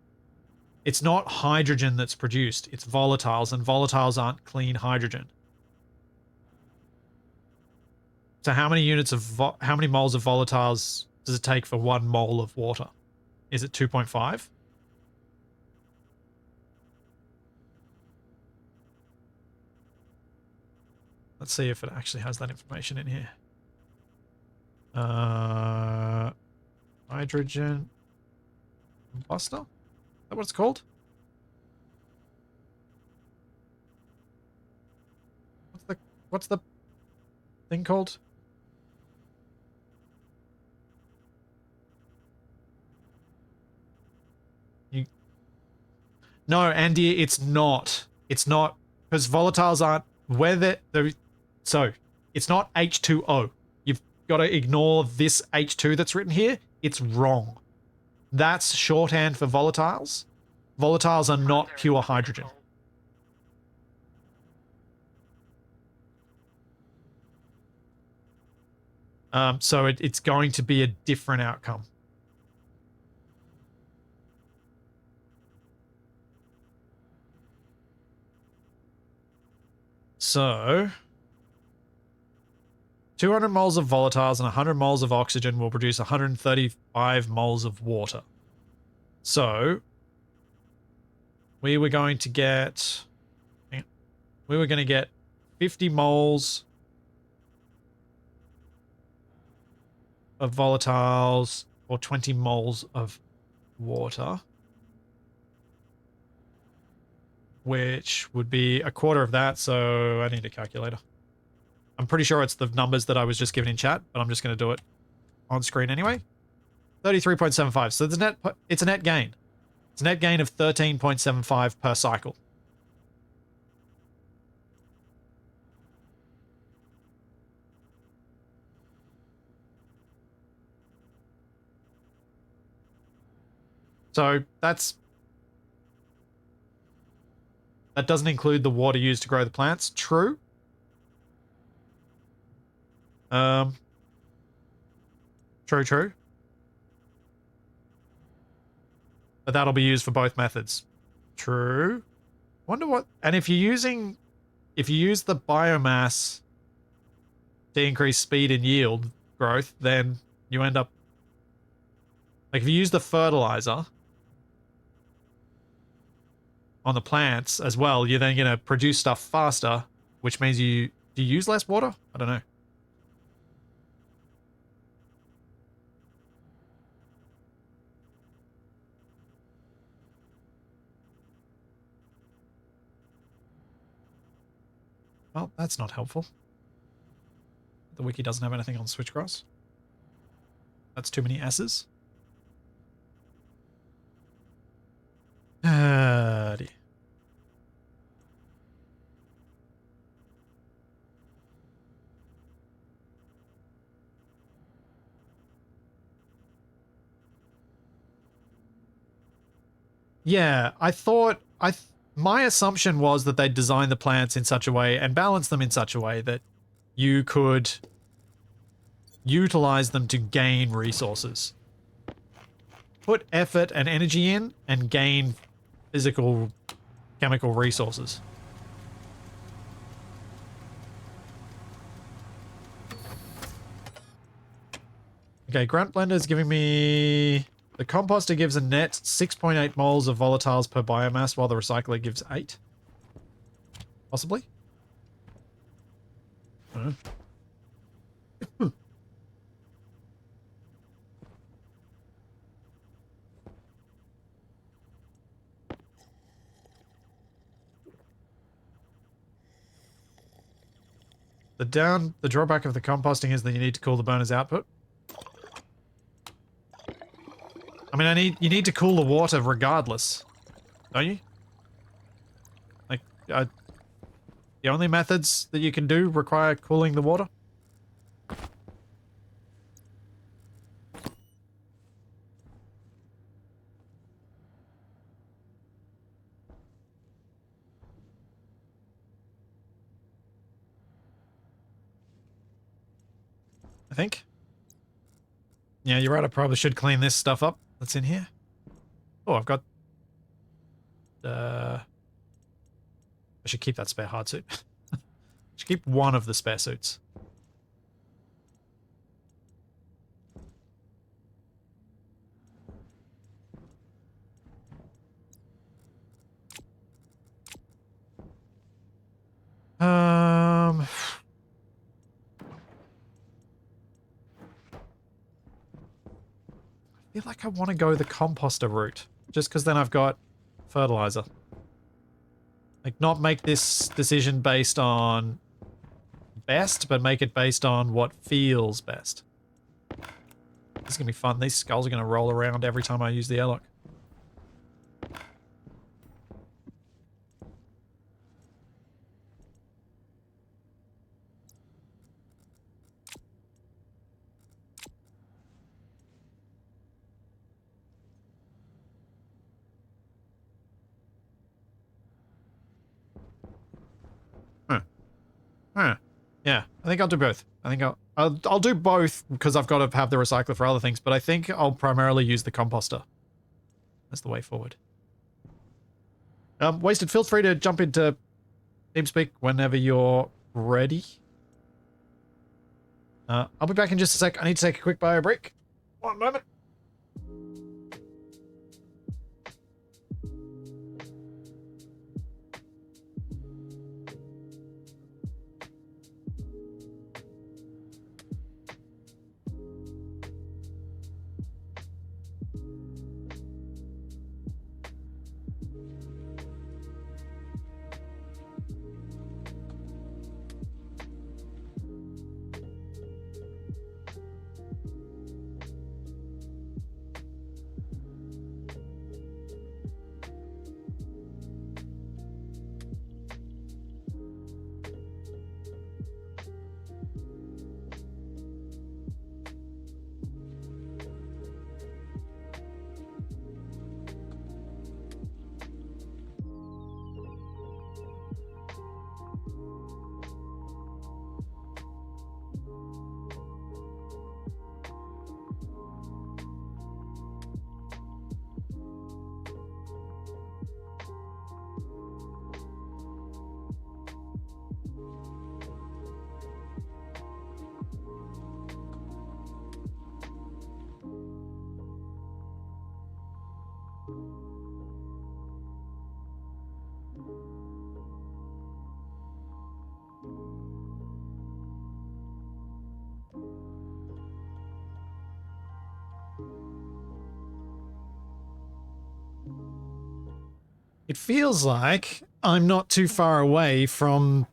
it's not hydrogen that's produced, it's volatiles, and volatiles aren't clean hydrogen. So how many units of, how many moles of volatiles does it take for 1 mole of water? Is it 2.5? Let's see if it actually has that information in here. Hydrogen combustor? Is that what it's called? What's the thing called? No, Andy, it's not. It's not, because volatiles aren't where they're so it's not H2O. You've got to ignore this H2 that's written here. It's wrong. That's shorthand for volatiles. Volatiles are not pure hydrogen. So it's going to be a different outcome. So 200 moles of volatiles and 100 moles of oxygen will produce 135 moles of water. So we were going to get 50 moles of volatiles or 20 moles of water, which would be a quarter of that. So I need a calculator. I'm pretty sure it's the numbers that I was just given in chat, but I'm just going to do it on screen anyway. 33.75. So it's a net gain. It's a net gain of 13.75 per cycle. So that doesn't include the water used to grow the plants. True. True. But that'll be used for both methods. True. Wonder what, and if you use the biomass to increase speed and yield growth, then you end up, like if you use the fertilizer on the plants as well, you're then going to produce stuff faster, which means do you use less water? I don't know. Well, that's not helpful. The wiki doesn't have anything on switchgrass. That's too many S's. Dear. Yeah, my assumption was that they designed the plants in such a way and balance them in such a way that you could utilize them to gain resources. Put effort and energy in and gain physical, chemical resources. Okay, Grunt Blender is giving me... The composter gives a net 6.8 moles of volatiles per biomass, while the recycler gives 8. Possibly? I don't know. The drawback of the composting is that you need to cool the burner's output. I mean, you need to cool the water regardless, don't you? Like, the only methods that you can do require cooling the water. I think. Yeah, you're right. I probably should clean this stuff up that's in here. Oh, I've got... I should keep that spare hard suit. I should keep one of the spare suits. I feel like I want to go the composter route, just because then I've got fertilizer. Like, not make this decision based on best, but make it based on what feels best. This is going to be fun. These skulls are going to roll around every time I use the airlock. Huh. Yeah, I think I'll do both. I think I'll do both because I've got to have the recycler for other things, but I think I'll primarily use the composter. That's the way forward. Wasted, feel free to jump into TeamSpeak whenever you're ready. I'll be back in just a sec. I need to take a quick bio break. One moment. It feels like I'm not too far away from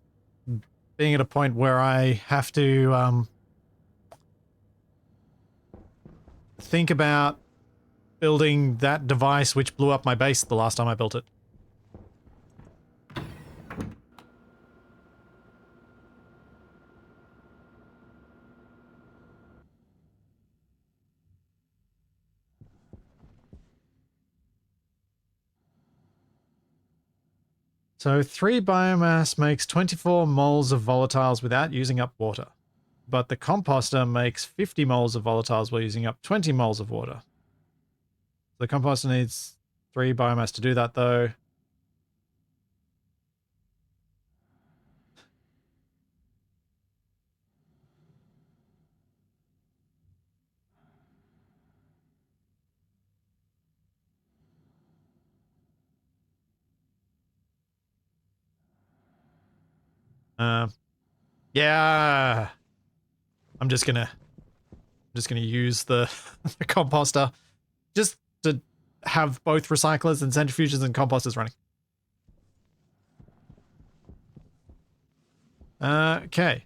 being at a point where I have to think about building that device which blew up my base the last time I built it. So 3 biomass makes 24 moles of volatiles without using up water. But the composter makes 50 moles of volatiles while using up 20 moles of water. The composter needs 3 biomass to do that though. Yeah. I'm just gonna use the, the composter just to have both recyclers and centrifuges and composters running. Okay.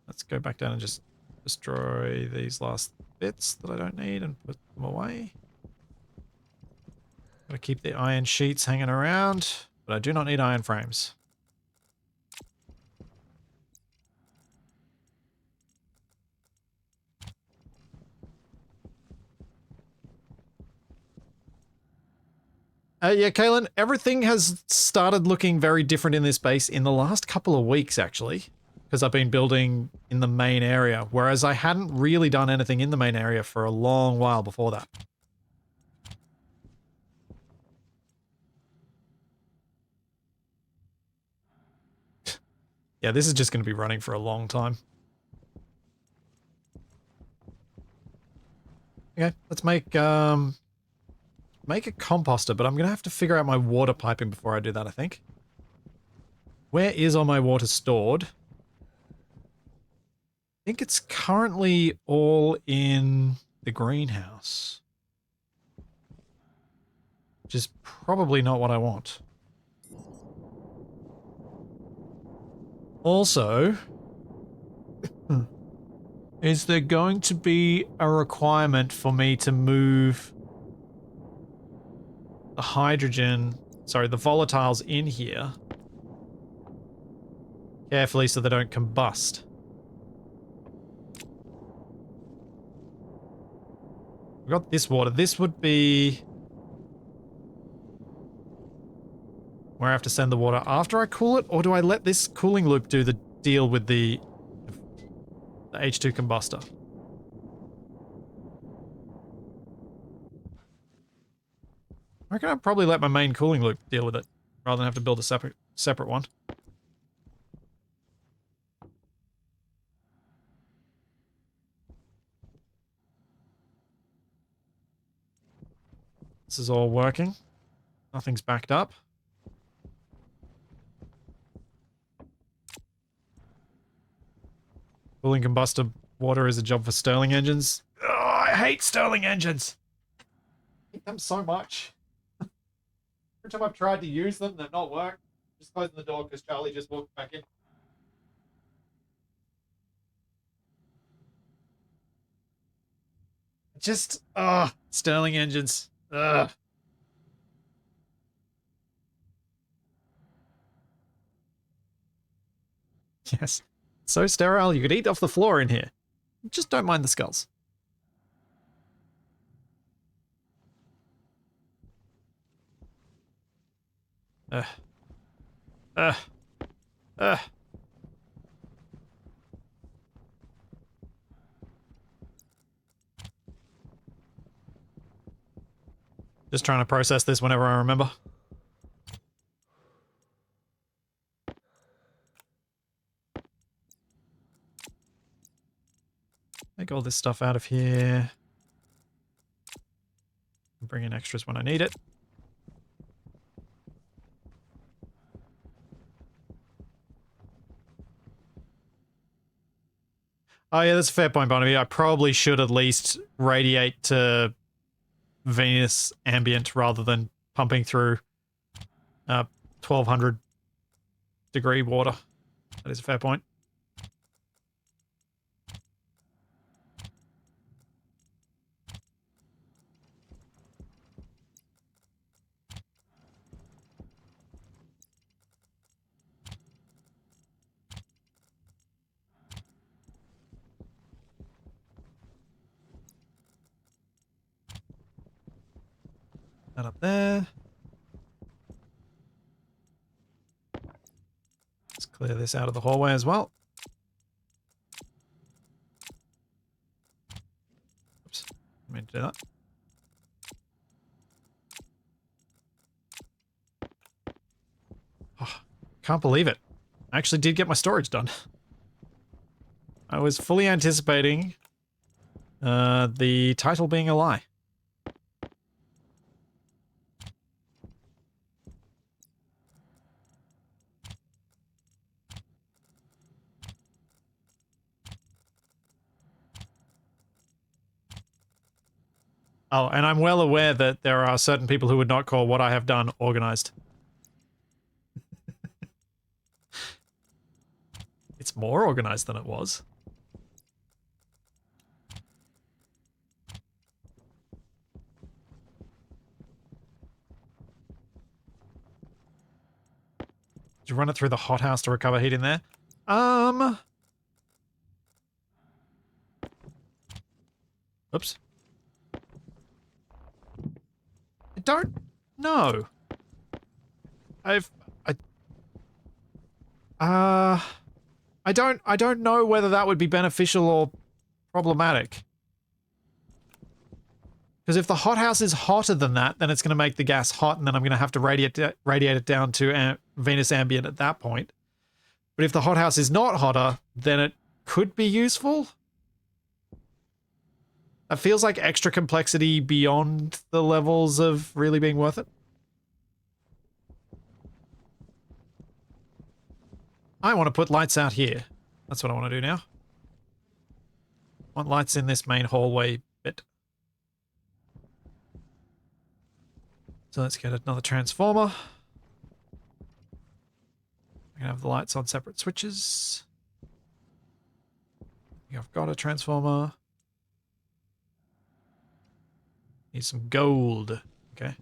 Let's go back down and just destroy these last bits that I don't need and put them away. Gotta keep the iron sheets hanging around, but I do not need iron frames. Yeah, Kaylin, everything has started looking very different in this base in the last couple of weeks, actually. because I've been building in the main area, whereas I hadn't really done anything in the main area for a long while before that. Yeah, this is just going to be running for a long time. Okay, let's make a composter, but I'm going to have to figure out my water piping before I do that, I think. Where is all my water stored? I think it's currently all in the greenhouse. Which is probably not what I want. Also, is there going to be a requirement for me to move the the volatiles in here carefully so they don't combust? We've got this water. This would be where I have to send the water after I cool it, or do I let this cooling loop do the deal with the H2 combustor? I reckon I'd probably let my main cooling loop deal with it, rather than have to build a separate one. This is all working. Nothing's backed up. Cooling combustor water is a job for Stirling engines. Oh, I hate Stirling engines! I hate them so much. Every time I've tried to use them, they've not worked. Just closing the door because Charlie just walked back in. Just, Stirling engines. Ugh. Yes. So sterile, you could eat off the floor in here. Just don't mind the skulls. Ugh. Ugh. Ugh. Just trying to process this whenever I remember. Take all this stuff out of here. Bring in extras when I need it. Oh yeah, that's a fair point, Barnaby. I probably should at least radiate to Venus ambient rather than pumping through 1200 degree water. That is a fair point. That up there. Let's clear this out of the hallway as well. Oops, I meant to do that. Oh, can't believe it. I actually did get my storage done. I was fully anticipating the title being a lie. Oh, and I'm well aware that there are certain people who would not call what I have done organized. It's more organized than it was. Did you run it through the hothouse to recover heat in there? Oops. I don't know. I I don't know whether that would be beneficial or problematic. Because if the hothouse is hotter than that, then it's going to make the gas hot, and then I'm going to have to radiate it down to Venus ambient at that point. But if the hothouse is not hotter, then it could be useful. That feels like extra complexity beyond the levels of really being worth it. I want to put lights out here. That's what I want to do now. I want lights in this main hallway bit. So let's get another transformer. I can have the lights on separate switches. I think I've got a transformer. Need some gold. Okay.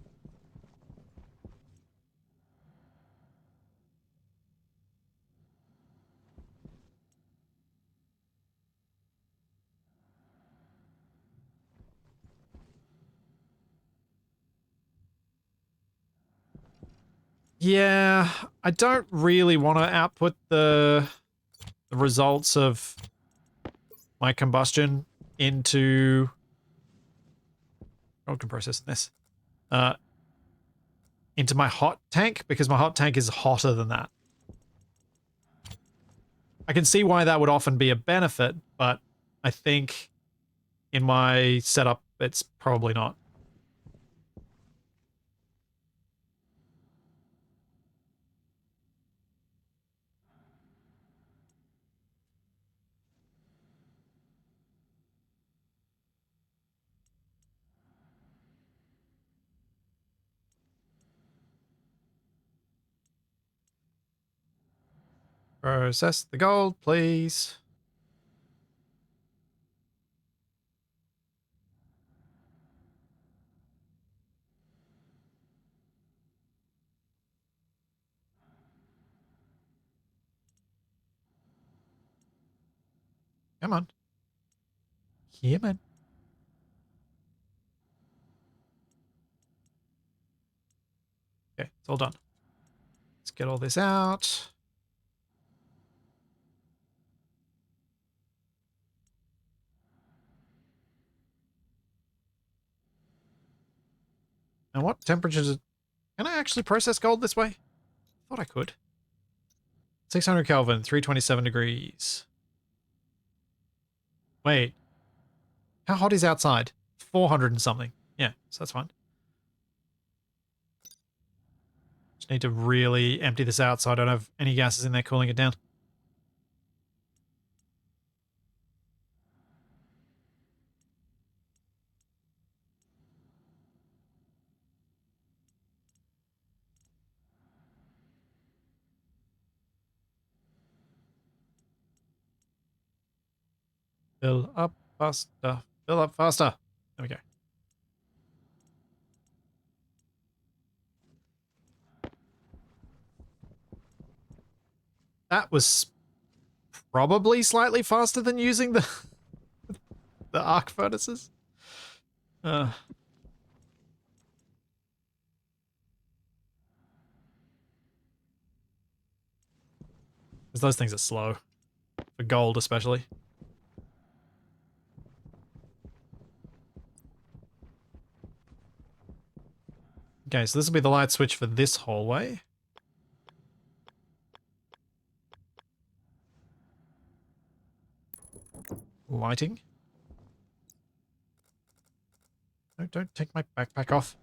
Yeah, I don't really want to output the results of my combustion into... Gold can process this. Into my hot tank, because my hot tank is hotter than that. I can see why that would often be a benefit, but I think in my setup, it's probably not. Process the gold, please. Come on. Come on. Okay, it's all done. Let's get all this out. And what temperatures... Can I actually process gold this way? Thought I could. 600 Kelvin, 327 degrees. Wait. How hot is outside? 400 and something. Yeah, so that's fine. Just need to really empty this out so I don't have any gases in there cooling it down. Fill up faster. Fill up faster. There we go. That was probably slightly faster than using the the arc furnaces. Because those things are slow. For gold, especially. Okay, so this will be the light switch for this hallway. Lighting. No, don't take my backpack off.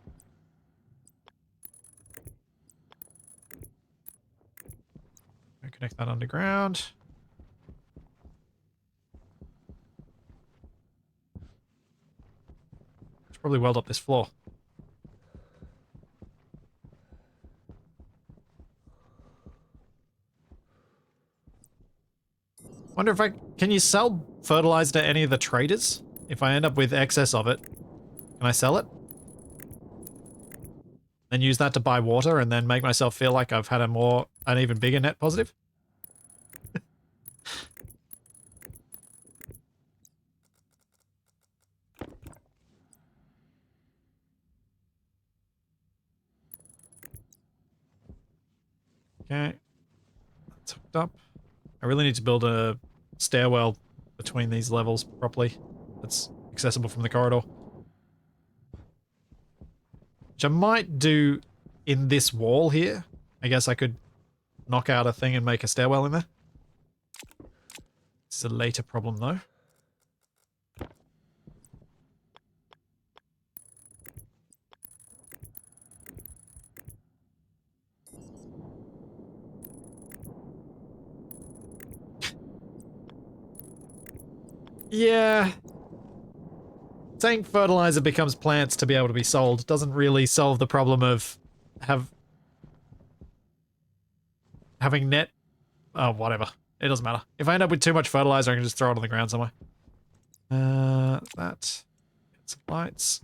Connect that underground. Should probably weld up this floor. Wonder if can you sell fertilizer to any of the traders? If I end up with excess of it, can I sell it? And use that to buy water and then make myself feel like I've had an even bigger net positive? Okay. That's hooked up. I really need to build a stairwell between these levels properly. That's accessible from the corridor. Which I might do in this wall here. I guess I could knock out a thing and make a stairwell in there. This is a later problem though. Yeah. Saying fertilizer becomes plants to be able to be sold doesn't really solve the problem of having net... Oh, whatever. It doesn't matter. If I end up with too much fertilizer, I can just throw it on the ground somewhere. That. Get some lights.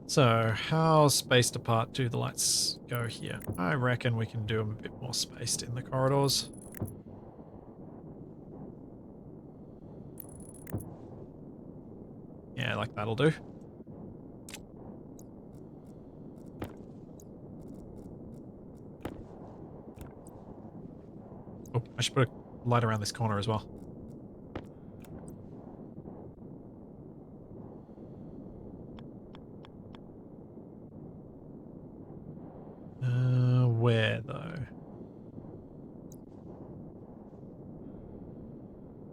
So, how spaced apart do the lights go here? I reckon we can do them a bit more spaced in the corridors. Yeah, like that'll do. Oh, I should put a light around this corner as well. Where though?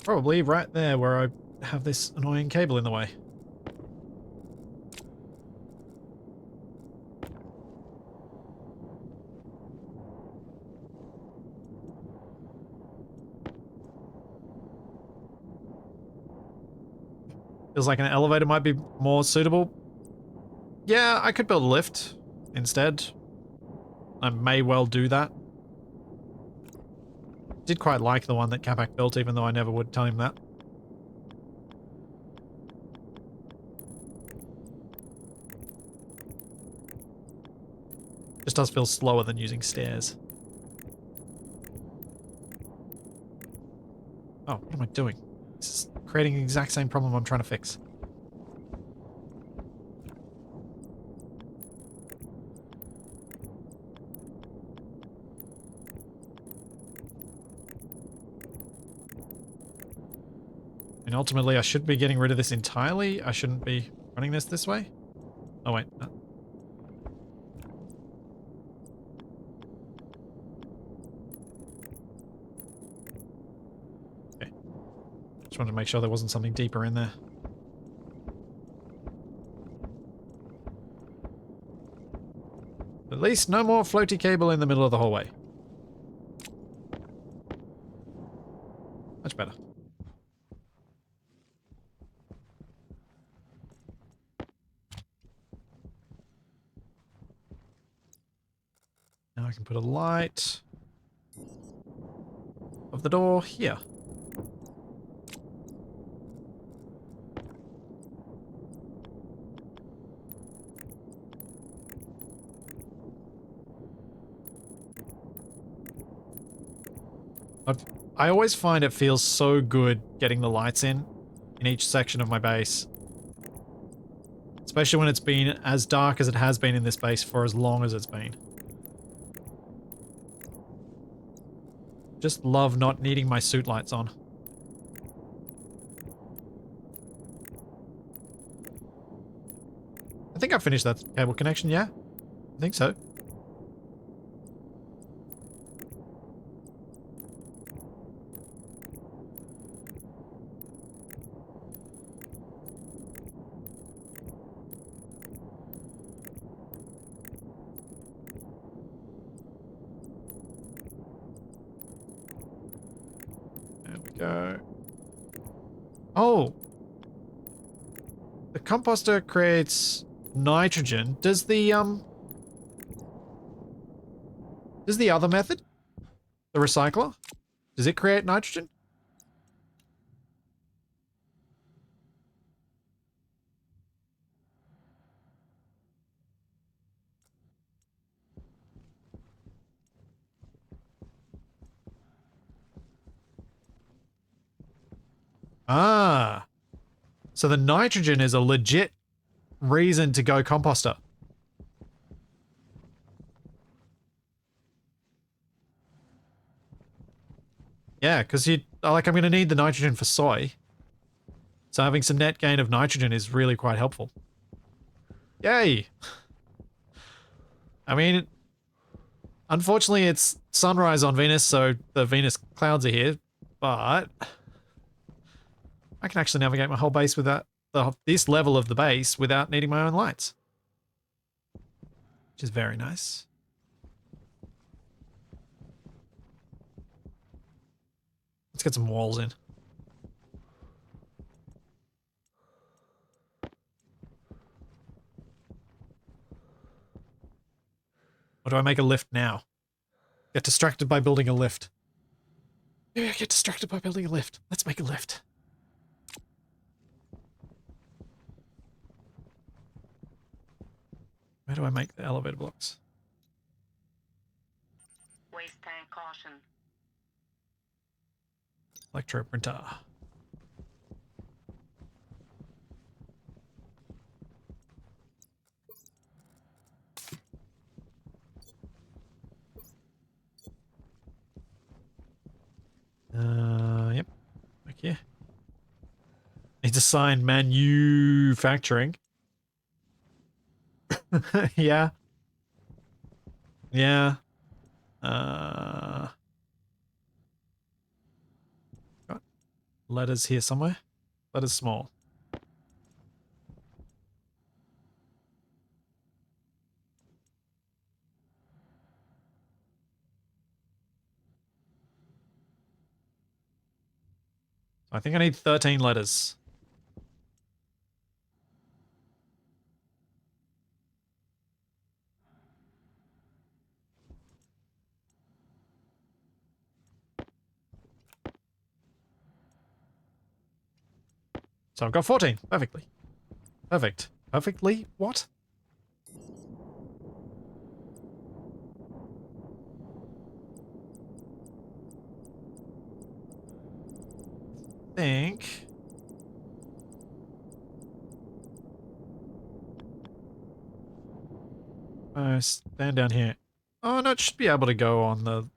Probably right there where I have this annoying cable in the way. Feels like an elevator might be more suitable. Yeah, I could build a lift instead. I may well do that. Did quite like the one that Capac built, even though I never would tell him that. Just does feel slower than using stairs. Oh, what am I doing? This is creating the exact same problem I'm trying to fix. And ultimately, I should be getting rid of this entirely. I shouldn't be running this way. Oh, wait. No. Okay. Just wanted to make sure there wasn't something deeper in there. At least no more floaty cable in the middle of the hallway. Much better. Now I can put a light of the door here. I always find it feels so good getting the lights in each section of my base. Especially when it's been as dark as it has been in this base for as long as it's been. Just love not needing my suit lights on. I think I finished that cable connection, yeah? I think so. Go. Oh! The composter creates nitrogen. Does the other method? The recycler? Does it create nitrogen? Ah. So the nitrogen is a legit reason to go composter. Yeah, because you like I'm going to need the nitrogen for soy. So having some net gain of nitrogen is really quite helpful. Yay! I mean, unfortunately it's sunrise on Venus, so the Venus clouds are here, but I can actually navigate my whole base without this level of the base without needing my own lights. Which is very nice. Let's get some walls in. Or do I make a lift now? Get distracted by building a lift. Yeah, get distracted by building a lift. Let's make a lift. Where do I make the elevator blocks? Waste tank caution. Electro printer. Yep. Back here. Need to sign manufacturing. Yeah. Yeah. Got letters here somewhere. Letters small. I think I need 13 letters. So I've got 14. Perfectly. Perfect. Perfectly? What? Think. Stand down here. Oh, no, it should be able to go on the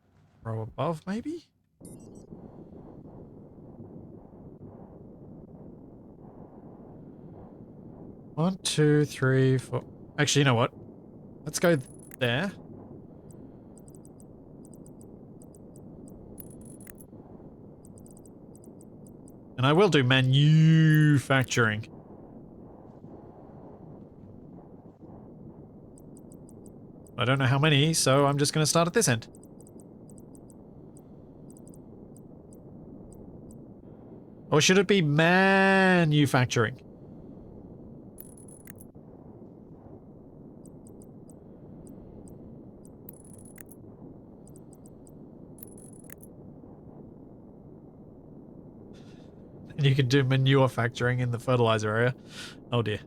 row above, maybe? One, two, three, four. Actually, you know what? Let's go there. And I will do manufacturing. I don't know how many, so I'm just going to start at this end. Or should it be manufacturing? And you can do manure factoring in the fertilizer area. Oh dear.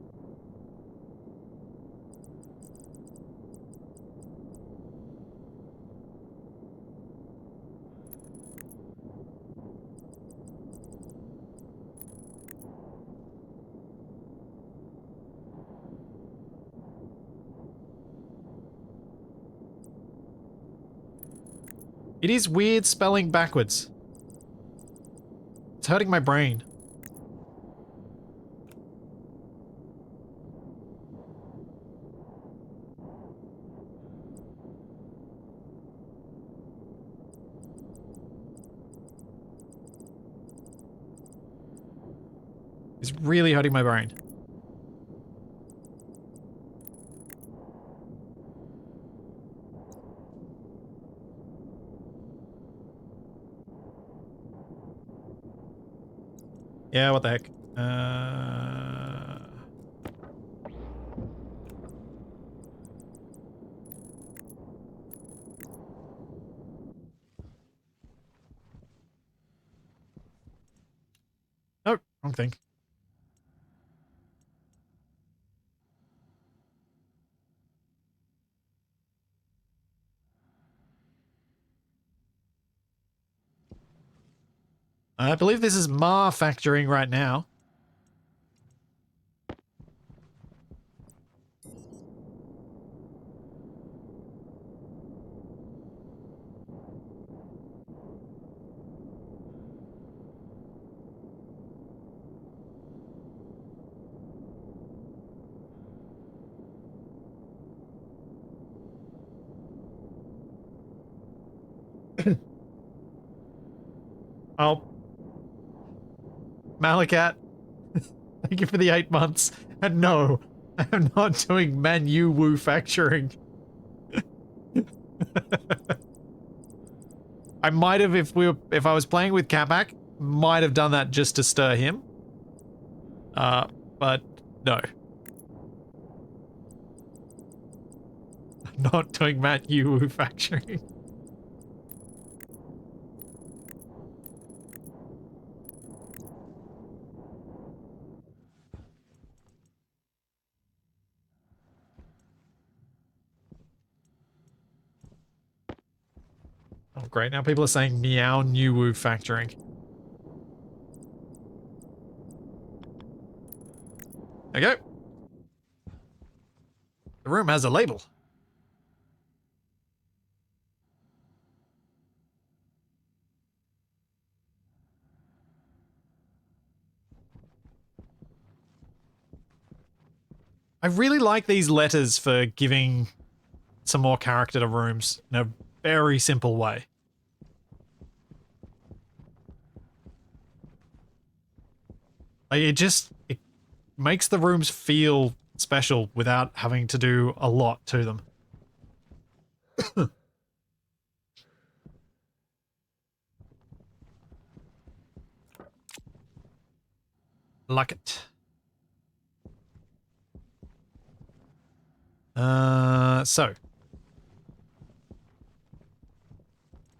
It is weird spelling backwards. It's hurting my brain. It's really hurting my brain. Yeah, what the heck? Nope, wrong thing. I believe this is Ma factoring right now. Oh, Malakat, thank you for the 8 months. And no, I'm not doing manufacturing. I might have, if I was playing with Capac, might have done that just to stir him. But no. I'm not doing manufacturing. Oh, great. Now people are saying meow new woo factoring. There you go. The room has a label. I really like these letters for giving some more character to rooms in a very simple way. Like it makes the rooms feel special without having to do a lot to them. Like it. So.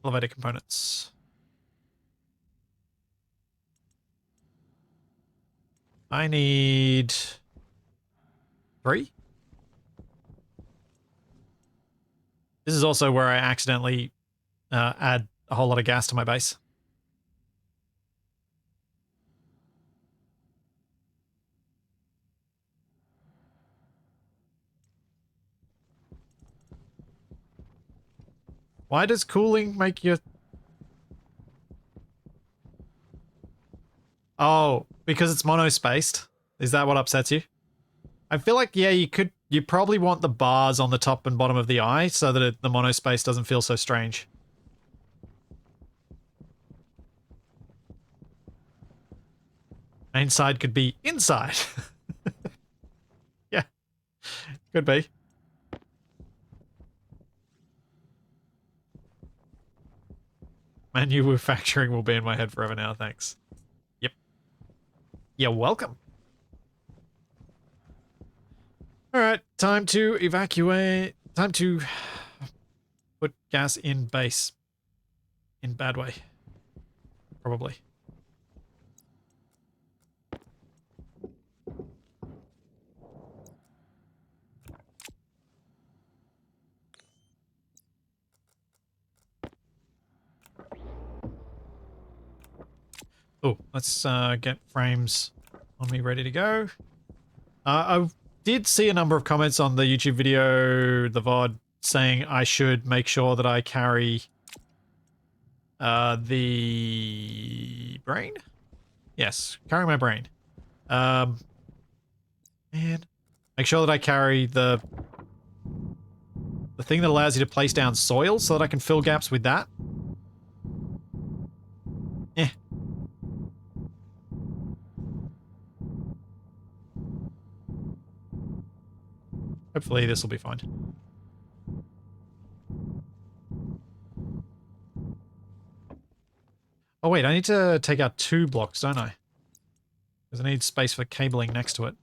Elevator components. I need 3. This is also where I accidentally add a whole lot of gas to my base. Why does cooling make you... Oh, because it's mono-spaced? Is that what upsets you? I feel like, yeah, you probably want the bars on the top and bottom of the eye so that the mono-space doesn't feel so strange. Inside could be inside. Yeah, could be. Manufacturing will be in my head forever now, thanks. Yep. You're welcome. Alright, time to evacuate. Time to put gas in base. In bad way. Probably. Oh, let's get frames on me ready to go. I did see a number of comments on the YouTube video, the VOD, saying I should make sure that I carry the brain? Yes, carry my brain. And make sure that I carry the thing that allows you to place down soil so that I can fill gaps with that. Eh. Hopefully this will be fine. Oh wait, I need to take out 2 blocks, don't I? Because I need space for cabling next to it.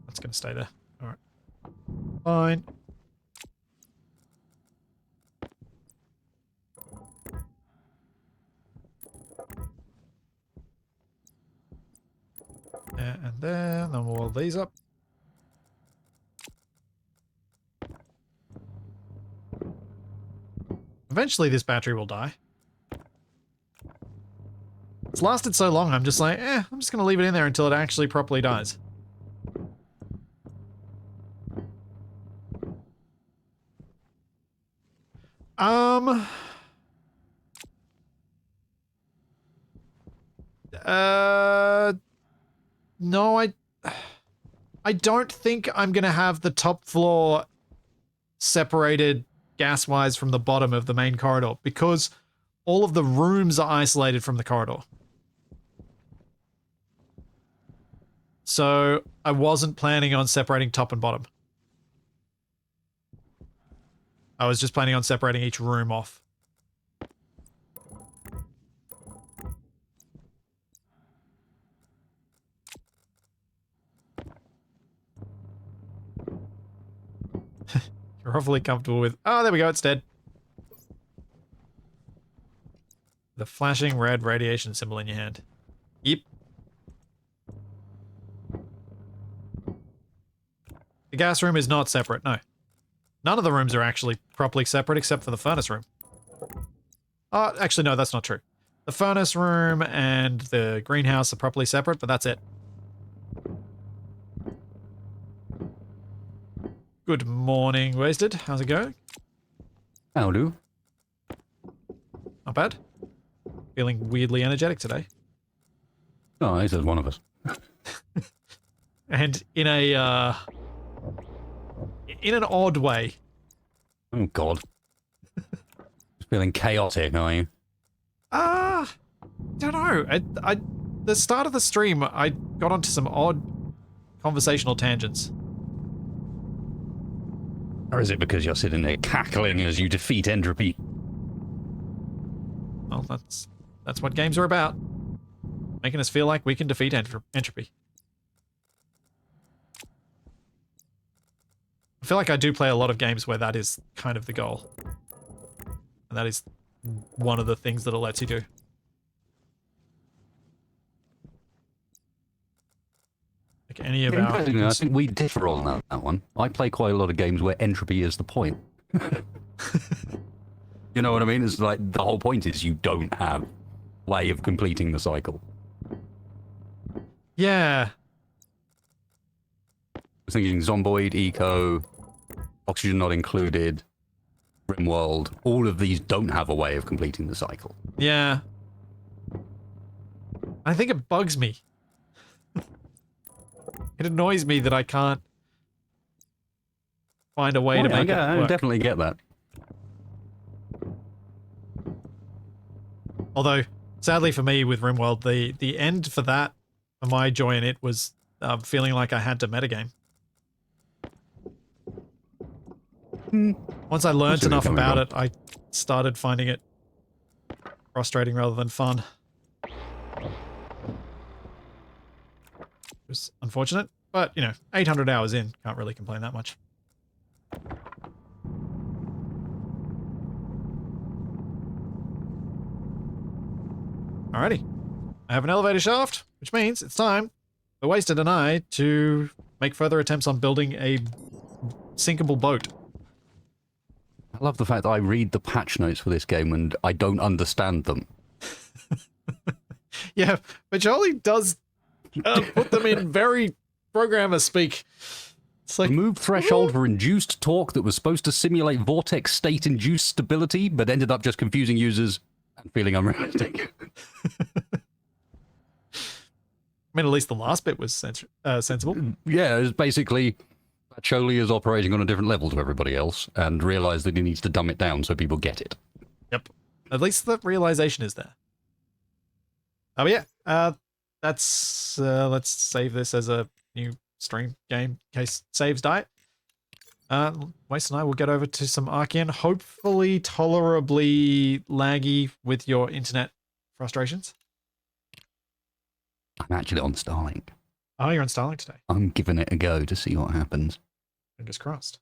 That's gonna stay there. Alright. Fine. There and there, then we'll weld these up. Eventually this battery will die. It's lasted so long, I'm just like, I'm just going to leave it in there until it actually properly dies. No, I don't think I'm going to have the top floor separated gas-wise from the bottom of the main corridor because all of the rooms are isolated from the corridor. So I wasn't planning on separating top and bottom. I was just planning on separating each room off. You're awfully comfortable with... Oh, there we go, it's dead. The flashing red radiation symbol in your hand. Yep. The gas room is not separate, no. None of the rooms are actually properly separate except for the furnace room. Oh, actually, no, that's not true. The furnace room and the greenhouse are properly separate, but that's it. Good morning, Wasted. How's it going? How do? Not bad. Feeling weirdly energetic today. Oh, he says one of us. And in a, in an odd way. Oh, God. Feeling chaotic, are you? Don't know. The start of the stream, I got onto some odd conversational tangents. Or is it because you're sitting there cackling as you defeat entropy? Well, that's what games are about. Making us feel like we can defeat entropy. I feel like I do play a lot of games where that is kind of the goal. And that is one of the things that it lets you do. Like any of our... I think we differ on that one. I play quite a lot of games where entropy is the point. You know what I mean? It's like the whole point is you don't have a way of completing the cycle. Yeah. I was thinking Zomboid, Eco, Oxygen Not Included, Rimworld, all of these don't have a way of completing the cycle. Yeah. I think it bugs me. It annoys me that I can't find a way to make it work. I definitely get that. Although, sadly for me with Rimworld, the end for that, for my joy in it, was feeling like I had to metagame. Once I learned enough about it, I started finding it frustrating rather than fun. It was unfortunate, but, you know, 800 hours in, can't really complain that much. Alrighty. I have an elevator shaft, which means it's time for Wasted and I to make further attempts on building a sinkable boat. I love the fact that I read the patch notes for this game and I don't understand them. Yeah, but Charlie does put them in very programmer speak. It's like, Remove threshold for induced torque that was supposed to simulate vortex state induced stability, but ended up just confusing users and feeling unrealistic. I mean, at least the last bit was sensible. Yeah, it's basically Choli is operating on a different level to everybody else and realized that he needs to dumb it down so people get it. Yep. At least the realization is there. Oh, but yeah. Let's save this as a new stream game in case saves die. Waste and I will get over to some Archean, hopefully tolerably laggy with your internet frustrations. I'm actually on Starlink. Oh, you're on Starlink today. I'm giving it a go to see what happens. Fingers crossed.